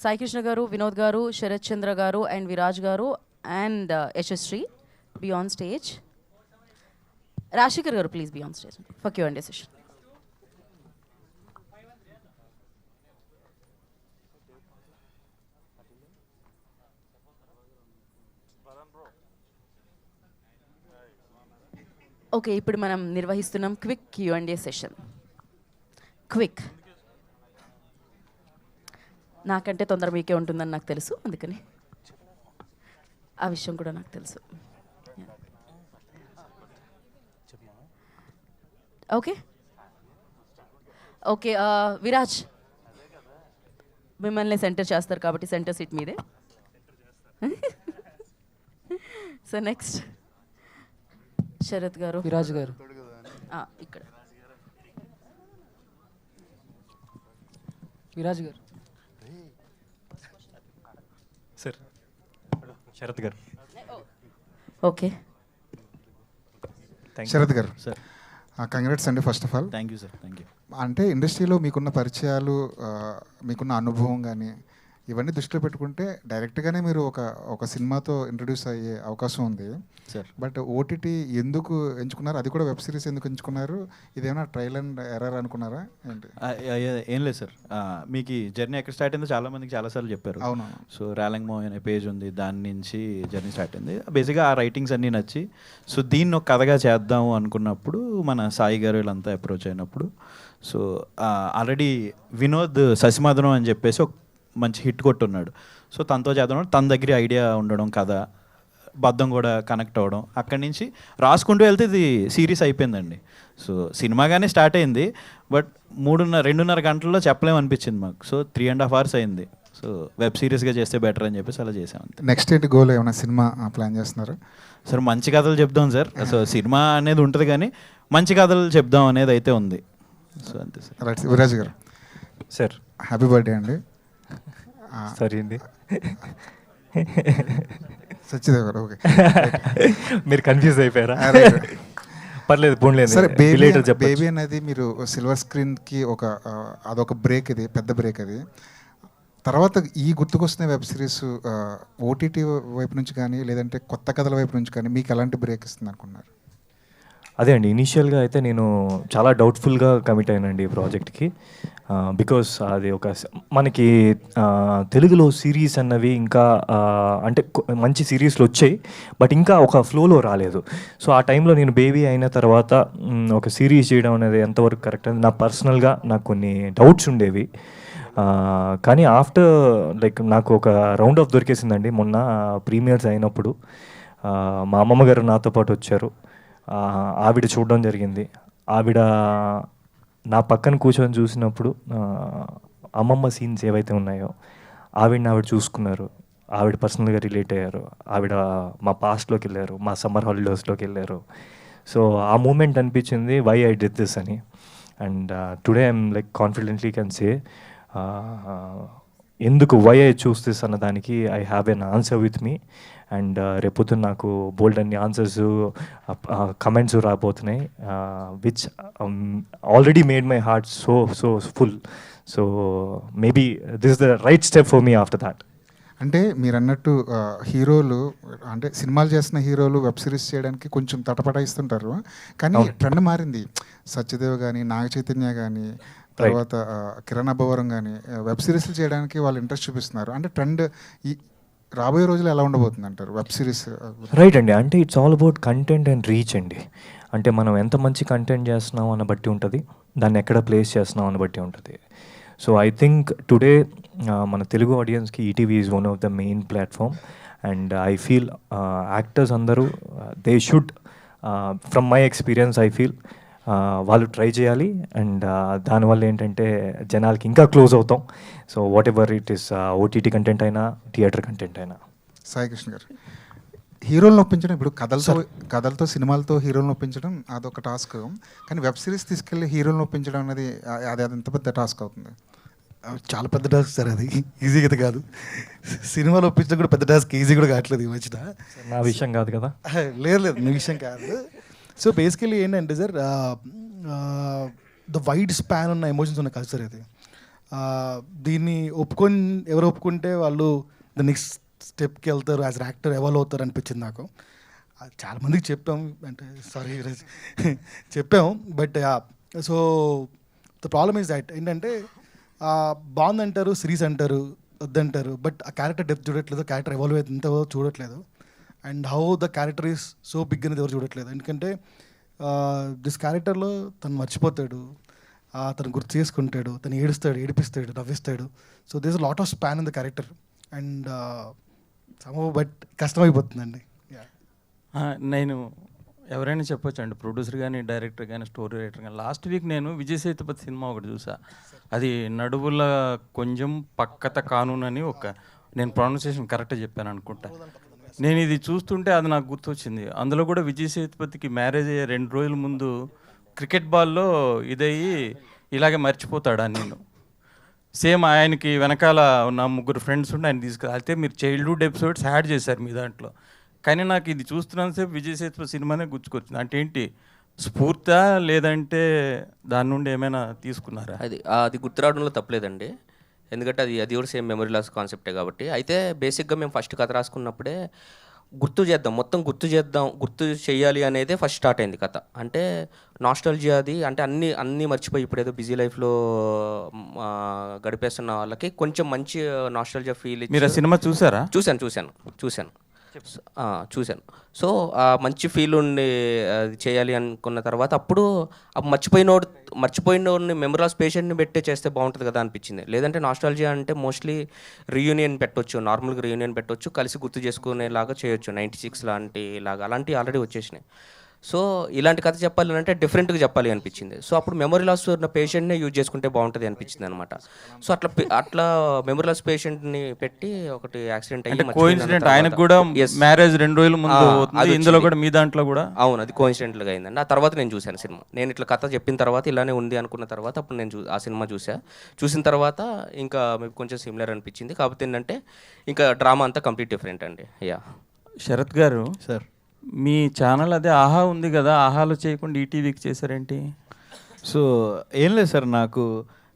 Sai Krishna garu, Vinod garu, Sarath Chandra garu and Viraj garu and Yashasri be on stage. Rajasekhar garu please be on stage for Q&A session. Okay, ఇప్పుడు మనం నిర్వహిస్తున్నాం క్విక్ Q&A సెషన్. క్విక్, నాకంటే తొందర మీకే ఉంటుందని నాకు తెలుసు, అందుకని ఆ విషయం కూడా నాకు తెలుసు. ఓకే ఓకే, విరాజ్ మిమ్మల్ని సెంటర్ చేస్తారు కాబట్టి సెంటర్ సీట్ మీదే. సో నెక్స్ట్ శరత్ గారు, విరాజ్ గారు ఇక్కడ విరాజ్ గారు సార్, శరత్ గారు. ఓకే శరత్ గారు సార్, కంగ్రాట్స్ అండి first of all. Thank you sir, thank you. అంటే ఇండస్ట్రీలో మీకున్న పరిచయాలు, మీకున్న అనుభవం కానీ ఇవన్నీ దృష్టిలో పెట్టుకుంటే డైరెక్ట్గానే మీరు ఒక సినిమాతో ఇంట్రడ్యూస్ అయ్యే అవకాశం ఉంది సార్. బట్ ఓటీటీ ఎందుకు ఎంచుకున్నారు? అది కూడా వెబ్ సిరీస్ ఎందుకు ఎంచుకున్నారు? ఇదేమైనా ట్రయల్ అండ్ ఎర్రర్ అనుకున్నారా ఏంటి? ఏం లేదు సార్, మీకు ఈ జర్నీ ఎక్కడ స్టార్ట్ అయిందో చాలా మందికి చాలాసార్లు చెప్పారు. అవును. సో ర్యాలంగ్ మో అనే పేజ్ ఉంది, దాని నుంచి జర్నీ స్టార్ట్ అయింది. బేసిక్గా ఆ రైటింగ్స్ అన్నీ నచ్చి సో దీన్ని ఒక కథగా చేద్దాము అనుకున్నప్పుడు మన సాయి గారు వీళ్ళంతా అప్రోచ్ అయినప్పుడు, సో ఆల్రెడీ వినోద్ శశిమాధనం అని చెప్పేసి ఒక మంచి హిట్ కొట్టున్నాడు. సో తనతో చేద్దాం, తన దగ్గర ఐడియా ఉండడం, కథ బద్దం కూడా కనెక్ట్ అవ్వడం, అక్కడి నుంచి రాసుకుంటూ వెళ్తే ఇది సిరీస్ అయిపోయిందండి. సో సినిమాగానే స్టార్ట్ అయింది, బట్ 2.5 గంటల్లో చెప్పలేము అనిపించింది మాకు. సో 3.5 hours అయింది. సో వెబ్ సిరీస్గా చేస్తే బెటర్ అని చెప్పేసి అలా చేసాం. నెక్స్ట్ ఏంటి గోల్? ఏమైనా సినిమా ప్లాన్ చేస్తున్నారు? సార్ మంచి కథలు చెప్దాం సార్. సో సినిమా అనేది ఉంటుంది కానీ మంచి కథలు చెప్దాం అనేది అయితే ఉంది. సో అంతే సార్. రైట్. విరాజ్ గారు సార్, హ్యాపీ బర్త్డే అండి. సరే అండి. సత్యదేవ్ గారు ఓకే. మీరు కన్ఫ్యూజ్ అయిపోయారా? పర్లేదు, పోన్లేదు. సరే, బేబీ అనేది మీరు సిల్వర్ స్క్రీన్కి అదొక బ్రేక్, ఇది పెద్ద బ్రేక్. అది తర్వాత ఈ గుర్తుకొస్తున్న వెబ్ సిరీస్ ఓటీటీ వైపు నుంచి కానీ లేదంటే కొత్త కథల వైపు నుంచి కానీ మీకు ఎలాంటి బ్రేక్ ఇస్తుంది అనుకున్నారు? అదే అండి, ఇనీషియల్గా అయితే నేను చాలా డౌట్ఫుల్గా కమిట్ అయినండి ఈ ప్రాజెక్ట్కి. బికాస్ అది మనకి తెలుగులో సిరీస్ అన్నవి ఇంకా అంటే మంచి సిరీస్లు వచ్చాయి, బట్ ఇంకా ఒక ఫ్లోలో రాలేదు. సో ఆ టైంలో నేను బేబీ అయిన తర్వాత ఒక సిరీస్ చేయడం అనేది ఎంతవరకు కరెక్ట్ అని పర్సనల్గా నాకు కొన్ని డౌట్స్ ఉండేవి. కానీ ఆఫ్టర్ నాకు ఒక రౌండ్ ఆఫ్ దొరికేసిందండి. మొన్న ప్రీమియర్స్ అయినప్పుడు మా అమ్మమ్మ గారు నాతో పాటు వచ్చారు. ఆవిడ చూడడం జరిగింది. ఆవిడ నా పక్కన కూర్చొని చూసినప్పుడు అమ్మమ్మ సీన్స్ ఏవైతే ఉన్నాయో ఆవిడ చూసుకున్నారు. ఆవిడ పర్సనల్గా రిలేట్ అయ్యారు. ఆవిడ మా పాస్ట్లోకి వెళ్ళారు, మా సమ్మర్ హాలిడేస్లోకి వెళ్ళారు. సో ఆ మూమెంట్ అనిపించింది, వై ఐ డిడ్ దిస్ అని. And today I'm confidently can say ఎందుకు వై ఐ చూస్ దిస్ అన్న దానికి I have an answer with me. And రేపొద్దున నాకు బోల్డ్ అన్ని ఆన్సర్స్, కమెంట్స్ రాబోతున్నాయి, which already made my heart so full. So maybe this is the right step for me after that. అంటే మీరు అన్నట్టు హీరోలు అంటే సినిమాలు చేస్తున్న హీరోలు వెబ్ సిరీస్ చేయడానికి కొంచెం తటపటాయిస్తుంటారు, కానీ ట్రెండ్ మారింది. సత్యదేవ్ కానీ, నాగ చైతన్య కానీ, తర్వాత కిరణ్ అబ్బవరం కానీ వెబ్ సిరీస్లు చేయడానికి వాళ్ళు ఇంట్రెస్ట్ చూపిస్తున్నారు. అంటే ట్రెండ్ ఈ రాబోయే రోజులు ఎలా ఉండబోతుంది అంటారు వెబ్ సిరీస్? రైట్ అండి, అంటే it's all about content and reach అండి. అంటే మనం ఎంత మంచి కంటెంట్ చేస్తున్నాం అన్న బట్టి ఉంటుంది, దాన్ని ఎక్కడ ప్లేస్ చేస్తున్నాం అని బట్టి ఉంటుంది. సో ఐ థింక్ టుడే మన తెలుగు ఆడియన్స్కి ETV is one of the main platform. And I feel actors అందరూ they should, from my experience I feel వాళ్ళు ట్రై చేయాలి. అండ్ దానివల్ల ఏంటంటే జనాలకి ఇంకా క్లోజ్ అవుతాం. So whatever it is OTT content అయినా థియేటర్ కంటెంట్ అయినా. సాయి కృష్ణ గారు, హీరోలను ఒప్పించడం, ఇప్పుడు కథలతో సినిమాలతో హీరోలను ఒప్పించడం అదొక టాస్క్, కానీ వెబ్ సిరీస్ తీసుకెళ్ళి హీరోలను ఒప్పించడం అనేది అది ఎంత పెద్ద టాస్క్ అవుతుంది? చాలా పెద్ద టాస్క్ సార్, అది ఈజీగా అయితే కాదు. సినిమాలో ఒప్పించడం కూడా పెద్ద టాస్క్, ఈజీ కూడా కావట్లేదు ఈ మధ్యన. నా విషయం కాదు కదా. లేదు నీ విషయం కాదు. సో బేసికలీ ఏంటంటే సార్, ద వైడ్ స్పాన్ ఉన్న ఎమోషన్స్ ఉన్న కల్చర్ ఇది. దీన్ని ఎవరు ఒప్పుకుంటే వాళ్ళు ద నెక్స్ట్ స్టెప్కి వెళ్తారు, యాజ్ యాక్టర్ ఎవాల్వ్ అవుతారు అనిపించింది నాకు. చాలామందికి చెప్పాం, అంటే సారీ చెప్పాము, but so the problem is that ఏంటంటే బాగుందంటారు, సిరీస్ అంటారు, వద్దంటారు, బట్ ఆ క్యారెక్టర్ డెప్త్ చూడట్లేదు, క్యారెక్టర్ ఎవాల్వ్ అవుతుందో చూడట్లేదు, and how the character is so big అనేది ఎవరు చూడట్లేదు. ఎందుకంటే దిస్ క్యారెక్టర్లో తను మర్చిపోతాడు, తను గుర్తు చేసుకుంటాడు, తను ఏడుస్తాడు, ఏడిపిస్తాడు, నవ్విస్తాడు. So this lot of span in the character and but కష్టమైపోతుందండి. నేను ఎవరైనా చెప్పొచ్చు అండి, ప్రొడ్యూసర్ కానీ డైరెక్టర్ కానీ స్టోరీ రైటర్ కానీ. లాస్ట్ వీక్ నేను విజయ్ సేతుపతి సినిమా ఒకటి చూసా, అది నడువుల కొంచెం పక్కత కానూన్ అని నేను ప్రొనౌన్సియేషన్ కరెక్ట్గా చెప్పాను అనుకుంటా. నేను ఇది చూస్తుంటే అది నాకు గుర్తొచ్చింది. అందులో కూడా విజయ్ సేతుపతికి మ్యారేజ్ అయ్యే 2 రోజుల ముందు క్రికెట్ బాల్లో ఇదయ్యి ఇలాగే మర్చిపోతాడు అని. నేను సేమ్ ఆయనకి వెనకాల నా 3 ఫ్రెండ్స్ ఉండి ఆయన అయితే మీరు చైల్డ్హుడ్ ఎపిసోడ్స్ యాడ్ చేశారు మీ దాంట్లో. కానీ నాకు ఇది చూస్తున్నంతసేపు విజయ్ సేతుపతి సినిమానే గుర్తుకొచ్చింది. అంటే ఏంటి, స్ఫూర్తా లేదంటే దాని నుండి ఏమైనా తీసుకున్నారా? అది గుర్తు రావడంలో తప్పలేదండి, ఎందుకంటే అది కూడా సేమ్ మెమరీ లాస్ కాన్సెప్టే కాబట్టి. అయితే బేసిక్గా మేము ఫస్ట్ కథ రాసుకున్నప్పుడే మొత్తం గుర్తు చేయాలి అనేదే ఫస్ట్ స్టార్ట్ అయింది కథ. అంటే నాస్టాల్జియా అది, అంటే అన్నీ మర్చిపోయి ఇప్పుడు ఏదో బిజీ లైఫ్లో గడిపేస్తున్న వాళ్ళకి కొంచెం మంచి నాస్టాల్జియా ఫీల్. మీరు సినిమా చూసారా? చూశాను. సో మంచి ఫీల్ ఉండి అది చేయాలి అనుకున్న తర్వాత అప్పుడు మర్చిపోయినోడిని మెమరీ లాస్ పేషెంట్ని పెట్టే చేస్తే బాగుంటుంది కదా అనిపించింది. లేదంటే నాస్టాలజియా అంటే మోస్ట్లీ రీయూనియన్ పెట్టవచ్చు, నార్మల్గా రీయూనియన్ పెట్టవచ్చు, కలిసి గుర్తు చేసుకునేలాగా చేయొచ్చు. 96 అలాంటివి ఆల్రెడీ వచ్చేసినాయి. సో ఇలాంటి కథ చెప్పాలి అంటే డిఫరెంట్గా చెప్పాలి అనిపించింది. సో అప్పుడు మెమరీ లాస్ ఉన్న పేషెంట్నే యూజ్ చేసుకుంటే బాగుంటుంది అనిపించింది అనమాట. సో అట్లా మెమరీ లాస్ పేషెంట్ని పెట్టి ఒకటి యాక్సిడెంట్ అయ్యి కోఇన్సిడెంట్ ఆయనకు కూడా మ్యారేజ్ 2 రోజుల ముందు ఇందులో కూడా మీ దాంట్లో కూడా అవును, అది కోఇన్సిడెంట్గా అయిందండి. ఆ తర్వాత నేను చూశాను సినిమా. నేను ఇట్లా కథ చెప్పిన తర్వాత ఇలానే ఉంది అనుకున్న తర్వాత అప్పుడు నేను ఆ సినిమా చూసిన తర్వాత ఇంకా మీకు కొంచెం సిమిలర్ అనిపించింది. కాకపోతే ఏంటంటే ఇంకా డ్రామా అంతా కంప్లీట్ డిఫరెంట్ అండి. శరత్ గారు సార్, మీ ఛానల్ అదే ఆహా ఉంది కదా, ఆహాలో చేయకుండా ఈటీవీకి చేశారేంటి? సో ఏం లేదు సార్, నాకు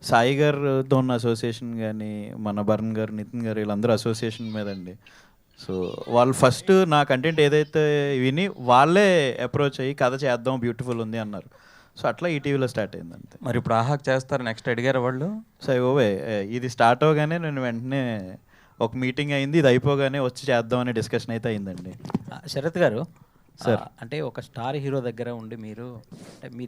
సాయి గారితో ఉన్న అసోసియేషన్ కానీ మన భరణ్ గారు, నితిన్ గారు వీళ్ళందరూ అసోసియేషన్ మీదండి. సో వాళ్ళు ఫస్ట్ నా కంటెంట్ ఏదైతే విని వాళ్ళే అప్రోచ్ అయ్యి కథ చేద్దాం, బ్యూటిఫుల్ ఉంది అన్నారు. సో అట్లా ఈటీవీలో స్టార్ట్ అయింది అంతే. మరి ఇప్పుడు ఆహాకి చేస్తారు నెక్స్ట్ అడిగారు వాళ్ళు? సో ఇది స్టార్ట్ అవగానే నేను వెంటనే ఒక మీటింగ్ అయింది, ఇది అయిపోగానే వచ్చి చేద్దాం అనే డిస్కషన్ అయితే అయిందండి. శరత్ గారు సార్, అంటే ఒక స్టార్ హీరో దగ్గర ఉండి మీరు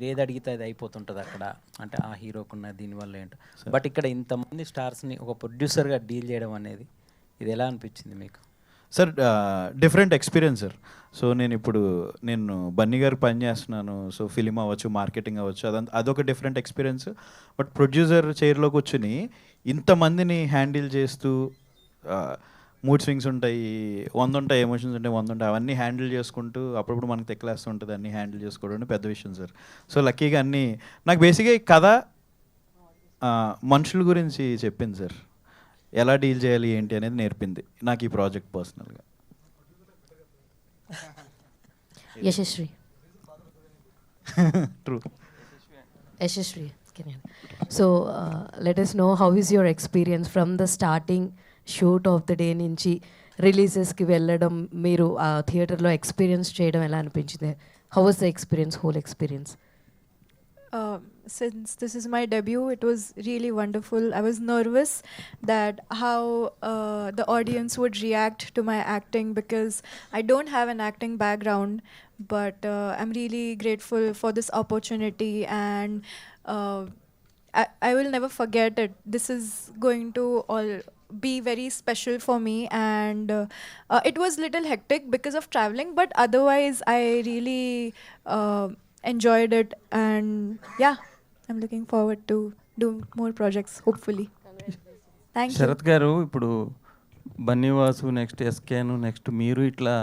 ఏది అడిగితే అది అయిపోతుంటుంది అక్కడ, అంటే ఆ హీరోకున్న దీనివల్ల ఏంటో. బట్ ఇక్కడ ఇంతమంది స్టార్స్ని ఒక ప్రొడ్యూసర్గా డీల్ చేయడం అనేది ఇది ఎలా అనిపించింది మీకు? Sir different experience sir. So నేను బన్నీ గారు పని చేస్తున్నాను. సో ఫిలిం అవ్వచ్చు, మార్కెటింగ్ అవ్వచ్చు, అదొక డిఫరెంట్ ఎక్స్పీరియన్స్. బట్ ప్రొడ్యూసర్ చైర్లో కూర్చుని ఇంతమందిని హ్యాండిల్ చేస్తూ మూడ్ స్వింగ్స్ ఉంటాయి, 100 ఉంటాయి, ఎమోషన్స్ ఉంటాయి, 100 ఉంటాయి, అవన్నీ హ్యాండిల్ చేసుకుంటూ అప్పుడప్పుడు మనకు తెక్కలేస్తూ ఉంటుంది. అన్నీ హ్యాండిల్ చేసుకోవడం పెద్ద విషయం సార్. సో లక్కీగా అన్నీ నాకు బేసిక్గా ఈ కథ మనుషుల గురించి చెప్పింది సార్. ఎలా డీల్ చేయాలి ఏంటి అనేది నేర్పింది నాకు ఈ ప్రాజెక్ట్ పర్సనల్గా. Yashasvi true. Yashashree, so let us know how is your experience from the starting shoot of the day నుంచి రిలీజెస్కి వెళ్ళడం, మీరు ఆ థియేటర్లో ఎక్స్పీరియన్స్ చేయడం ఎలా అనిపించింది? How was the experience, whole experience? Since this is my debut, it was really wonderful. I was nervous that how the audience would react to my acting because I don't have an acting background, but I'm really grateful for this opportunity and I will never forget it. This is going to be very special for me and it was little hectic because of traveling, but otherwise I really enjoyed it and yeah, I'm looking forward to do more projects hopefully. Thank you. Sharath garu, ఇప్పుడు Bunny Vasu, next ఎస్కేను, next మీరు, ఇట్లా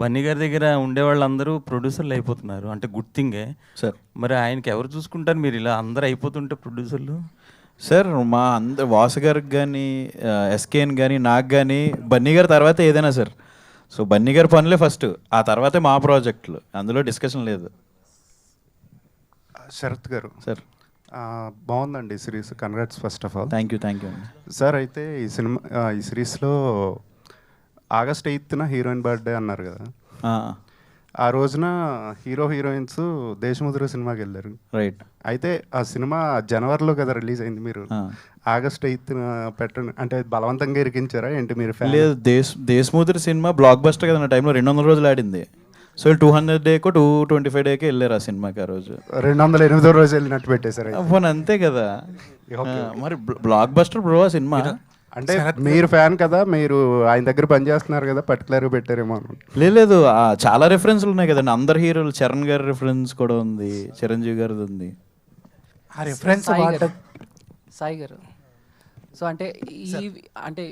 బన్నీ గారి దగ్గర ఉండేవాళ్ళందరూ ప్రొడ్యూసర్లు అయిపోతున్నారు, అంటే good థింగే sir. మరి ఆయనకి ఎవరు చూసుకుంటారు? మీరు ఇలా అందరూ అయిపోతుంటే ప్రొడ్యూసర్లు సార్ మా వాసు గారికి కానీ ఎస్కేఎన్ కానీ నాకు కానీ బన్నీ గారి తర్వాత ఏదైనా సార్. సో బన్నీ గారి పనులే ఫస్ట్, ఆ తర్వాతే మా ప్రాజెక్టులు, అందులో డిస్కషన్ లేదు. శరత్ గారు సార్ బాగుందండి series, congrats first of all. Thank you sir. అయితే ఈ సిరీస్లో ఆగస్ట్ 8న హీరోయిన్ బర్త్డే అన్నారు కదా, ఆ రోజున హీరో హీరోయిన్స్ దేశముద్ర సినిమాకి వెళ్ళారు. రైట్. అయితే ఆ సినిమా జనవరిలో కదా రిలీజ్ అయింది, మీరు ఆగస్ట్ 8న పెట్టండి అంటే బలవంతంగా ఇరికించారా ఏంటి మీరు? లేదు, దేశముద్ర సినిమా బ్లాక్ బస్టర్ కదా, నా టైంలో 200 రోజులు ఆడింది. సో 200 డేకో 225 డేకే వెళ్ళారు ఆ సినిమాకి. ఆ రోజు 208వ రోజు వెళ్ళినట్టు పెట్టేశారు. ఫోన్ అంతే కదా మరి, బ్లాక్ బస్టర్ బ్రో ఆ సినిమా. అంటే మీరు ఫ్యాన్ కదా, మీరు ఆయన దగ్గర పని చేస్తున్నారు కదా, పర్టికులర్గా పెట్టారేమో. లేదు, చాలా రెఫరెన్స్లు ఉన్నాయి కదండి, అందరు హీరోలు. చరణ్ గారి రెఫరెన్స్ కూడా ఉంది, చిరంజీవి గారిది ఉంది. ఆ రెఫరెన్స్ సాయి గారు. సో అంటే అంటే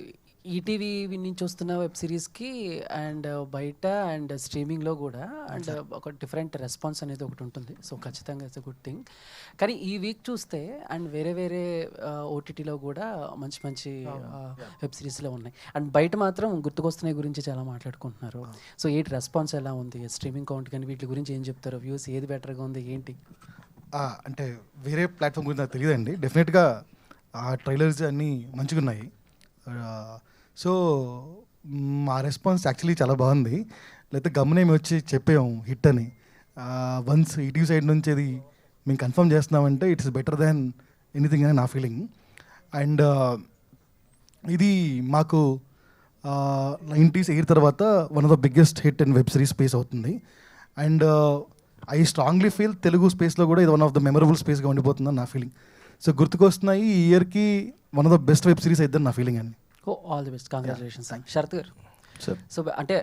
ఈటీవీ నుంచి వస్తున్న వెబ్ సిరీస్కి అండ్ బయట అండ్ స్ట్రీమింగ్లో కూడా అండ్ ఒక డిఫరెంట్ రెస్పాన్స్ అనేది ఒకటి ఉంటుంది. సో ఖచ్చితంగా ఇట్స్ అ గుడ్ థింగ్. కానీ ఈ వీక్ చూస్తే అండ్ వేరే ఓటీటీలో కూడా మంచి వెబ్ సిరీస్లో ఉన్నాయి. అండ్ బయట మాత్రం గుర్తుకొస్తున్నాయి గురించి చాలా మాట్లాడుకుంటున్నారు. సో ఏంటి రెస్పాన్స్ ఎలా ఉంది, స్ట్రీమింగ్ కౌంట్ కానీ వీటి గురించి ఏం చెప్తారు? వ్యూస్ ఏది బెటర్గా ఉంది ఏంటి? అంటే వేరే ప్లాట్ఫామ్ గురించి నాకు తెలియదండి. డెఫినెట్గా ఆ ట్రైలర్స్ అన్నీ మంచిగా ఉన్నాయి. సో మా రెస్పాన్స్ యాక్చువల్లీ చాలా బాగుంది. లేకపోతే గమనేమి వచ్చి చెప్పాము హిట్ అని. వన్స్ ఈటీవీ సైడ్ నుంచి అది మేము కన్ఫర్మ్ చేస్తున్నామంటే ఇట్స్ బెటర్ దాన్ ఎనీథింగ్ అని నా ఫీలింగ్. అండ్ ఇది మాకు 90s ఎయిర్ తర్వాత one of the biggest hit in web series space అవుతుంది. And I strongly feel Telugu స్పేస్లో కూడా ఇది వన్ ఆఫ్ ద మెమరబుల్ స్పేస్గా ఉండిపోతుందని నా ఫీలింగ్. సో గుర్తుకొస్తున్నాయి ఈ ఇయర్కి one of the best web series అయిద్దని నా ఫీలింగ్ అండి. All the best, congratulations. Sarath garu. So అంటే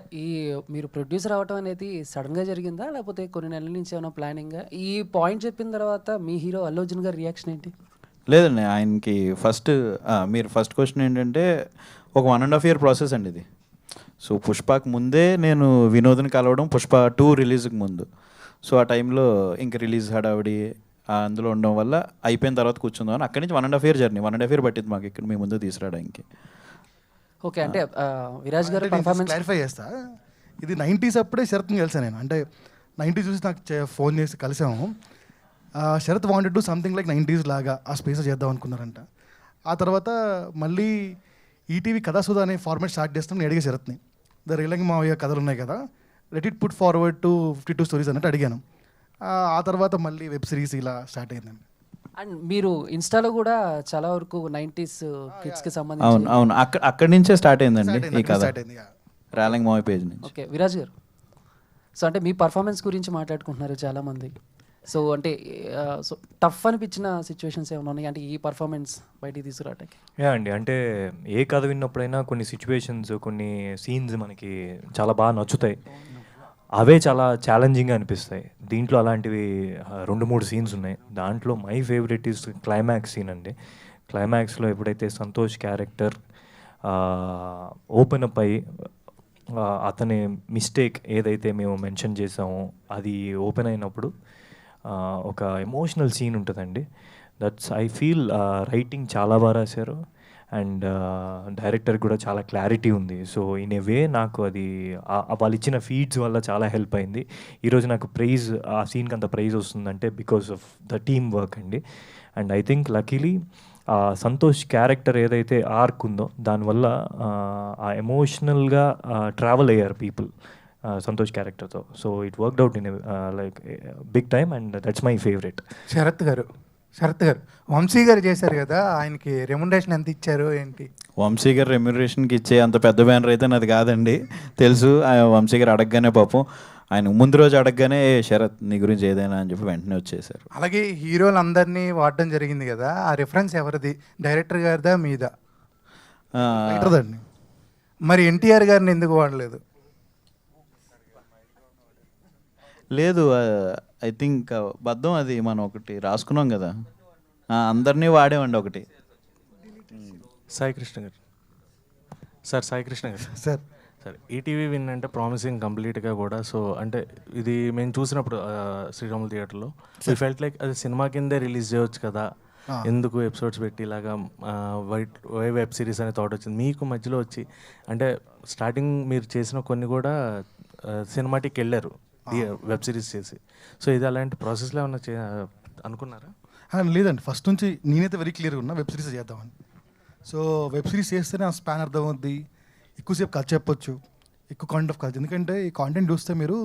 మీరు ప్రొడ్యూసర్ అవ్వటం అనేది సడన్గా జరిగిందా లేకపోతే కొన్ని నెలల నుంచి ఏమైనా ప్లానింగా? ఈ పాయింట్ చెప్పిన తర్వాత మీ హీరో అల్లు అర్జున్ గారి రియాక్షన్ ఏంటి? లేదండి, ఆయనకి మీరు ఫస్ట్ క్వశ్చన్ ఏంటంటే ఒక 1.5 year ప్రాసెస్ అండి ఇది. సో పుష్పకి ముందే నేను వినోద్ని కలవడం, పుష్ప 2 రిలీజ్కి ముందు. సో ఆ టైంలో ఇంక రిలీజ్ హడావిడి అందులో ఉండడం వల్ల అయిపోయిన తర్వాత కూర్చుందాం. అక్కడి నుంచి 1.5 year జర్నీ, 1.5 year పట్టింది మాకు ఇక్కడ మీ ముందు తీసుకురావడానికి. ఓకే, అంటే విరాజ్ గారు పర్ఫార్మెన్స్ క్లారిఫై చేస్తా. ఇది 90s అప్పుడే శరత్ని కలిసాను నేను. అంటే 90s చూసి నాకు ఫోన్ చేసి కలిసాము. Sharath wanted to something like 90s లాగా ఆ స్పేస్ చేద్దాం అనుకున్నారంట. ఆ తర్వాత మళ్ళీ ఈటీవీ కథాసుధ అనే ఫార్మాట్ స్టార్ట్ చేస్తాం. నేను అడిగే శరత్ని, ద రేలంగి మావయ్య కథలు ఉన్నాయి కదా, let it put forward to 52 stories అన్నట్టు అడిగాను. ఆ తర్వాత మళ్ళీ వెబ్ సిరీస్ ఇలా స్టార్ట్ అయిందండి. అండ్ మీరు ఇన్స్టాలో కూడా చాలా వరకు 90s కిడ్స్కి సంబంధించి అవును అక్కడి నుంచే స్టార్ట్ అయిందండి ఈ కథ, రేలంగి మావయ్య పేజ్ నుంచి. ఓకే, విరాజ్ గారు. సో అంటే మీ పర్ఫార్మెన్స్ గురించి మాట్లాడుకుంటున్నారు చాలామంది. సో అంటే సో టఫ్ అనిపించిన సిచ్యువేషన్స్ ఏమైనా ఉన్నాయి అంటే ఈ పర్ఫార్మెన్స్ బయటికి తీసుకురావడానికి? అండి, అంటే ఏ కథ విన్నప్పుడైనా కొన్ని సిచ్యువేషన్స్, కొన్ని సీన్స్ మనకి చాలా బాగా నచ్చుతాయి. అవే చాలా ఛాలెంజింగ్గా అనిపిస్తాయి. దీంట్లో అలాంటివి 2-3 సీన్స్ ఉన్నాయి. దాంట్లో my favourite is climax scene అండి. క్లైమాక్స్లో ఎప్పుడైతే సంతోష్ క్యారెక్టర్ ఓపెన్ అప్ అయ్యి అతని మిస్టేక్ ఏదైతే మేము మెన్షన్ చేసామో అది ఓపెన్ అయినప్పుడు ఒక ఎమోషనల్ సీన్ ఉంటుందండి. దట్స్ ఐ ఫీల్ రైటింగ్ చాలా బాగా రాశారు అండ్ డైరెక్టర్ కూడా చాలా క్లారిటీ ఉంది. సో ఇన్ ఏ వే నాకు అది వాళ్ళు ఇచ్చిన ఫీడ్స్ వల్ల చాలా హెల్ప్ అయింది. ఈరోజు నాకు ప్రైజ్, ఆ సీన్కి అంత ప్రైజ్ వస్తుందంటే because of the team work అండి. And I think luckily Santosh character ఏదైతే ఆర్క్ ఉందో దానివల్ల ఆ ఎమోషనల్గా ట్రావెల్ అయ్యారు పీపుల్ సంతోష్ క్యారెక్టర్తో. So it worked out in like big time and that's my favourite. Sarath garu Vamsi గారు చేశారు కదా, ఆయనకి రెమ్యునరేషన్ ఎంత ఇచ్చారు ఏంటి? వంశీ గారు రెమ్యునరేషన్కి ఇచ్చే అంత పెద్ద బ్యానర్ అయితే నాది కాదండి, తెలుసు. వంశీ గారు అడగగానే పాపం ఆయన ముందు రోజు అడగగానే శరత్ నీ గురించి ఏదైనా అని చెప్పి వెంటనే వచ్చేసారు. అలాగే హీరోలందరినీ వాడడం జరిగింది కదా, ఆ రిఫరెన్స్ ఎవరిది? డైరెక్టర్ గారిదా మీదా? మరి ఎన్టీఆర్ గారిని ఎందుకు వాడలేదు? లేదు, ఐ థింక్ బద్దం అది మనం ఒకటి రాసుకున్నాం కదా, అందరినీ వాడేవండి ఒకటి. సాయి కృష్ణ గారు సార్ ఈటీవీ విన్ అంటే ప్రామిసింగ్ కంప్లీట్గా కూడా. సో అంటే ఇది మేము చూసినప్పుడు శ్రీరాములు థియేటర్లో వీ ఫెల్ట్ లైక్ అది సినిమా కిందే రిలీజ్ చేయవచ్చు కదా ఎందుకు ఎపిసోడ్స్ పెట్టి ఇలాగా వెబ్ సిరీస్ అనే థాట్ వచ్చింది మీకు మధ్యలో వచ్చి? అంటే స్టార్టింగ్ మీరు చేసిన కొన్ని కూడా సినిమాటిక్ వెళ్ళారు వెబ్ సిరీస్ చేసి. సో ఇది అలాంటి ప్రాసెస్లో ఏమన్నా అనుకున్నారా? లేదండి, ఫస్ట్ నుంచి నేనైతే వెరీ క్లియర్గా ఉన్నా వెబ్ సిరీస్ చేద్దామని. సో వెబ్ సిరీస్ చేస్తేనే ఆ స్పాన్ అర్థమవుద్ది, ఎక్కువసేపు కథ చెప్పొచ్చు, ఎక్కువ కాంటెంట్ ఆఫ్ కథ. ఎందుకంటే ఈ కాంటెంట్ చూస్తే మీరు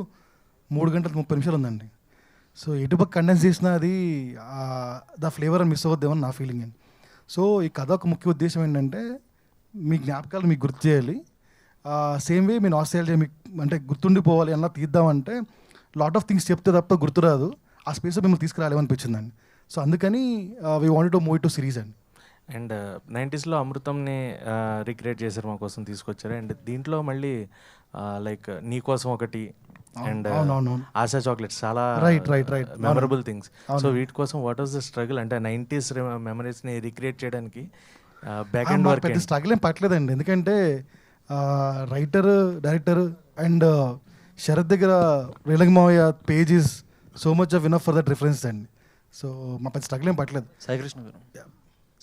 3 గంటల 30 నిమిషాలు ఉందండి. సో ఎటుపక్క కండెన్స్ చేసినా అది ద ఫ్లేవర్ అని మిస్ అవుద్దేమో నా ఫీలింగ్ అండి. సో ఈ కథ ఒక ముఖ్య ఉద్దేశం ఏంటంటే మీ జ్ఞాపకాలు మీకు గుర్తు చేయాలి, సేమ్ వే మీ నాస్టాల్జియా మీకు అంటే గుర్తుండిపోవాలి అన్న తీద్దామంటే లాట్ ఆఫ్ థింగ్స్ చెప్తే తప్ప గుర్తురాదు, ఆ స్పేస్లో మిమ్మల్ని తీసుకురాలేమనిపించిందండి. సో అందుకని we wanted to move to series అండి. అండ్ 90sలో అమృతంని రిక్రియేట్ చేశారు, మా కోసం తీసుకొచ్చారు. అండ్ దీంట్లో మళ్ళీ లైక్ నీ కోసం ఒకటి అండ్ ఆశా చాక్లెట్స్ చాలా మెమరబుల్ థింగ్స్. సో వీటి కోసం వాట్ వాస్ ద స్ట్రగుల్? అంటే 90s మెమరీస్ని రిక్రియేట్ చేయడానికి బ్యాక్ అండ్ వర్క్ పెద్ద స్ట్రగుల్ ఏం పట్టలేదండి, ఎందుకంటే రైటర్ డైరెక్టర్ అండ్ శరత్ దగ్గర రేలంగి మావయ్య page is so much of enough for that reference అండి. సో మా పెద్ద స్ట్రగుల్ ఏం పట్టలేదు. సాయికృష్ణ గారు,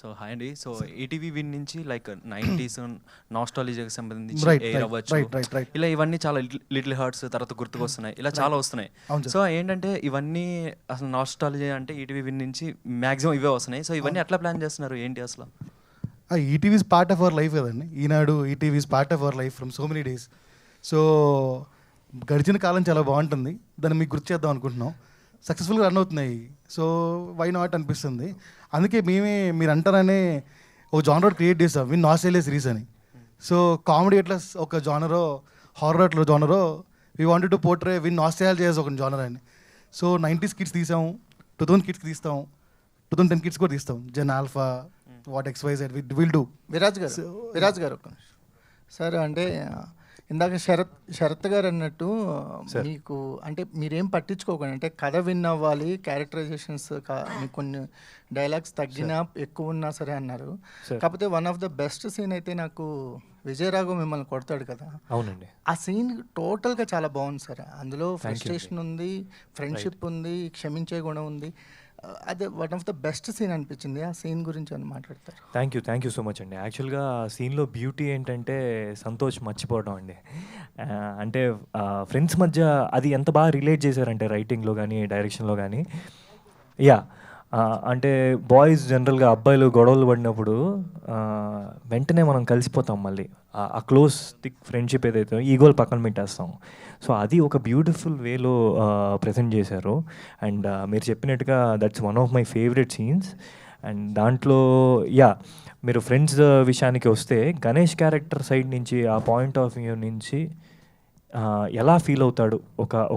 సో హాయ్ అండి. సో ఈటీవీ విన్ నుంచి లైక్ 90s నాస్టాలజీకి సంబంధించి ఎయిర్ అవ్వచ్చు, ఇలా ఇవన్నీ చాలా లిటిల్ హార్ట్స్ తర్వాత గుర్తుకొస్తున్నాయి, ఇలా చాలా వస్తున్నాయి. సో ఏంటంటే ఇవన్నీ అసలు నాస్టాలజీ అంటే ఈటీవీ విన్ నుంచి మ్యాక్సిమం ఇవే వస్తున్నాయి. సో ఇవన్నీ ఎట్లా ప్లాన్ చేస్తున్నారు ఏంటి అసలు? ETV is part of our life కదండి, Eenadu ETV is part of our life from so many days. So గడిచిన కాలం చాలా బాగుంటుంది, దాన్ని మీకు గుర్తు చేద్దాం అనుకుంటున్నాం. సక్సెస్ఫుల్గా రన్ అవుతున్నాయి, సో వై నాట్ అనిపిస్తుంది. అందుకే మేమే మీరు అంటారనే ఒక జానర్ క్రియేట్ చేస్తాం, విన్ నాస్టాల్జియా సిరీస్ అని. సో కామెడీ ఎట్లా ఒక జానరో, హారర్ అట్లా జానరో, we wanted to portray Win nostalgia ఒక జానర్ అని. సో 90s కిడ్స్ తీసాము, 2000 కిడ్స్కి తీస్తాం, 2010 కిడ్స్ కూడా తీస్తాం. Gen alpha, what XYZ will do. Viraj garu ఒక నిమిషం సార్. అంటే ఇందాక శరత్ గారు అన్నట్టు మీకు అంటే మీరేం పట్టించుకోకండి, అంటే కథ విన్ అవ్వాలి, క్యారెక్టరైజేషన్స్ మీకు కొన్ని డైలాగ్స్ తగ్గినా ఎక్కువ ఉన్నా సరే అన్నారు. కాకపోతే one of the best scene అయితే నాకు విజయరాఘవ్ మిమ్మల్ని కొడతాడు కదా, అవునండి, ఆ సీన్ టోటల్గా చాలా బాగుంది సార్. అందులో ఫ్రస్ట్రేషన్ ఉంది, ఫ్రెండ్షిప్ ఉంది, క్షమించే గుణం ఉంది. అదే one of the best scene అనిపించింది. ఆ సీన్ గురించి అని మాట్లాడతారు. థ్యాంక్ యూ సో మచ్ అండి. యాక్చువల్గా సీన్లో బ్యూటీ ఏంటంటే సంతోష్ మర్చిపోవడం అండి. అంటే ఫ్రెండ్స్ మధ్య అది ఎంత బాగా రిలేట్ చేశారంటే రైటింగ్లో కానీ డైరెక్షన్లో కానీ. అంటే బాయ్స్ జనరల్గా అబ్బాయిలు గొడవలు పడినప్పుడు వెంటనే మనం కలిసిపోతాం, మళ్ళీ ఆ క్లోజ్ థిక్ ఫ్రెండ్షిప్ ఏదైతే ఈగోలు పక్కన పెట్టేస్తాం. సో అది ఒక బ్యూటిఫుల్ వేలో ప్రజెంట్ చేశారు. అండ్ మీరు చెప్పినట్టుగా that's one of my favourite scenes. And దాంట్లో మీరు ఫ్రెండ్స్ విషయానికి వస్తే గణేష్ క్యారెక్టర్ సైడ్ నుంచి ఆ పాయింట్ ఆఫ్ వ్యూ నుంచి ఎలా ఫీల్ అవుతాడు,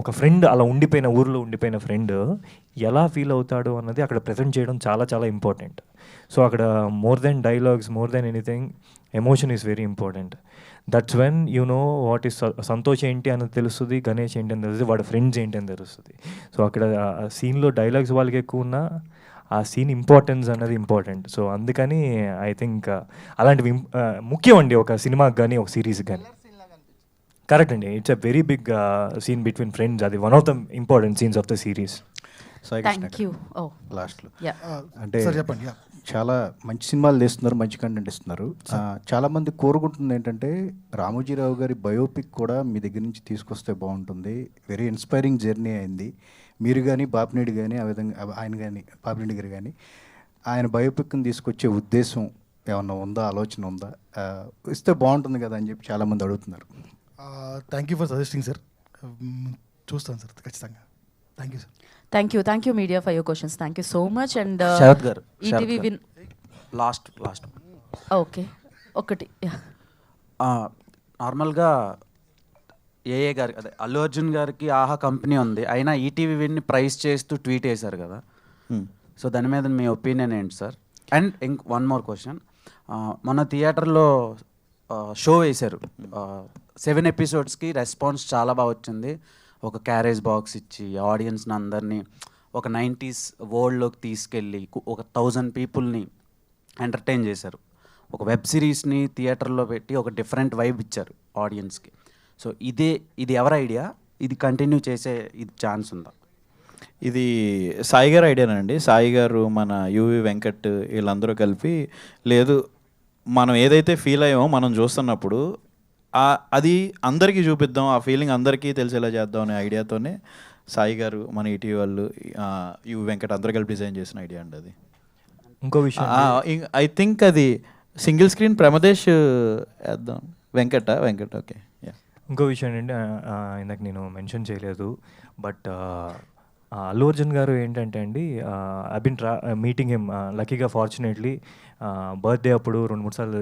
ఒక ఫ్రెండ్ అలా ఉండిపోయిన ఊరిలో ఉండిపోయిన ఫ్రెండ్ ఎలా ఫీల్ అవుతాడు అన్నది అక్కడ ప్రజెంట్ చేయడం చాలా చాలా ఇంపార్టెంట్. సో అక్కడ more than dialogues, more than anything, emotion is very important. That's when you know what is Santosh ఏంటి అని తెలుస్తుంది, గణేష్ ఏంటి అని తెలుస్తుంది, వాడి ఫ్రెండ్స్ ఏంటి అని తెలుస్తుంది. సో అక్కడ సీన్లో డైలాగ్స్ వాళ్ళకి ఎక్కువ ఉన్నా ఆ సీన్ ఇంపార్టెన్స్ అన్నది ఇంపార్టెంట్. సో అందుకని ఐ థింక్ అలాంటివి ముఖ్యం అండి ఒక సినిమాకి కానీ ఒక సిరీస్కి కానీ. కరెక్ట్ అండి, it's a very big scene between friends. అది one of the important scenes of the series. లాస్ట్లో అంటే చెప్పండి, చాలా మంచి సినిమాలు తీస్తున్నారు, మంచి కంటెంట్ ఇస్తున్నారు. చాలామంది కోరుకుంటుంది ఏంటంటే రామోజీరావు గారి బయోపిక్ కూడా మీ దగ్గర నుంచి తీసుకొస్తే బాగుంటుంది. వెరీ ఇన్స్పైరింగ్ జర్నీ అయింది. మీరు కానీ బాపినేడు కానీ ఆ విధంగా ఆయన కానీ బాపినేడు గారు కానీ ఆయన బయోపిక్ని తీసుకొచ్చే ఉద్దేశం ఏమన్నా ఉందా, ఆలోచన ఉందా? ఇస్తే బాగుంటుంది కదా అని చెప్పి చాలామంది అడుగుతున్నారు. Thank you for suggesting sir. చూస్తాను సార్ ఖచ్చితంగా. Thank you sir. Thank you media for your questions. Thank you so much. And Sharath garu, ETV win last okay ఒకటి నార్మల్గా ఏఏ గారి అదే అల్లు అర్జున్ గారికి ఆహా కంపెనీ ఉంది, అయినా ఈటీవీ విన్ని ప్రైజ్ చేస్తూ ట్వీట్ వేశారు కదా. సో దాని మీద మీ ఒపీనియన్ ఏంటి sir? And one more question, మన థియేటర్లో షో వేశారు 7 ఎపిసోడ్స్కి, రెస్పాన్స్ చాలా బాగా వచ్చింది. ఒక క్యారేజ్ బాక్స్ ఇచ్చి ఆడియన్స్ని అందరినీ ఒక 90s వరల్డ్లోకి తీసుకెళ్ళి ఒక 1000 పీపుల్ని ఎంటర్టైన్ చేశారు. ఒక వెబ్ సిరీస్ని థియేటర్లో పెట్టి ఒక డిఫరెంట్ వైబ్ ఇచ్చారు ఆడియన్స్కి. సో ఇది ఎవరి ఐడియా? ఇది కంటిన్యూ చేసే ఇది ఛాన్స్ ఉందా? ఇది సాయి గారు ఐడియానండి. సాయి గారు, మన యువి వెంకట్ వీళ్ళందరూ కలిపి, లేదు మనం ఏదైతే ఫీల్ అయ్యామో మనం చూస్తున్నప్పుడు అది అందరికీ చూపిద్దాం, ఆ ఫీలింగ్ అందరికీ తెలిసేలా చేద్దాం అనే ఐడియాతోనే సాయి గారు, మన ఈటీవీ వాళ్ళు, యువి వెంకట్ అందరూ కలిపి డిజైన్ చేసిన ఐడియా అండి అది. ఇంకో విషయం ఐ థింక్ అది సింగిల్ స్క్రీన్ ప్రమదేశ్ వేద్దాం. వెంకట్ ఓకే. ఇంకో విషయం ఏంటంటే ఇందాక నేను మెన్షన్ చేయలేదు, బట్ అల్లు అర్జున్ గారు ఏంటంటే అండి, ఐ బిన్ మీటింగ్ హిమ్ లక్కీగా, ఫార్చునేట్లీ బర్త్డే అప్పుడు 2-3 సార్లు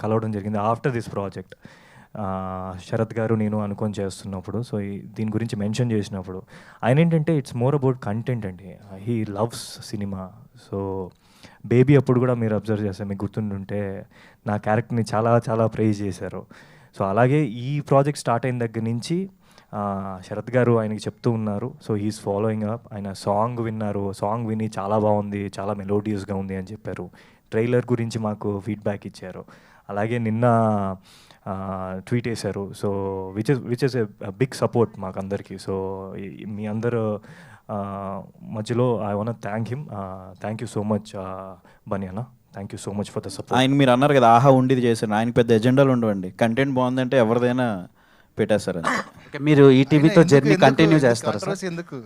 కలవడం జరిగింది ఆఫ్టర్ దిస్ ప్రాజెక్ట్. శరత్ గారు నేను అనుకొని చేస్తున్నప్పుడు, సో దీని గురించి మెన్షన్ చేసినప్పుడు ఆయన ఏంటంటే ఇట్స్ మోర్ అబౌట్ కంటెంట్ అండి. He loves cinema. So baby అప్పుడు కూడా మీరు అబ్జర్వ్ చేస్తే మీకు గుర్తుండుంటే నా క్యారెక్టర్ని చాలా చాలా ప్రైజ్ చేశారు. సో అలాగే ఈ ప్రాజెక్ట్ స్టార్ట్ అయిన దగ్గర నుంచి శరత్ గారు ఆయనకి చెప్తూ ఉన్నారు. So he is following up. ఆయన సాంగ్ విన్నారు, సాంగ్ విని చాలా బాగుంది, చాలా మెలోడియస్గా ఉంది అని చెప్పారు. ట్రైలర్ గురించి మాకు ఫీడ్బ్యాక్ ఇచ్చారు. అలాగే నిన్న ట్వీట్ వేశారు. So which is a big support మాకు అందరికీ. సో మీ అందరు మధ్యలో I want thank him. Thank you so much Bunny అన్న. Thank you so much for the support. ఆయన మీరు అన్నారు కదా ఆహా ఉండేది చేశారు, ఆయనకి పెద్ద ఎజెండాలు ఉండవండి. కంటెంట్ బాగుందంటే ఎవరిదైనా పెట్టేస్తారు. మీరు ఈటీవీతో జర్నీ కంటిన్యూ చేస్తారా సార్? ఎందుకు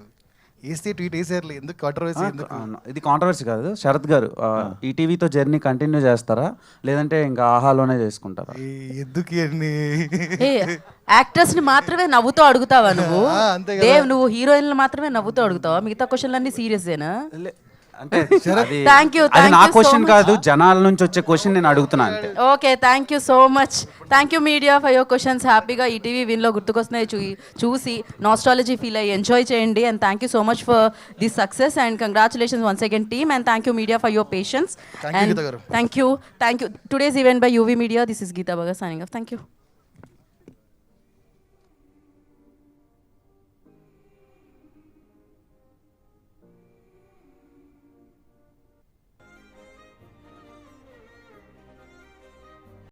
వేస్తే ట్వీట్ వేసారు, ఎందుకు కాంట్రవర్సీ? ఎందుకు ఇది కాంట్రవర్సీ కాదు. శరత్ గారు ఈటీవీతో జర్నీ కంటిన్యూ చేస్తారా, లేదంటే ఇంకా ఆహాలోనే చేసుకుంటారా? ఎందుకు యాక్టర్స్ ని మాత్రమే నవ్వుతూ అడుగుతావా నువ్వు? దేవ్, నువ్వు హీరోయిన్లు మాత్రమే నవ్వుతూ అడుగుతావా? మిగతా క్వశ్చన్లు అన్ని సీరియస్ఏనా? అంటే అది నా క్వశ్చన్ కాదు, జనాల నుంచి వచ్చే క్వశ్చన్ నేను అడుగుతున్నా అంతే. Okay, thank you so much. Thank you media for your questions. హ్యాపీగా ఈటీవీ విన్లో గుర్తుకొస్తున్నాయి చూసి నాస్టాలజీ ఫీల్ అయ్యి ఎంజాయ్ చేయండి. And thank you so much for this success and congratulations once again team. And thank you media for your patience. And thank you today's event by UV media. This is Geetha Baga signing of. Thank you.